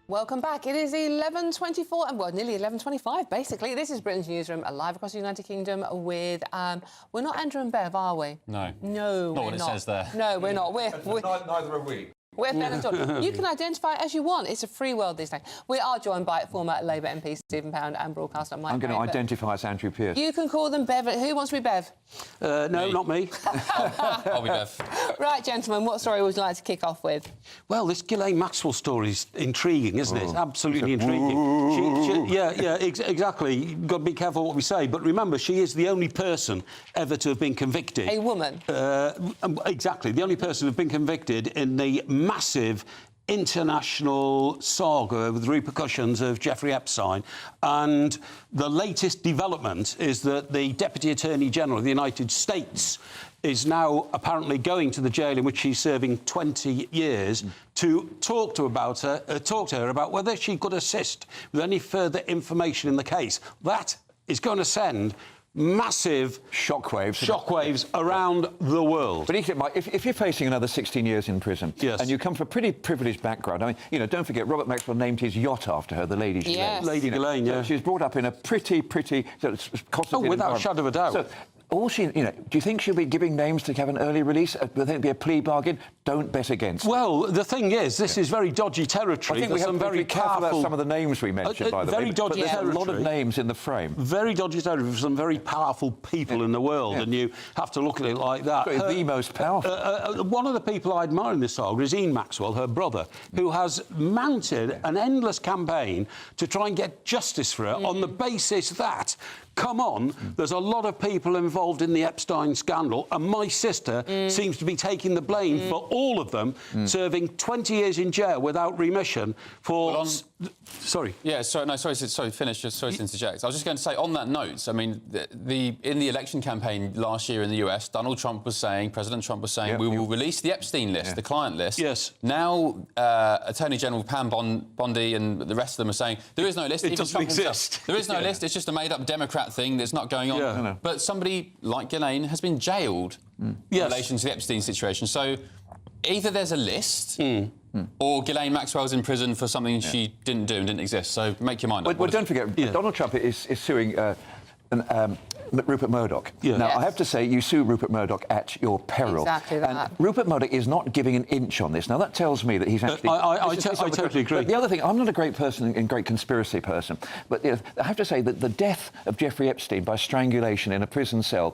Welcome back. It is 11:24, and well, nearly 11:25, basically. This is Britain's Newsroom, live across the United Kingdom with... we're not Andrew and Bev, are we? No. No, Not what it says there. No, we're not. Neither are we. We're Ben and Dawn. You can identify as you want. It's a free world these days. We are joined by former Labour MP Stephen Pound and broadcaster Mike. I'm going to identify as Andrew Pearce. You can call them Bev. Who wants to be Bev? No, not me. I'll be Bev. Right, gentlemen, what story would you like to kick off with? Well, this Ghislaine Maxwell story is intriguing, isn't it? Absolutely intriguing. Exactly. You've got to be careful what we say. But remember, she is the only person ever to have been convicted. A woman. Exactly. The only person to have been convicted in the massive international saga with repercussions of Jeffrey Epstein. And the latest development is that the Deputy Attorney General of the United States is now apparently going to the jail in which she's serving 20 years to talk to her about whether she could assist with any further information in the case. That is going to send massive shockwaves around the world. But if you're facing another 16 years in prison, and you come from a pretty privileged background, I mean, you know, don't forget Robert Maxwell named his yacht after her, the Lady Ghislaine. Yes. Lady Ghislaine, So she was brought up in a pretty without a shadow of a doubt. So, do you think she'll be giving names to have an early release? Do you think it'll be a plea bargain? Don't bet against. Well, the thing is, this is very dodgy territory. I think we have to be careful about some of the names we mentioned, by the way. Very dodgy territory. There's a lot of names in the frame. Very dodgy territory for some very powerful people in the world, and you have to look at it like that. The most powerful. One of the people I admire in this saga is Ian Maxwell, her brother, who has mounted an endless campaign to try and get justice for her on the basis that, come on, there's a lot of people involved in the Epstein scandal, and my sister seems to be taking the blame for all of them, serving 20 years in jail without remission for... Sorry. Yeah, sorry, finish. Sorry to interject. I was just going to say, on that note, I mean, in the election campaign last year in the US, President Trump was saying, we will release the Epstein list, the client list. Yes. Now, Attorney General Pam Bondi and the rest of them are saying, there is no list. It doesn't exist. There is no list. It's just a made-up Democrat thing that's not going on. Yeah. But somebody like Ghislaine has been jailed in relation to the Epstein situation. So either there's a list or Ghislaine Maxwell's in prison for something she didn't do and didn't exist. So make your mind up. Well, don't forget, Donald Trump is suing Rupert Murdoch. Yeah. Now, Yes. I have to say, you sue Rupert Murdoch at your peril. Exactly that. And Rupert Murdoch is not giving an inch on this. Now, that tells me that he's actually... I totally agree. But the other thing, I'm not a great person and great conspiracy person, but I have to say that the death of Jeffrey Epstein by strangulation in a prison cell,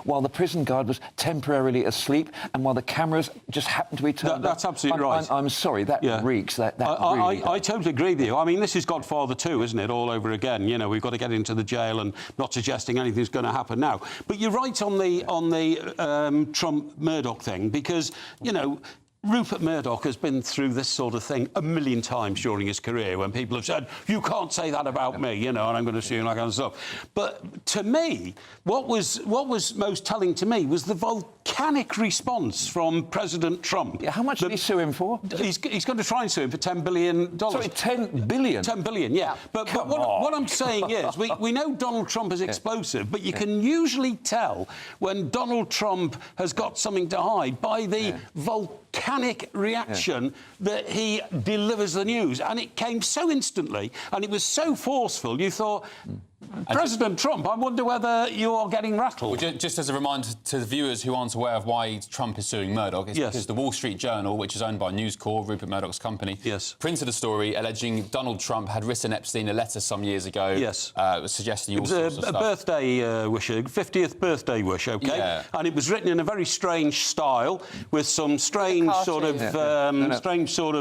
while the prison guard was temporarily asleep and while the cameras just happened to be turned That's on, absolutely right. I'm sorry, that reeks. I totally agree with you. I mean, this is Godfather 2, isn't it, all over again? You know, we've got to get into the jail, and not suggesting anything's going to happen now. But you're right on the Trump-Murdoch thing, because, you know, Rupert Murdoch has been through this sort of thing a million times during his career when people have said, you can't say that about me, you know, and I'm going to sue you and that kind of stuff. But to me, what was most telling to me was the volcanic response from President Trump. How much did he sue him for? He's going to try and sue him for $10 billion. Sorry, $10 billion? $10 billion, yeah. But what I'm saying is, we know Donald Trump is explosive, but you can usually tell when Donald Trump has got something to hide by the volcanic reaction that he delivers the news. And it came so instantly, and it was so forceful, you thought... President Trump, I wonder whether you're getting rattled. Well, just as a reminder to the viewers who aren't aware of why Trump is suing Murdoch, it's because the Wall Street Journal, which is owned by News Corp, Rupert Murdoch's company, printed a story alleging Donald Trump had written Epstein a letter some years ago, suggesting all sorts of stuff. A birthday wish, a 50th birthday wish, OK? Yeah. And it was written in a very strange style with some strange sort of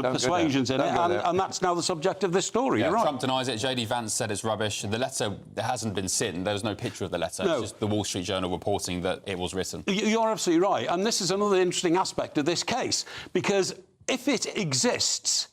persuasions in it, and that's now the subject of this story. You're right. Trump denies it. JD Vance said it's rubbish. The letter hasn't been sent. There was no picture of the letter. No. It's just the Wall Street Journal reporting that it was written. You're absolutely right. And this is another interesting aspect of this case, because if it exists,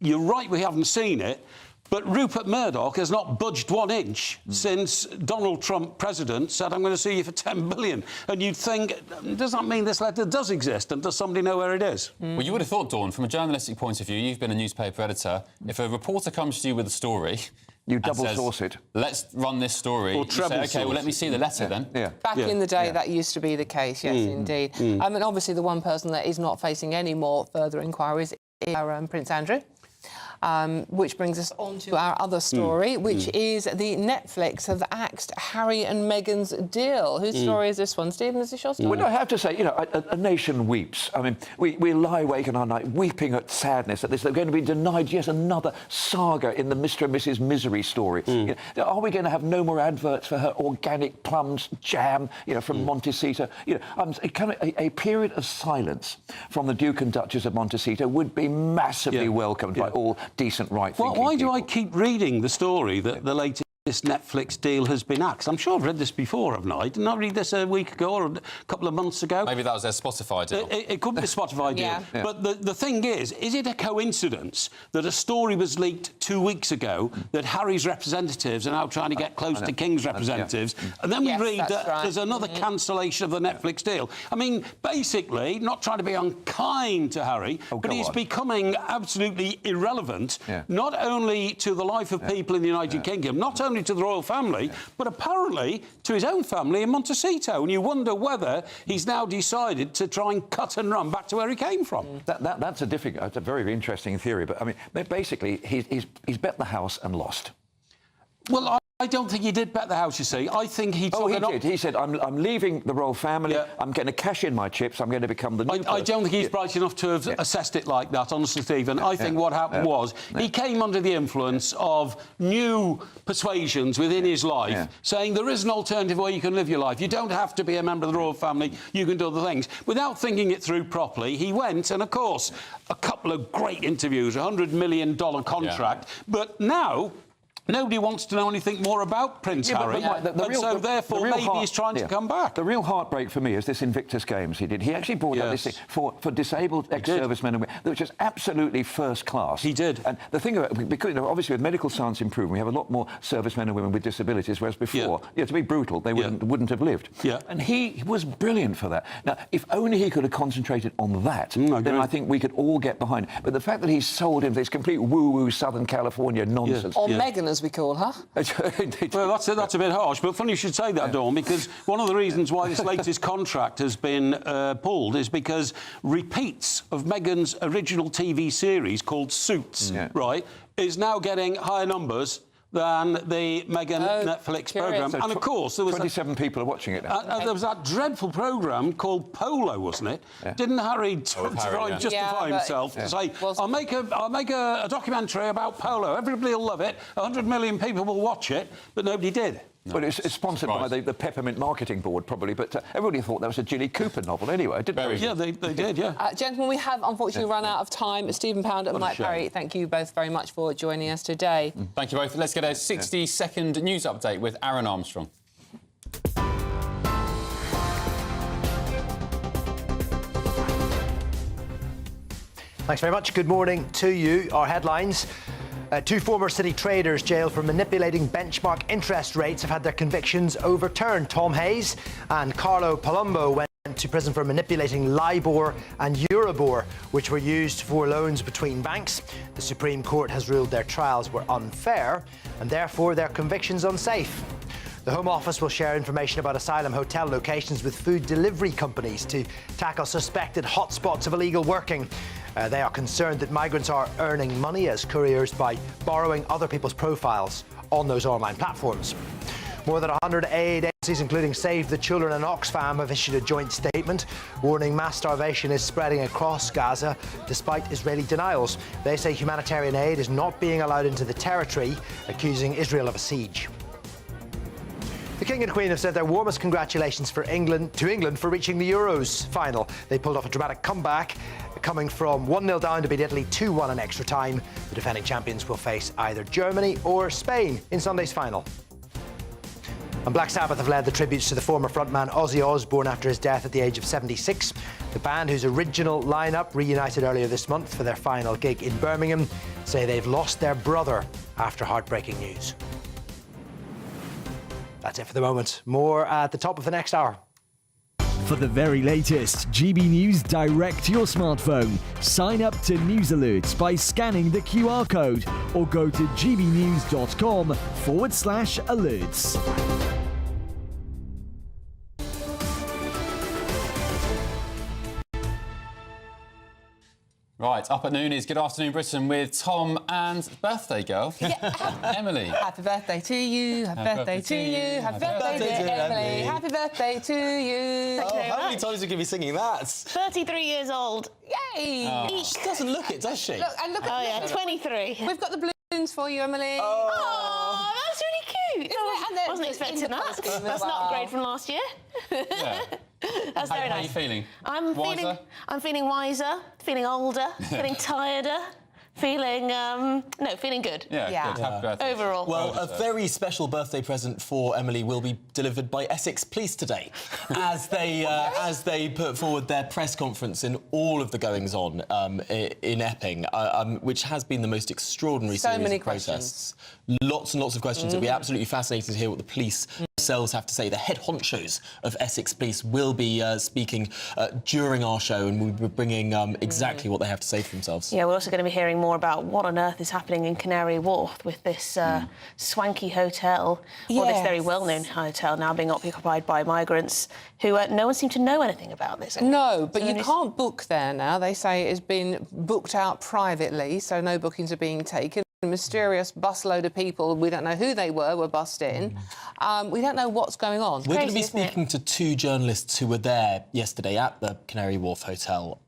you're right, we haven't seen it, but Rupert Murdoch has not budged 1 inch since Donald Trump, president, said, I'm going to sue you for $10 billion. And you'd think, does that mean this letter does exist? And does somebody know where it is? Well, you would have thought, Dawn, from a journalistic point of view, you've been a newspaper editor, if a reporter comes to you with a story... You double source it. Let's run this story. Or you say, OK, well, let me see the letter then. Back in the day, that used to be the case, yes, indeed. I mean, obviously, the one person that is not facing any more further inquiries is Prince Andrew. Which brings us on to our other story, which is the Netflix have axed Harry and Meghan's deal. Whose story is this one? Stephen, is this your story? Well, I have to say, you know, a nation weeps. I mean, we lie awake in our night weeping at sadness that they're going to be denied yet another saga in the Mr. and Mrs. Misery story. You know, are we going to have no more adverts for her organic plums jam, you know, from Montecito? You know, a period of silence from the Duke and Duchess of Montecito would be massively welcomed by all decent right-thinking Why do people. I keep reading the story that the latest Netflix deal has been axed? I'm sure I've read this before, haven't I? Didn't I read this a week ago or a couple of months ago? Maybe that was their Spotify deal. It could be the Spotify deal. But the thing is it a coincidence that a story was leaked 2 weeks ago that Harry's representatives are now trying to get close to King's representatives, and then we read that there's another cancellation of the Netflix deal? I mean, basically, not trying to be unkind to Harry, but he's becoming absolutely irrelevant, not only to the life of people in the United Kingdom, not only to the royal family, but apparently to his own family in Montecito. And you wonder whether he's now decided to try and cut and run back to where he came from. That's a very interesting theory. But I mean, basically, he's bet the house and lost. Well, I don't think he did bet the house, you see. I think he took he did. He said, I'm leaving the royal family, I'm going to cash in my chips, I'm going to become the new I don't think he's bright enough to have assessed it like that, honestly, Stephen. I think what happened was he came under the influence of new persuasions within his life, saying there is an alternative way you can live your life. You don't have to be a member of the royal family, you can do other things. Without thinking it through properly, he went, and of course, a couple of great interviews, a $100 million contract, but now... nobody wants to know anything more about Prince Harry, so therefore maybe he's trying to come back. The real heartbreak for me is this Invictus Games he did. He actually brought out this thing for disabled ex-servicemen and women, which is absolutely first class. He did. And the thing about it, because, you know, obviously with medical science improving, we have a lot more servicemen and women with disabilities, whereas before, to be brutal, they wouldn't have lived. And he was brilliant for that. Now, if only he could have concentrated on that, then I think we could all get behind it. But the fact that he sold him this complete woo-woo Southern California nonsense... Or Meghan, as we call her. Well, that's a bit harsh, but funny you should say that, Dawn, because one of the reasons why this latest contract has been pulled is because repeats of Meghan's original TV series called Suits, right, is now getting higher numbers than the mega Netflix programme. So and of course, there was 27 people are watching it now. there was that dreadful programme called Polo, wasn't it? Yeah. Didn't Harry try and justify himself to say, I'll make a documentary about polo. Everybody will love it. 100 million people will watch it, but nobody did. Well, it's sponsored by the Peppermint Marketing Board, probably, but everybody thought that was a Ginny Cooper novel anyway, didn't they? Yeah, they did, yeah. Gentlemen, we have unfortunately run out of time. Stephen Pound and Mike Parry, thank you both very much for joining us today. Thank you both. Let's get a 60-second news update with Aaron Armstrong. Thanks very much. Good morning to you. Our headlines. Two former city traders jailed for manipulating benchmark interest rates have had their convictions overturned. Tom Hayes and Carlo Palumbo went to prison for manipulating LIBOR and Euribor, which were used for loans between banks. The Supreme Court has ruled their trials were unfair and therefore their convictions unsafe. The Home Office will share information about asylum hotel locations with food delivery companies to tackle suspected hotspots of illegal working. They are concerned that migrants are earning money as couriers by borrowing other people's profiles on those online platforms. More than 100 aid agencies, including Save the Children and Oxfam, have issued a joint statement warning mass starvation is spreading across Gaza despite Israeli denials. They say humanitarian aid is not being allowed into the territory, accusing Israel of a siege. The King and Queen have said their warmest congratulations to England for reaching the Euros final. They pulled off a dramatic comeback, coming from 1-0 down to beat Italy 2-1 in extra time. The defending champions will face either Germany or Spain in Sunday's final. And Black Sabbath have led the tributes to the former frontman Ozzy Osbourne after his death at the age of 76. The band, whose original lineup reunited earlier this month for their final gig in Birmingham, say they've lost their brother after heartbreaking news. That's it for the moment. More at the top of the next hour. For the very latest GB News direct to your smartphone, sign up to News Alerts by scanning the QR code or go to gbnews.com/alerts. Right, up at noon is Good Afternoon Britain with Tom and birthday girl, Emily. Happy birthday to you, happy birthday to you, happy birthday to Emily, happy birthday to you. Oh, how many times are you going to be singing that? 33 years old. Yay! Oh. She doesn't look it, does she? Look, and look at 23. We've got the balloons for you, Emily. Oh, that's really cute. I wasn't expecting that. That's not a grade from last year. Yeah. That's very nice. How are you feeling? I'm feeling wiser, feeling older, feeling tireder, feeling feeling good. Yeah. Good. Happy birthday. Overall. Well, a very special birthday present for Emily will be delivered by Essex Police today, as they put forward their press conference in all of the goings on in Epping, which has been the most extraordinary series of protests. Lots and lots of questions. It'll be absolutely fascinating to hear what the police themselves have to say. The head honchos of Essex Police will be speaking during our show, and we'll be bringing exactly what they have to say for themselves. Yeah, we're also going to be hearing more about what on earth is happening in Canary Wharf with this swanky hotel, or this very well-known hotel now being occupied by migrants who no one seemed to know anything about this. No, but you can't book there now. They say it has been booked out privately, so no bookings are being taken. A mysterious busload of people, we don't know who they were bussed in. We don't know what's going on. We're going to be speaking to two journalists who were there yesterday at the Canary Wharf Hotel,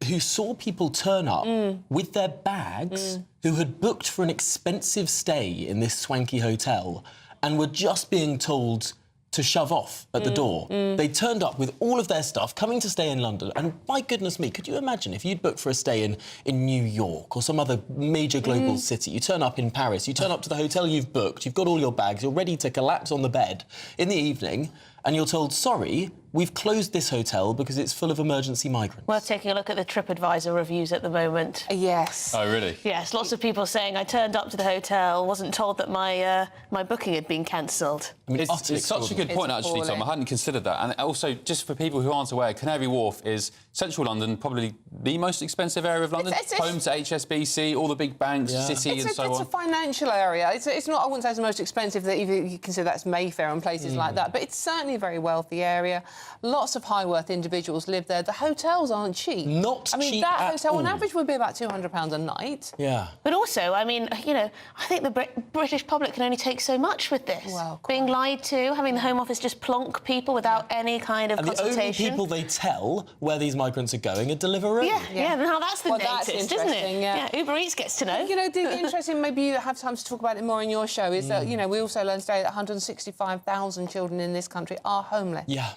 who saw people turn up with their bags, who had booked for an expensive stay in this swanky hotel and were just being told to shove off at the door. They turned up with all of their stuff, coming to stay in London, and my goodness me, could you imagine if you'd booked for a stay in New York or some other major global city? You turn up in Paris, you turn up to the hotel you've booked, you've got all your bags, you're ready to collapse on the bed in the evening, and you're told, sorry, we've closed this hotel because it's full of emergency migrants. Worth taking a look at the TripAdvisor reviews at the moment. Yes. Oh, really? Yes, lots of people saying, I turned up to the hotel, wasn't told that my booking had been cancelled. I mean, it's such a good point, actually, Tom. I hadn't considered that. And also, just for people who aren't aware, Canary Wharf is Central London, probably the most expensive area of London. Home to HSBC, all the big banks, City and so on. It's a financial area. It's not, I wouldn't say it's the most expensive, that you consider that's Mayfair and places like that, but it's certainly a very wealthy area. Lots of high-worth individuals live there. The hotels aren't cheap. Not cheap that at hotel on all. average would be about £200 a night. Yeah. But also, I mean, you know, I think the British public can only take so much with this. Well, being lied to, having the Home Office just plonk people without any kind of And the consultation. only people they tell where these migrants are going are Deliveroo. Yeah, now that's the That's latest, isn't it? interesting, yeah. Uber Eats gets to know. You know, the interesting, maybe you have time to talk about it more in your show, is that, you know, we also learned today that 165,000 children in this country are homeless. Yeah.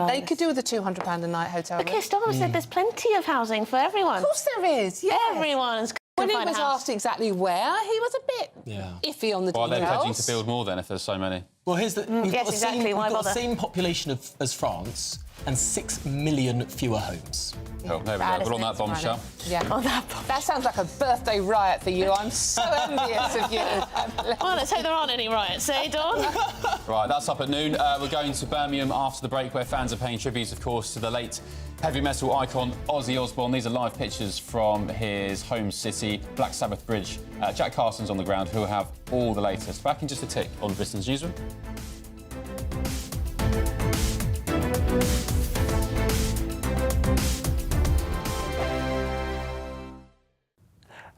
They could do with a £200 a night hotel room. But Keir Starmer said there's plenty of housing for everyone. Of course there is, yes. Everyone's When he find a was house. asked exactly where, he was a bit iffy on the Why are they pledging details. to build more then if there's so many? Well, here's the... We've yes, got the exactly, same, why we've got the bother? same population as France and 6 million fewer homes. Cool, there we go. We're on that bombshell. Yeah. That sounds like a birthday riot for you. I'm so envious of you. Well, let's hope there aren't any riots, eh, Dawn? Right, that's up at noon. We're going to Birmingham after the break, where fans are paying tribute, of course, to the late heavy metal icon Ozzy Osbourne. These are live pictures from his home city, Black Sabbath Bridge. Jack Carson's on the ground, who will have all the latest. Back in just a tick on Britain's Newsroom.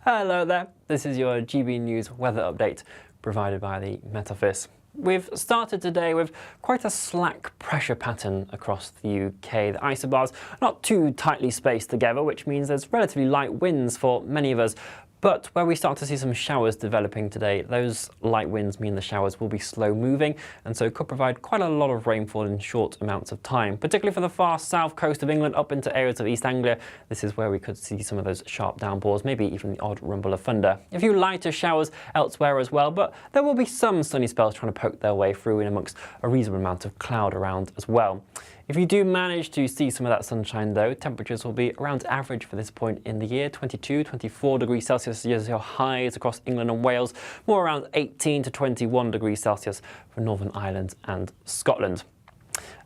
Hello there, this is your GB News weather update provided by the Met Office. We've started today with quite a slack pressure pattern across the UK. The isobars not too tightly spaced together, which means there's relatively light winds for many of us. But where we start to see some showers developing today, those light winds mean the showers will be slow moving and so could provide quite a lot of rainfall in short amounts of time, particularly for the far south coast of England up into areas of East Anglia. This is where we could see some of those sharp downpours, maybe even the odd rumble of thunder. A few lighter showers elsewhere as well, but there will be some sunny spells trying to poke their way through in amongst a reasonable amount of cloud around as well. If you do manage to see some of that sunshine though, temperatures will be around average for this point in the year. 22, 24 degrees Celsius is your highs across England and Wales, more around 18 to 21 degrees Celsius for Northern Ireland and Scotland.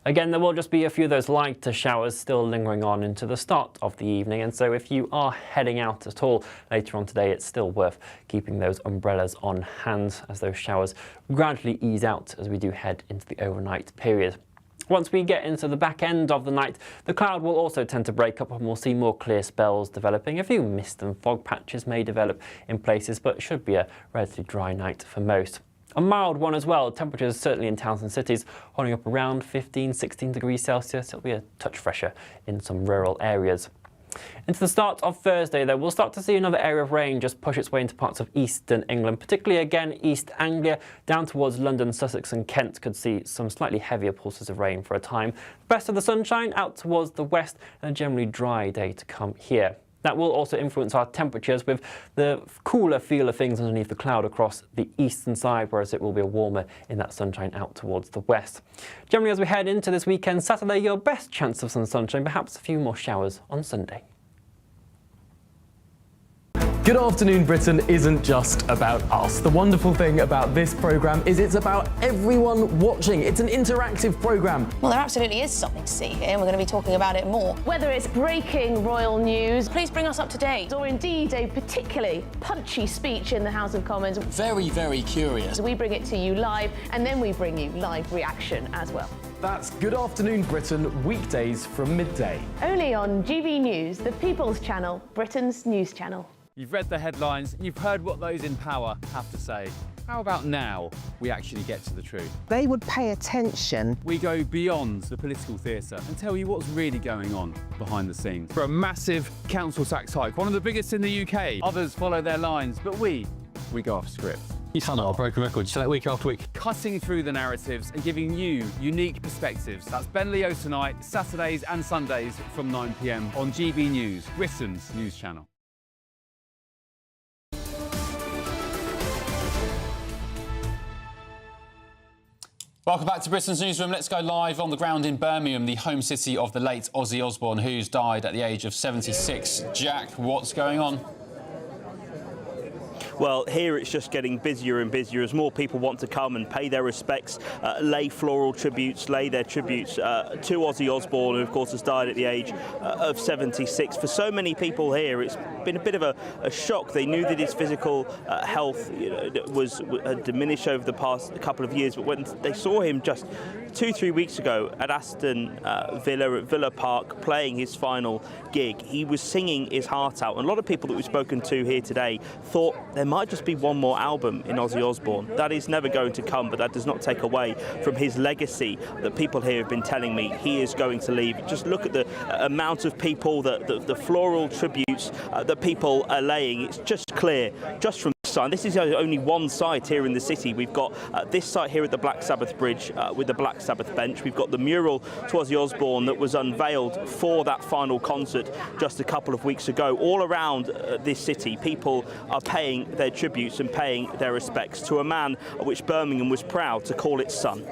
Again, there will just be a few of those lighter showers still lingering on into the start of the evening, and so if you are heading out at all later on today, it's still worth keeping those umbrellas on hand as those showers gradually ease out as we do head into the overnight period. Once we get into the back end of the night, the cloud will also tend to break up and we'll see more clear spells developing. A few mist and fog patches may develop in places, but it should be a relatively dry night for most. A mild one as well. Temperatures certainly in towns and cities holding up around 15, 16 degrees Celsius. It'll be a touch fresher in some rural areas. Into the start of Thursday, though, we'll start to see another area of rain just push its way into parts of eastern England, particularly again East Anglia, down towards London, Sussex and Kent could see some slightly heavier pulses of rain for a time. Best of the sunshine out towards the west and a generally dry day to come here. That will also influence our temperatures with the cooler feel of things underneath the cloud across the eastern side, whereas it will be warmer in that sunshine out towards the west. Generally, as we head into this weekend, Saturday, your best chance of some sunshine, perhaps a few more showers on Sunday. Good Afternoon Britain isn't just about us. The wonderful thing about this programme is it's about everyone watching. It's an interactive programme. Well, there absolutely is something to see here, and we're going to be talking about it more. Whether it's breaking royal news, please bring us up to date, or indeed a particularly punchy speech in the House of Commons. Very, very curious. We bring it to you live, and then we bring you live reaction as well. That's Good Afternoon Britain, weekdays from midday. Only on GB News, the People's Channel, Britain's news channel. You've read the headlines, you've heard what those in power have to say. How about now we actually get to the truth? They would pay attention. We go beyond the political theatre and tell you what's really going on behind the scenes. For a massive council tax hike, one of the biggest in the UK. Others follow their lines, but we go off script. You sound like a broken record. You say that week after week. Cutting through the narratives and giving you unique perspectives. That's Ben Leo tonight, Saturdays and Sundays from 9 p.m. on GB News, Britain's news channel. Welcome back to Britain's Newsroom. Let's go live on the ground in Birmingham, the home city of the late Ozzy Osbourne, who's died at the age of 76. Jack, what's going on? Well, here it's just getting busier and busier as more people want to come and pay their respects, lay floral tributes, lay their tributes to Ozzy Osbourne, who of course has died at the age of 76. For so many people here, it's been a bit of a shock. They knew that his physical health had diminished over the past couple of years, but when they saw him just 2-3 weeks ago at Aston Villa at Villa Park playing his final gig, he was singing his heart out. And a lot of people that we've spoken to here today thought there might just be one more album in Ozzy Osbourne. That is never going to come, but that does not take away from his legacy that people here have been telling me he is going to leave. Just look at the amount of people, the floral tributes that people are laying. It's just clear, just from this side. This is only one site here in the city. We've got this site here at the Black Sabbath Bridge with the Black Sabbath bench. We've got the mural to Ozzy Osbourne that was unveiled for that final concert just a couple of weeks ago. All around this city, people are paying their tributes and paying their respects to a man which Birmingham was proud to call its son.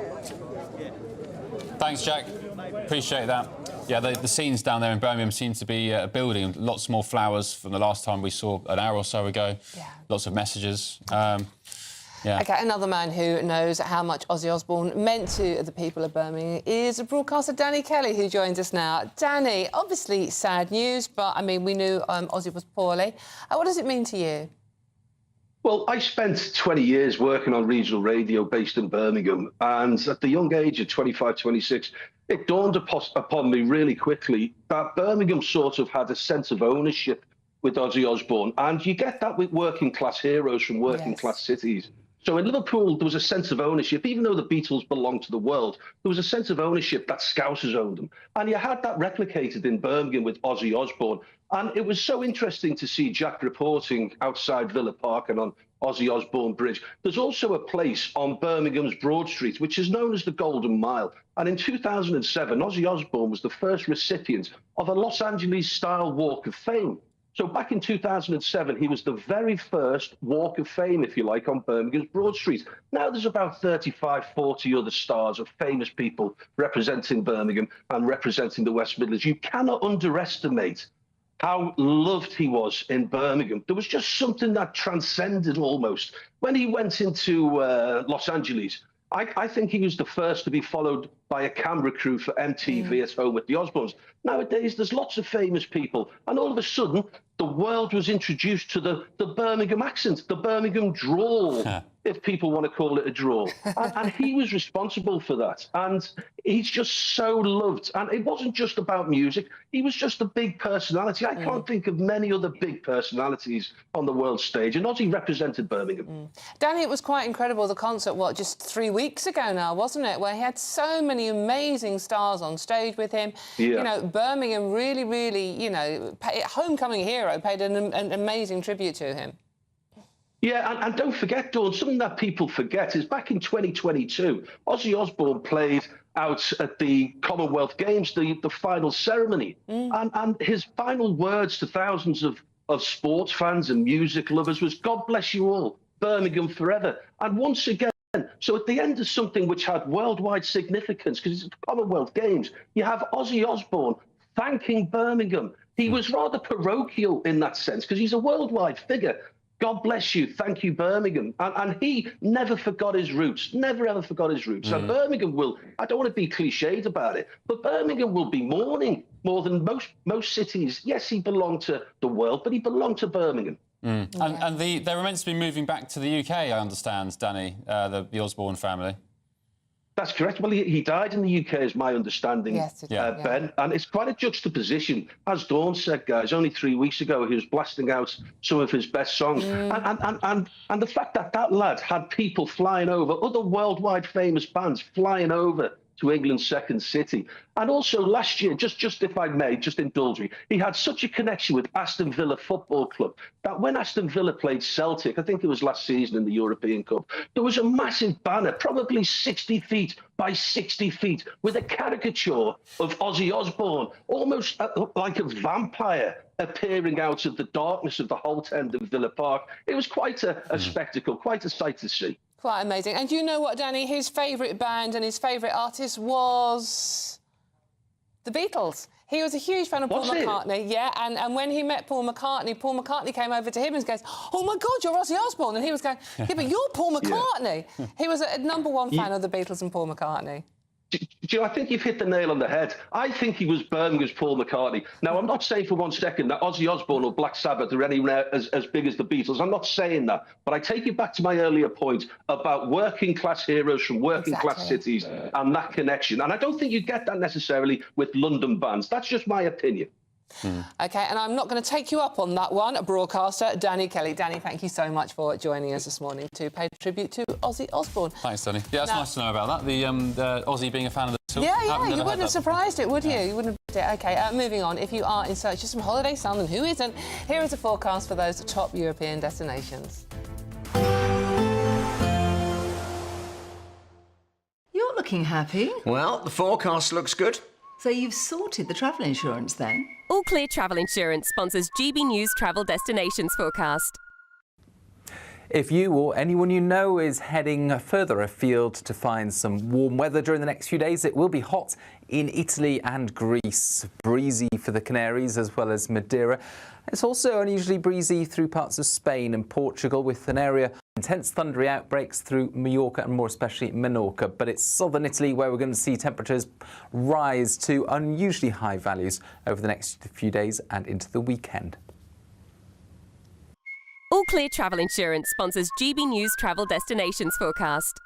Thanks, Jack. Appreciate that. Yeah, the scenes down there in Birmingham seem to be building. Lots more flowers from the last time we saw an hour or so ago. Yeah. Lots of messages. Yeah. OK, another man who knows how much Ozzy Osbourne meant to the people of Birmingham is broadcaster Danny Kelly, who joins us now. Danny, obviously sad news, but, I mean, we knew Ozzy was poorly. What does it mean to you? Well, I spent 20 years working on regional radio based in Birmingham, and at the young age of 25, 26, it dawned upon me really quickly that Birmingham sort of had a sense of ownership with Ozzy Osbourne, and you get that with working-class heroes from working-class cities. So in Liverpool, there was a sense of ownership. Even though the Beatles belonged to the world, there was a sense of ownership that Scousers owned them. And you had that replicated in Birmingham with Ozzy Osbourne. And it was so interesting to see Jack reporting outside Villa Park and on Ozzy Osbourne Bridge. There's also a place on Birmingham's Broad Street, which is known as the Golden Mile. And in 2007, Ozzy Osbourne was the first recipient of a Los Angeles-style Walk of Fame. So back in 2007, he was the very first Walk of Fame, if you like, on Birmingham's Broad Street. Now there's about 35, 40 other stars of famous people representing Birmingham and representing the West Midlands. You cannot underestimate how loved he was in Birmingham. There was just something that transcended almost. When he went into Los Angeles, I think he was the first to be followed by a camera crew for MTV at home with the Osbournes. Nowadays, there's lots of famous people, and all of a sudden, the world was introduced to the Birmingham accent, the Birmingham drawl, if people want to call it a drawl. And he was responsible for that. And he's just so loved. And it wasn't just about music. He was just a big personality. I can't think of many other big personalities on the world stage. And Ozzy represented Birmingham. Danny, it was quite incredible, the concert, just 3 weeks ago now, wasn't it? Where he had so many amazing stars on stage with him. Yeah. You know, Birmingham really, really, homecoming hero, paid an amazing tribute to him. Yeah, and don't forget, Dawn, something that people forget is back in 2022, Ozzy Osbourne played out at the Commonwealth Games, the final ceremony. And his final words to thousands of sports fans and music lovers was, "God bless you all, Birmingham forever." And once again, so at the end of something which had worldwide significance, because it's the Commonwealth Games, you have Ozzy Osbourne thanking Birmingham. He was rather parochial in that sense, because he's a worldwide figure. God bless you, thank you, Birmingham. And he never forgot his roots, never ever forgot his roots. And Birmingham will, I don't want to be cliched about it, but Birmingham will be mourning more than most cities. Yes, he belonged to the world, but he belonged to Birmingham. And they were meant to be moving back to the UK, I understand, Danny, the Osbourne family. That's correct. Well, he died in the UK, is my understanding, yes, Ben. And it's quite a juxtaposition. As Dawn said, guys, only 3 weeks ago, he was blasting out some of his best songs. And the fact that that lad had people flying over, other worldwide famous bands flying over to England's second city. And also last year, just if I may, just indulge me, he had such a connection with Aston Villa Football Club that when Aston Villa played Celtic, I think it was last season in the European Cup, there was a massive banner, probably 60 feet by 60 feet, with a caricature of Ozzy Osbourne, almost like a vampire appearing out of the darkness of the Holt End of Villa Park. It was quite a spectacle, quite a sight to see. Quite amazing. And you know what, Danny? His favourite band and his favourite artist was the Beatles. He was a huge fan of Paul Was he? McCartney, yeah, and when he met Paul McCartney came over to him and goes, "Oh my God, you're Ozzy Osbourne," and he was going, "Yeah, but you're Paul McCartney." He was a #1 fan of the Beatles and Paul McCartney. Do you know, I think you've hit the nail on the head. I think he was Birmingham's Paul McCartney. Now, I'm not saying for 1 second that Ozzy Osbourne or Black Sabbath are anywhere as big as the Beatles. I'm not saying that. But I take you back to my earlier point about working-class heroes from working-class cities and that connection. And I don't think you get that necessarily with London bands. That's just my opinion. OK, and I'm not going to take you up on that one, broadcaster Danny Kelly. Danny, thank you so much for joining us this morning to pay tribute to Ozzy Osbourne. Thanks, Danny. Yeah, it's nice to know about that, the Ozzy being a fan of the Beatles. Yeah, you wouldn't have surprised it, would you? You wouldn't have... OK, moving on. If you are in search of some holiday sun, and who isn't, here is a forecast for those top European destinations. You're looking happy. Well, the forecast looks good. So you've sorted the travel insurance then? All Clear Travel Insurance sponsors GB News Travel Destinations Forecast. If you or anyone you know is heading further afield to find some warm weather during the next few days, it will be hot in Italy and Greece. Breezy for the Canaries as well as Madeira. It's also unusually breezy through parts of Spain and Portugal, with an area of intense thundery outbreaks through Mallorca and more especially Menorca. But it's southern Italy where we're going to see temperatures rise to unusually high values over the next few days and into the weekend. All Clear Travel Insurance sponsors GB News Travel Destinations Forecast.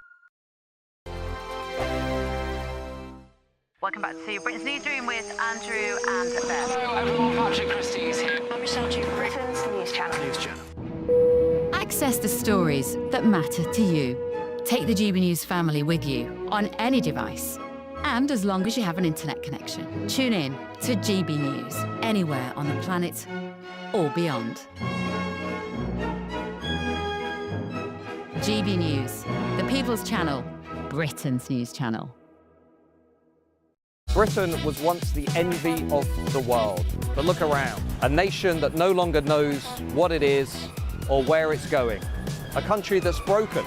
Welcome back to Britain's Newsroom with Andrew and Beth. Hello everyone, Patrick Christie's here. I'm Michelle Duke, Britain's News Channel. Access the stories that matter to you. Take the GB News family with you on any device. And as long as you have an internet connection, tune in to GB News anywhere on the planet or beyond. GB News, the People's Channel, Britain's news channel. Britain was once the envy of the world. But look around. A nation that no longer knows what it is or where it's going. A country that's broken.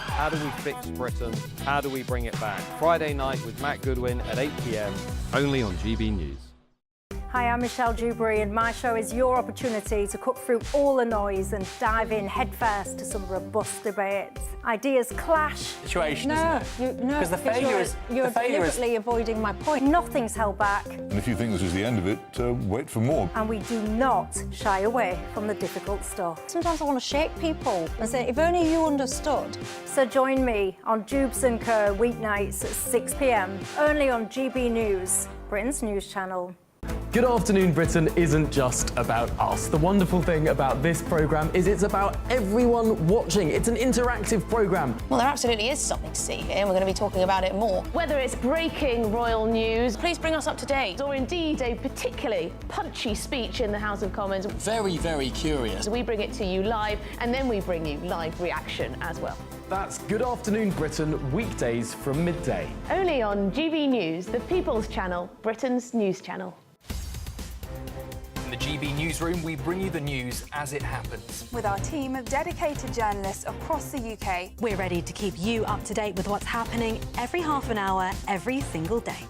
How do we fix Britain? How do we bring it back? Friday night with Matt Goodwin at 8 p.m, only on GB News. Hi, I'm Michelle Dewberry, and my show is your opportunity to cut through all the noise and dive in headfirst to some robust debates. Ideas clash. Situation, isn't it? Because the failure is... You're deliberately avoiding my point. Nothing's held back. And if you think this is the end of it, wait for more. And we do not shy away from the difficult stuff. Sometimes I want to shake people and say, if only you understood. So join me on Jubes & Co. weeknights at 6 p.m, only on GB News, Britain's news channel. Good Afternoon Britain isn't just about us. The wonderful thing about this programme is it's about everyone watching. It's an interactive programme. Well, there absolutely is something to see here, and we're going to be talking about it more. Whether it's breaking royal news, please bring us up to date, or indeed a particularly punchy speech in the House of Commons. Very, very curious. We bring it to you live, and then we bring you live reaction as well. That's Good Afternoon Britain, weekdays from midday. Only on GB News, the People's Channel, Britain's news channel. In the GB Newsroom, we bring you the news as it happens. With our team of dedicated journalists across the UK, we're ready to keep you up to date with what's happening every half an hour, every single day.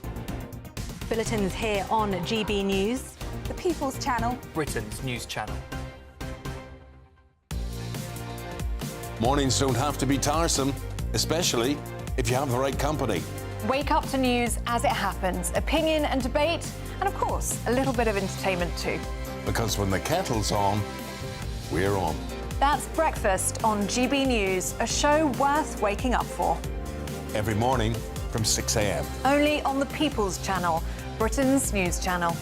Bulletins here on GB News, the People's Channel, Britain's news channel. Mornings don't have to be tiresome, especially if you have the right company. Wake up to news as it happens, opinion and debate, and of course, a little bit of entertainment too. Because when the kettle's on, we're on. That's Breakfast on GB News, a show worth waking up for. Every morning from 6 a.m. Only on the People's Channel, Britain's news channel.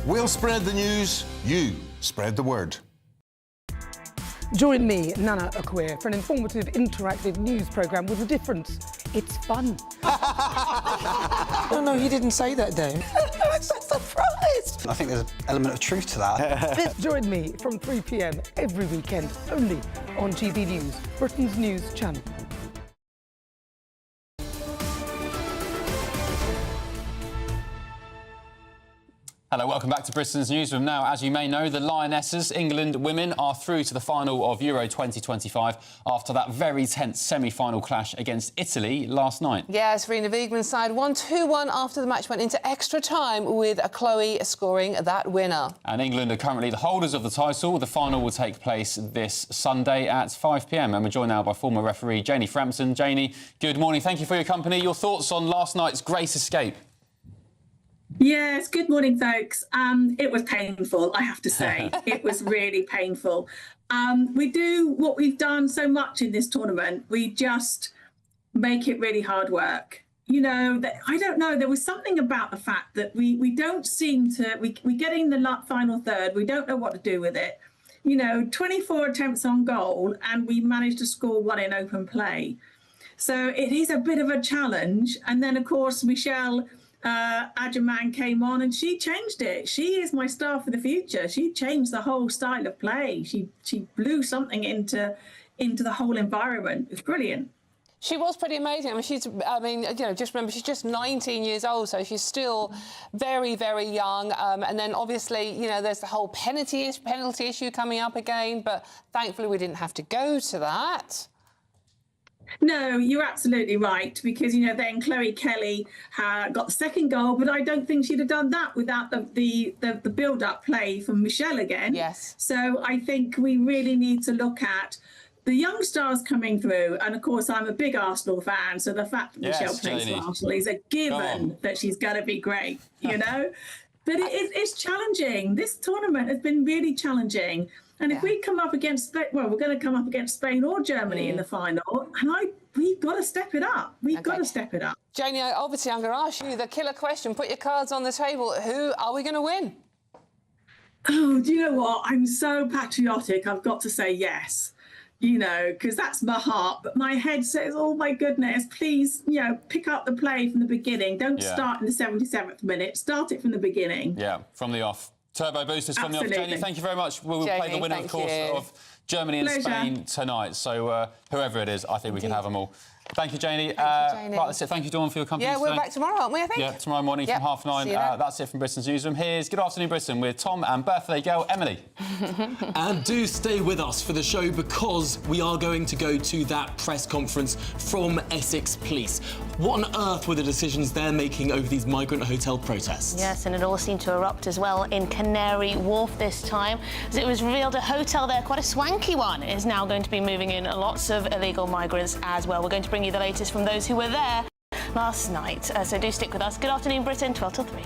We'll spread the news, you spread the word. Join me, Nana Akwe, for an informative, interactive news programme with a difference. It's fun. No, he didn't say that, Dave. I'm so surprised. I think there's an element of truth to that. Join me from 3 p.m. every weekend, only on GB News, Britain's news channel. Hello, welcome back to Britain's Newsroom. Now, as you may know, the Lionesses, England women, are through to the final of Euro 2025 after that very tense semi-final clash against Italy last night. Yes, Serena Wiegmann's side won 2-1 after the match went into extra time, with Chloe scoring that winner. And England are currently the holders of the title. The final will take place this Sunday at 5 p.m. And we're joined now by former referee Janie Frampton. Janie, good morning. Thank you for your company. Your thoughts on last night's great escape? Yes, good morning, folks. It was painful, I have to say. It was really painful. We do what we've done so much in this tournament. We just make it really hard work. You know, I don't know, there was something about the fact that we don't seem to, we get in the final third, we don't know what to do with it. You know, 24 attempts on goal and we managed to score one in open play. So it is a bit of a challenge. And then, of course, Michelle Adjaman came on and she changed it. She is my star for the future. She changed the whole style of play. She blew something into the whole environment. It was brilliant. She was pretty amazing. I mean, you know, just remember, she's just 19 years old, so she's still very, very young. And then, obviously, you know, there's the whole penalty issue coming up again, but thankfully we didn't have to go to that. No, you're absolutely right, because, you know, then Chloe Kelly got the second goal, but I don't think she'd have done that without the build-up play from Michelle again. Yes. So I think we really need to look at the young stars coming through. And, of course, I'm a big Arsenal fan, so the fact that Michelle plays for Arsenal is a given that she's going to be great, you know. But it's challenging. This tournament has been really challenging. And if we come up against Spain, well, we're going to come up against Spain or Germany in the final, and we've got to step it up. We've got to step it up. Janie, obviously I'm going to ask you the killer question. Put your cards on the table. Who are we going to win? Oh, do you know what? I'm so patriotic. I've got to say yes, you know, because that's my heart. But my head says, oh, my goodness, please, you know, pick up the play from the beginning. Don't start in the 77th minute. Start it from the beginning. Yeah, from the off. Turbo boosters from the off. Janie, thank you very much. We'll play the winner, of course, of Germany and Spain tonight. So whoever it is, I think we can have them all. Thank you, Janie. Right, that's it. Thank you, Dawn, for your company today. we're back tomorrow, aren't we, I think? Yeah, tomorrow morning from 9:30. That's it from Britain's Newsroom. Here's Good Afternoon Britain with Tom and birthday girl Emily. And do stay with us for the show, because we are going to go to that press conference from Essex Police. What on earth were the decisions they're making over these migrant hotel protests? Yes, and it all seemed to erupt as well in Canary Wharf this time, as it was revealed a hotel there, quite a swanky one, is now going to be moving in lots of illegal migrants as well. We're going to bring you the latest from those who were there last night. So do stick with us. Good Afternoon Britain, 12 till 3.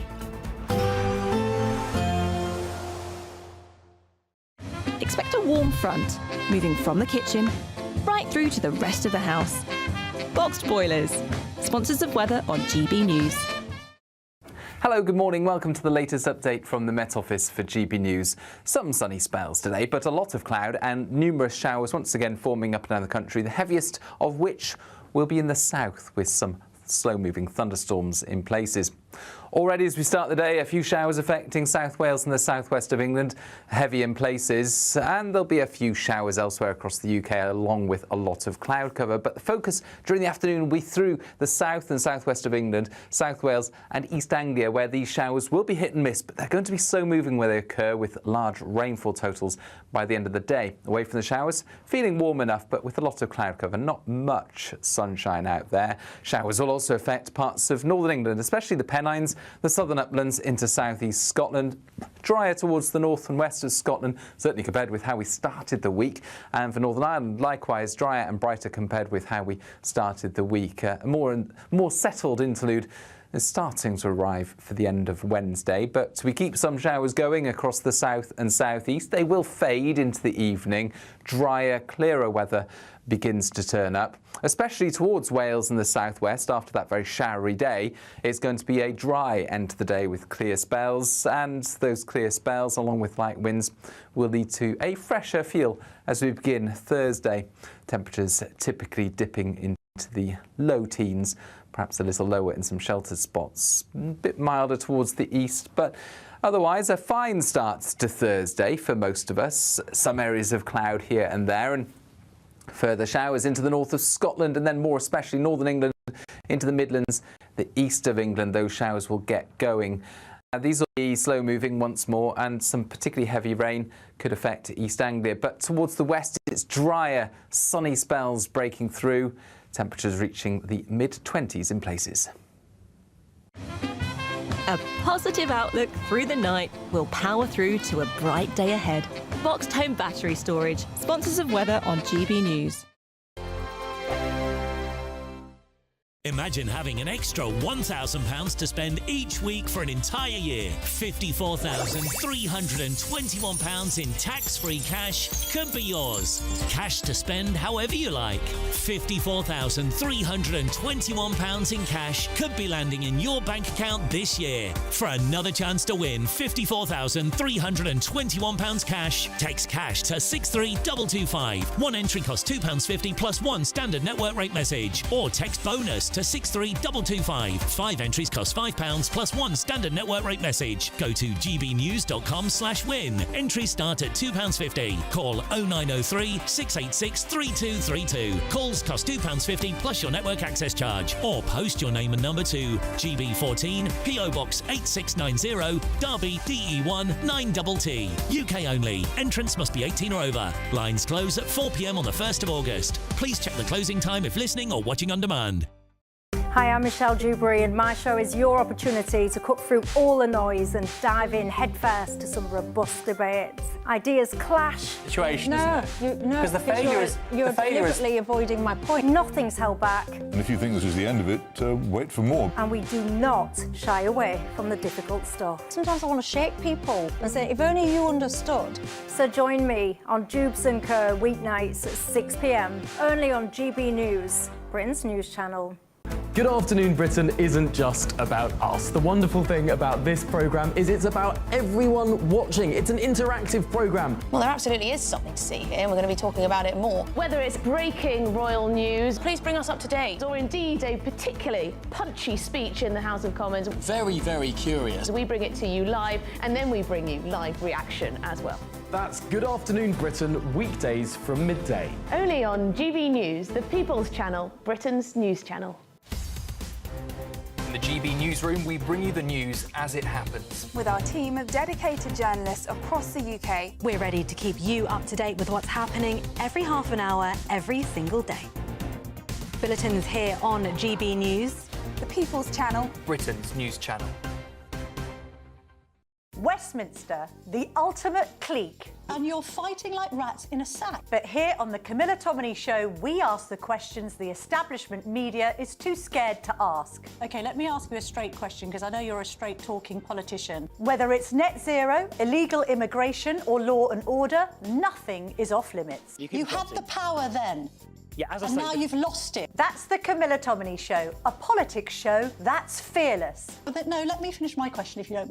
Expect a warm front, moving from the kitchen right through to the rest of the house. Boxed Boilers, sponsors of weather on GB News. Hello, good morning. Welcome to the latest update from the Met Office for GB News. Some sunny spells today, but a lot of cloud and numerous showers once again forming up and down the country, the heaviest of which will be in the south, with some slow-moving thunderstorms in places. Already as we start the day, a few showers affecting South Wales and the southwest of England, heavy in places, and there'll be a few showers elsewhere across the UK, along with a lot of cloud cover. But the focus during the afternoon will be through the south and southwest of England, South Wales and East Anglia, where these showers will be hit and miss, but they're going to be slow moving where they occur, with large rainfall totals by the end of the day. Away from the showers, feeling warm enough, but with a lot of cloud cover, not much sunshine out there. Showers will also affect parts of northern England, especially the Pennines, the southern uplands into southeast Scotland. Drier towards the north and west of Scotland, certainly compared with how we started the week. And for Northern Ireland, likewise, drier and brighter compared with how we started the week. A more settled interlude is starting to arrive for the end of Wednesday, but we keep some showers going across the south and southeast. They will fade into the evening. Drier, clearer weather begins to turn up, especially towards Wales and the southwest. After that very showery day, it's going to be a dry end to the day with clear spells, and those clear spells, along with light winds, will lead to a fresher feel as we begin Thursday. Temperatures typically dipping into the low teens, perhaps a little lower in some sheltered spots, a bit milder towards the east, but otherwise a fine start to Thursday for most of us. Some areas of cloud here and there, and further showers into the north of Scotland, and then more especially northern England into the Midlands, the east of England. Those showers will get going. These will be slow-moving once more, and some particularly heavy rain could affect East Anglia. But towards the west, it's drier, sunny spells breaking through, temperatures reaching the mid-20s in places. A positive outlook through the night will power through to a bright day ahead. Boxed Home Battery Storage, sponsors of weather on GB News. Imagine having an extra £1,000 to spend each week for an entire year. £54,321 in tax-free cash could be yours. Cash to spend however you like. £54,321 in cash could be landing in your bank account this year. For another chance to win £54,321 cash, text cash to 63225. One entry costs £2.50 plus one standard network rate message. Or text bonus to 63225. 5 entries cost £5 plus one standard network rate message. Go to gbnews.com/win. Entries start at £2.50. Call 0903 686 3232. Calls cost £2.50 plus your network access charge. Or post your name and number to GB14 PO Box 8690 Derby DE1 9TT. UK only. Entrance must be 18 or over. Lines close at 4 p.m. on the 1st of August. Please check the closing time if listening or watching on demand. Hi, I'm Michelle Dewberry, and my show is your opportunity to cut through all the noise and dive in headfirst to some robust debates. Ideas clash. Situation, isn't it? Because the failure is... You're deliberately avoiding my point. Nothing's held back. And if you think this is the end of it, wait for more. And we do not shy away from the difficult stuff. Sometimes I want to shake people and say, if only you understood. So join me on Jubes and Kerr weeknights at 6 p.m, only on GB News, Britain's news channel. Good Afternoon Britain isn't just about us. The wonderful thing about this programme is it's about everyone watching. It's an interactive programme. Well, there absolutely is something to see here, and we're going to be talking about it more. Whether it's breaking royal news, please bring us up to date, or indeed a particularly punchy speech in the House of Commons. Very, very curious. We bring it to you live, and then we bring you live reaction as well. That's Good Afternoon Britain, weekdays from midday. Only on GB News, the People's Channel, Britain's news channel. In the GB Newsroom, we bring you the news as it happens. With our team of dedicated journalists across the UK, we're ready to keep you up to date with what's happening every half an hour, every single day. Bulletins here on GB News, the People's Channel, Britain's news channel. Westminster, the ultimate clique. And you're fighting like rats in a sack. But here on the Camilla Tominey Show, we ask the questions the establishment media is too scared to ask. OK, let me ask you a straight question, because I know you're a straight-talking politician. Whether it's net zero, illegal immigration or law and order, nothing is off limits. You had the power then. Yeah, as I and now you've lost it. That's the Camilla Tominey Show, a politics show that's fearless. No, let me finish my question if you don't mind.